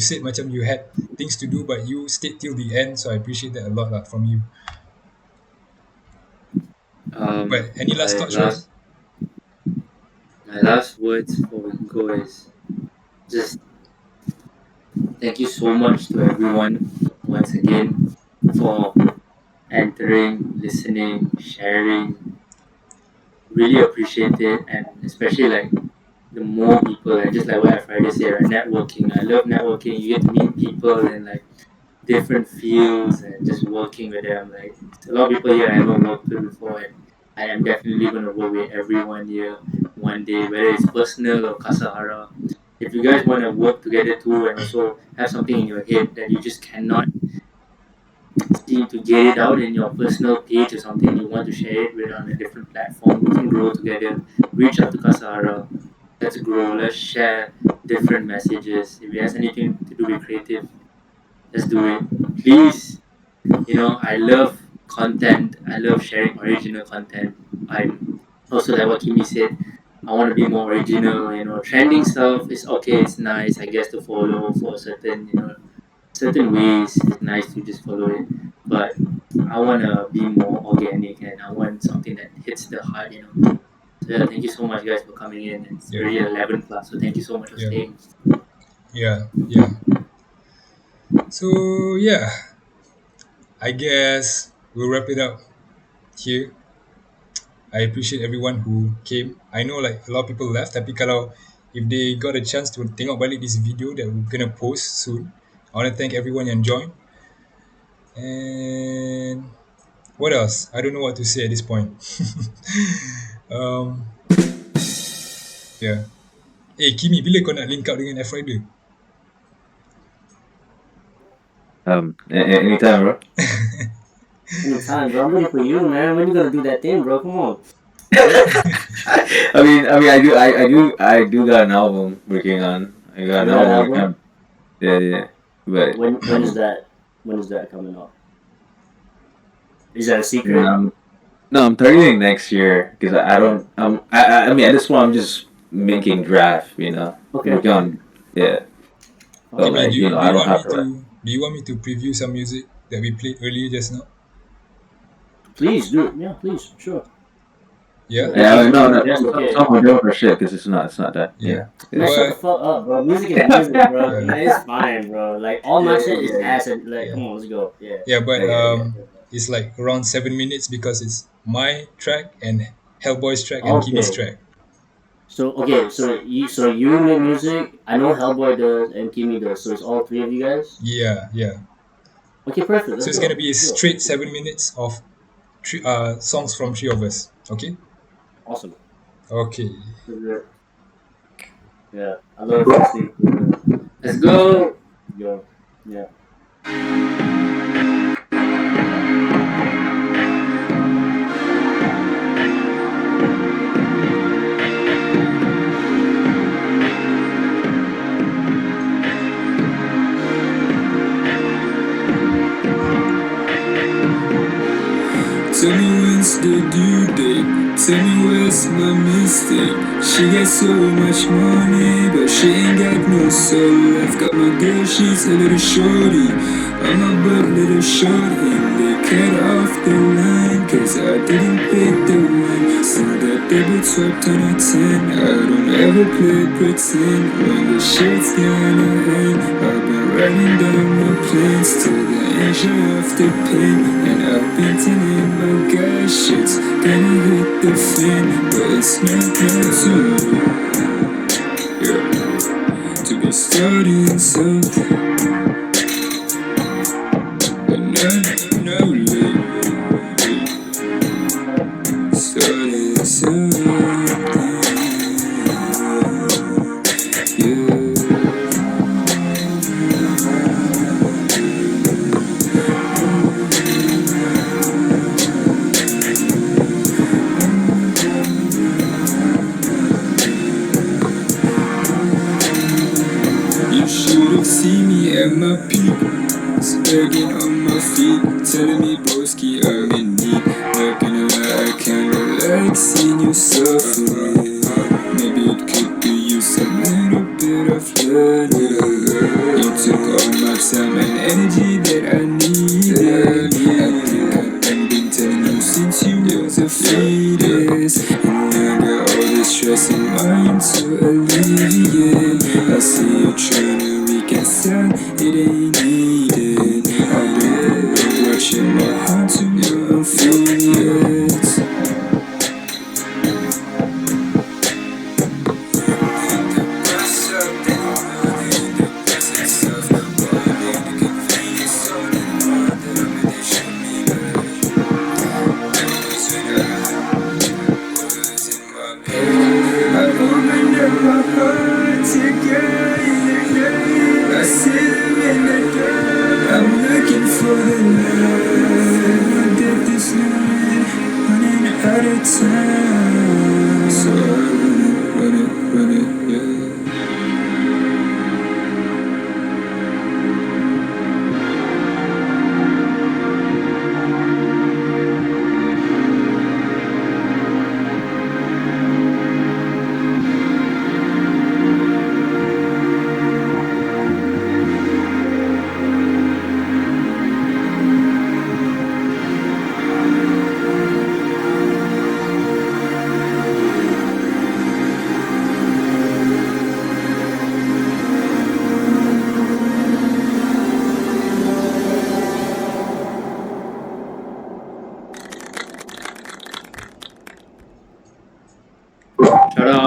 said macam you had things to do, but you stayed till the end, so I appreciate that a lot lah from you. But any last My thoughts, Ryan? last words before we go is just thank you so much to everyone once again for entering, listening, sharing. Really appreciate it, and especially like the more people, and just like what Friday said, right? Networking. I love networking. You get to meet people in like different fields and just working with them. Like a lot of people here I haven't worked with before, and I am definitely going to work with everyone here one day, whether it's personal or Kasahara. If you guys want to work together too, and also have something in your head that you just cannot seem to get it out in your personal page or something, you want to share it with on a different platform, we can grow together. Reach out to Kasahara. Let's grow. Let's share different messages. If it has anything to do with creative, let's do it. Please, I love content. I love sharing original content. I'm also like what Kimi said. I want to be more original. Trending stuff is okay. It's nice, I guess, to follow for certain ways. It's nice to just follow it, but I want to be more organic and I want something that hits the heart. So yeah, thank you so much, guys, for coming in. It's Yeah, already 11 plus, so thank you so much for yeah, staying. yeah. So yeah, I guess we'll wrap it up here. I appreciate everyone who came. I know like a lot of people left, tapi kalau if they got a chance to tengok balik this video that we're gonna post soon, I want to thank everyone yang joined. And what else? I don't know what to say at this point. um, yeah. Kimi, bila kau nak link up dengan F Rider? Anytime, bro. Anytime, bro. I'm ready for you, man. When you gonna do that thing, bro? Come on. I do got an album working on. I got an album working on. Yeah. But when is that? When is that coming out? Is that a secret? no, I'm targeting next year because I don't. I mean, at this point, I'm just making draft. Okay. Working on. Yeah. So Kimi, like, I don't have to. do you want me to preview some music that we played earlier just now? Please do. Yeah, please. Sure. Yeah. Yeah, no. Some are doing for shit because it's not that. Yeah. Man, shut the fuck up, bro. Music is music, bro. It's fine, bro. Like all my shit is ass. And, like, come on, let's go. Yeah. Yeah, but it's like around 7 minutes because it's my track and Hellboy's track and Kimi's track. So you make music. I know Hellboy does and Kimi does. So it's all three of you guys. Yeah. Okay, perfect. So it's gonna be a straight 7 minutes of songs from three of us. Okay. Awesome. Okay. Yeah, I love listening. Let's go. Go. Yeah. Tell me when's the due date. Tell me where's my mistake. She got so much money, but she ain't got no soul. I've got my girl, she's a little shorty. I'm a butt little short, and they cut off the line, cause I didn't pay the wine. So that double swapped on a 10. I don't ever play pretend when the shit's gonna end. I've been writing down my plans till the injury of the pain, and I've been telling my gosh, shit's gonna hit the fan, but it's not time to be starting something, but not late. Starting something, see me at my peak, begging on my feet, telling me broski I'm in need. Not gonna lie, I kinda like seeing you suffering. Maybe it could do you some little bit of learning. You took all my time and energy that I needed. I think I've been telling you since you was a fetus, and I got all this stress in mind to alleviate. I see you trying to reconcile, it ain't needed. I've been watching my heart to your affiliates.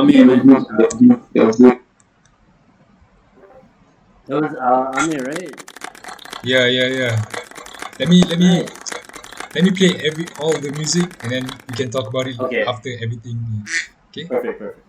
Amir original that was good. That was Amir, right? Yeah, yeah, yeah. Let me let me Nice. let me play all the music and then we can talk about it Okay. after everything. Okay? Perfect. Perfect.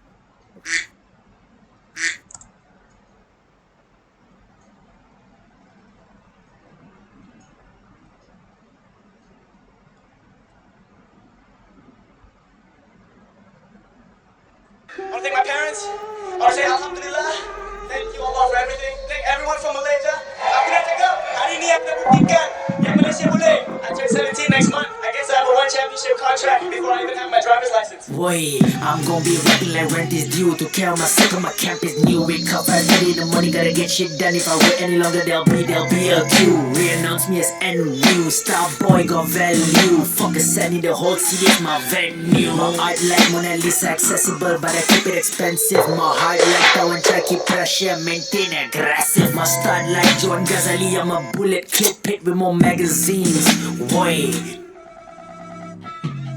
I want to thank my parents. I want to say Alhamdulillah. Thank you Allah for everything. Thank everyone from Malaysia. Aku dah cakap, hari ni aku dah buktikan yang Malaysia boleh. I turn 17 next month. I guess I have a one championship contract before I even have my driver's license. Wait, I'm gonna be rapping like rent is due. To care myself and my camp is new. Wake up 5:30 in the morning, gotta get shit done. If I wait any longer, there'll be a queue. Re-announce me as NU. Star boy got value. Fuck a Sunny, the whole city is my venue. My art like Mona Lisa accessible, but I keep it expensive. My heart like that one try keep pressure, maintain aggressive. My start like John Ghazali, I'm a bullet clip hit with more magazines. Wait.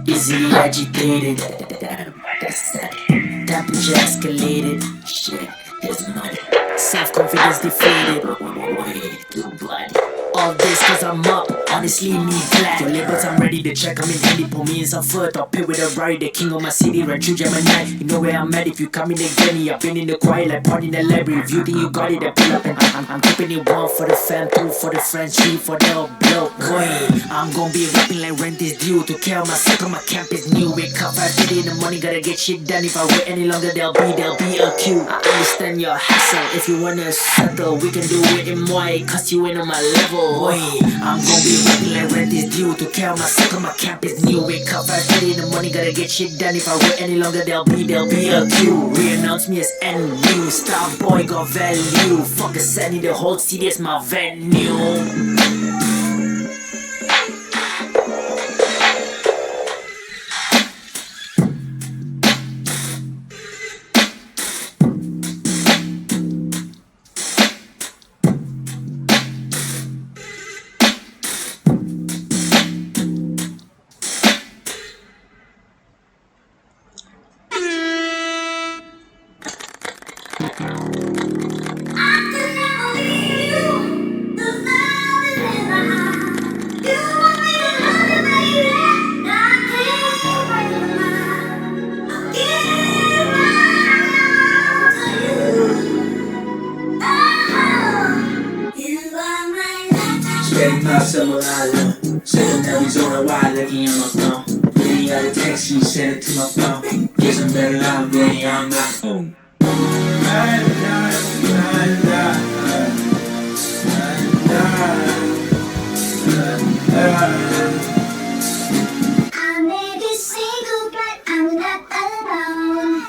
Easily agitated, damn, that's sad. Temperature escalated, shit, here's money. Self-confidence deflated, way too bloody. All this cause I'm up, honestly me glad. Your labels I'm ready to check, I'm in handy. Put me in some foot, I'll pay with a ride. The king of my city, run through Gemini. You know where I'm at if you come in again. I've been in the quiet like part in the library. If you think you got it, I pull up and I'm keeping it one for the fam, two for the friends, three for the bloke. Wait, I'm gonna be rapping like rent is due. To care myself and my camp is new. Wake up 5:30 in the morning, gotta get shit done. If I wait any longer, there'll be a queue. I understand your hassle. If you wanna settle, we can do it in white, cause you ain't on my level. Wait, I'm gonna be rapping like rent is due. To care myself and my camp is new. Wake up 5:30 in the morning, gotta get shit done. If I wait any longer, there'll be a queue. Re-announce me as NU. Star boy got value. Fuck a Sunny, the whole city is my venue. Steady my summer island. Secondary zone a while looking on my phone. Really got a text, you sent it to my phone. Guess I'm better off getting on my phone. I may be single, but I'm not alone.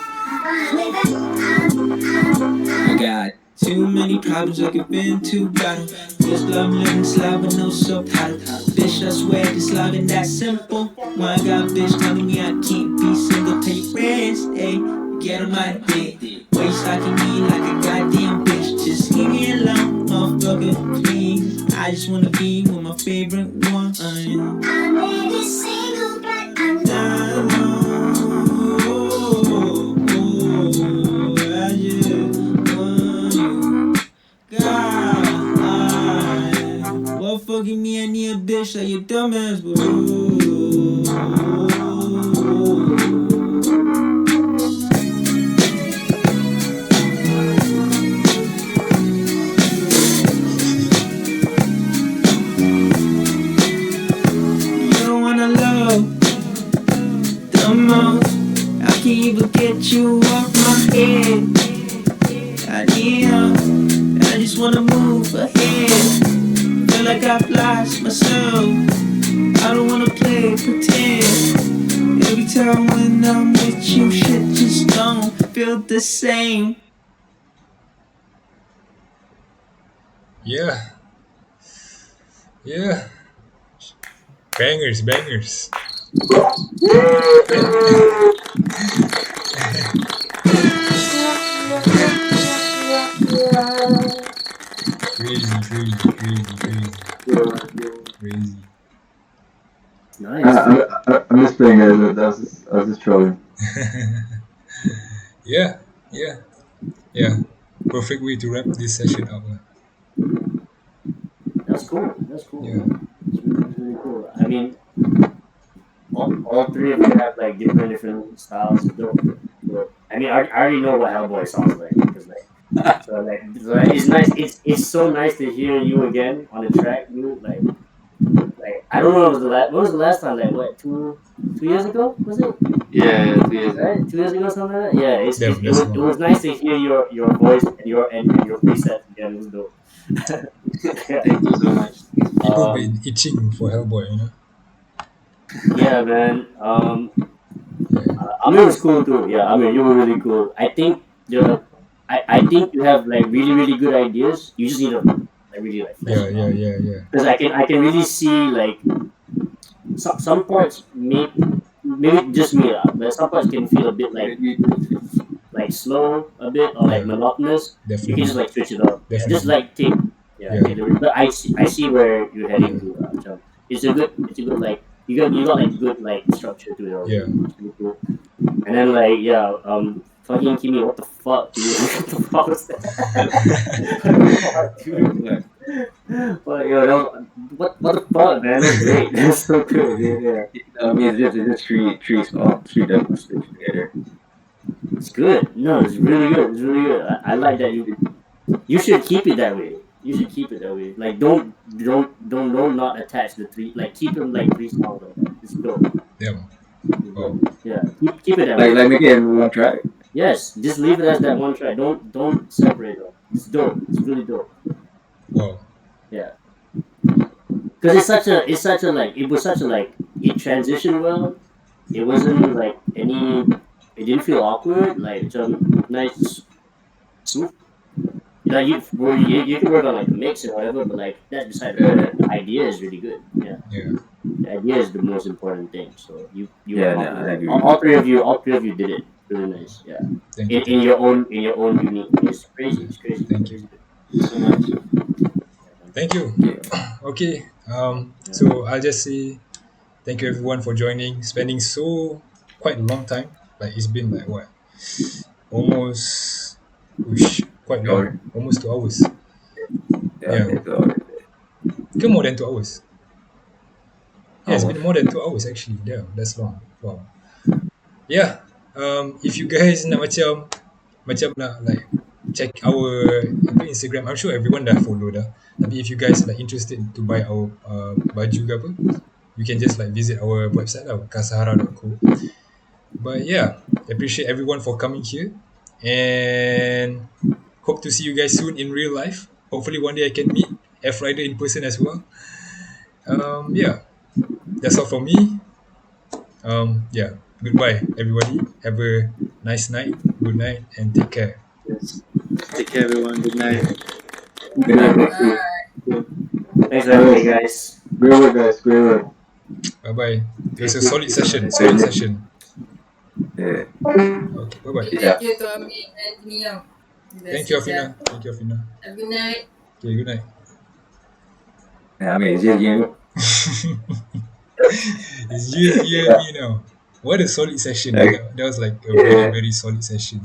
I got too many problems, I could fit into battle. Just love living slow with no subtitle. Bitch, I swear this love ain't that simple. Why I got a bitch telling me I can't be single. Tell your friends, hey, get on my dick. Waist locking me like a goddamn bitch. Just leave me alone, motherfucker, please. I just wanna be with my favorite one. I may be single, but I'm not Well, fucking me, I need a bitch like your dumbass, bro. You don't wanna love the most. I can't even get you off my head. I need help. I just wanna move ahead. Feel like I've lost myself. I don't wanna play pretend. Every time when I'm with you, shit just don't feel the same. Yeah. Yeah. Bangers, bangers. Crazy, crazy, crazy, crazy. Crazy. Nice. I'm just playing, guys. I was just trolling. Yeah, yeah, yeah. Perfect way to wrap this session up. That's cool. That's cool. Yeah, It's really cool. I mean, all three of you have like different styles. It's dope. Dope. I mean, I already know what Hellboy sounds like because so it's nice. It's so nice to hear you again on the track, dude. Like I don't know when was the last time, like what, 2 years ago, was it? Yeah, 2 years ago. Right, 2 years ago, something like that. Yeah, damn, it that's was long. nice to hear your voice and your presets again. It was dope. Yeah. Thank you so much. People Um, been itching for Hellboy, you know. yeah, man. Yeah, Amir was cool too. Yeah, Amir, you were really cool. I think you have like really good ideas. You just need to like really like flesh yeah, them yeah, out. yeah, yeah. Because I can really see like some parts maybe just me lah, but some parts can feel a bit like slow a bit or like Yeah, monotonous. You can just definitely, like switch it up. Yeah, just definitely. like take Yeah, take the but I see where you're heading yeah, to. Chum. It's a good like you got like good like structure to it yeah. already. It's really cool. And then like yeah, fucking Kimi, what the fuck, dude? What the fuck was that? What the fuck, dude? Well, yo, what the fuck, man? That's great. That's so good, dude. Yeah, I mean, it's just three demos stitched together. it's good. No, it's really good. It's really good. I like that you should keep it that way. You should keep it that way. Like don't not attach the three. Like keep them like three songs like that. It's dope. Damn. It's Wow. dope. Yeah, keep it that way. Like make it in one track. Yes, just leave it as that one track. Don't separate them. It's dope. It's really dope. Wow. Yeah, because it was such a like it transitioned well. It wasn't like any. It didn't feel awkward. Like some nice smooth. Like you can work on like the mix and whatever, but like that's beside the point. Like, the idea is really good. Yeah, Yeah. the idea is the most important thing. So you Yeah, no, I agree. all three of you did it really nice. Yeah, Thank you. in your own unique way. It's crazy. It's crazy. Thank you. Crazy good. Thank you so much. Thank you. Okay. Yeah. So I'll just say thank you everyone for joining, spending so quite a long time. Like it's been like what? Almost quite long. Sure. Almost 2 hours. Yeah, Yeah. it's all right. Okay, more than 2 hours. Yeah, it's been Almost. more than 2 hours actually. Damn, that's long. Wow. Yeah. If you guys nak macam nak like check our Instagram, I'm sure everyone dah follow dah. Tapi if you guys like interested to buy our baju ke apa, you can just like visit our website lah, kasahara.co. But yeah, appreciate everyone for coming here and hope to see you guys soon in real life. Hopefully one day I can meet F Rider in person as well. Yeah, that's all from me. Yeah, goodbye everybody. Have a nice night. Good night and take care. Yes. Take care, everyone. Good night. Good night, bro. Thanks for having me, guys. Great work, guys. Great work. Bye bye. It was a solid session. Solid session. Yeah. Okay. Bye bye. Yeah. Thank you to Amin and Mia. Thank you, Afina. Thank you, Afina. Have a good night. Okay. Good night. Yeah, I mean, it's just you. It's you and me now. What a solid session. That was like a very solid session.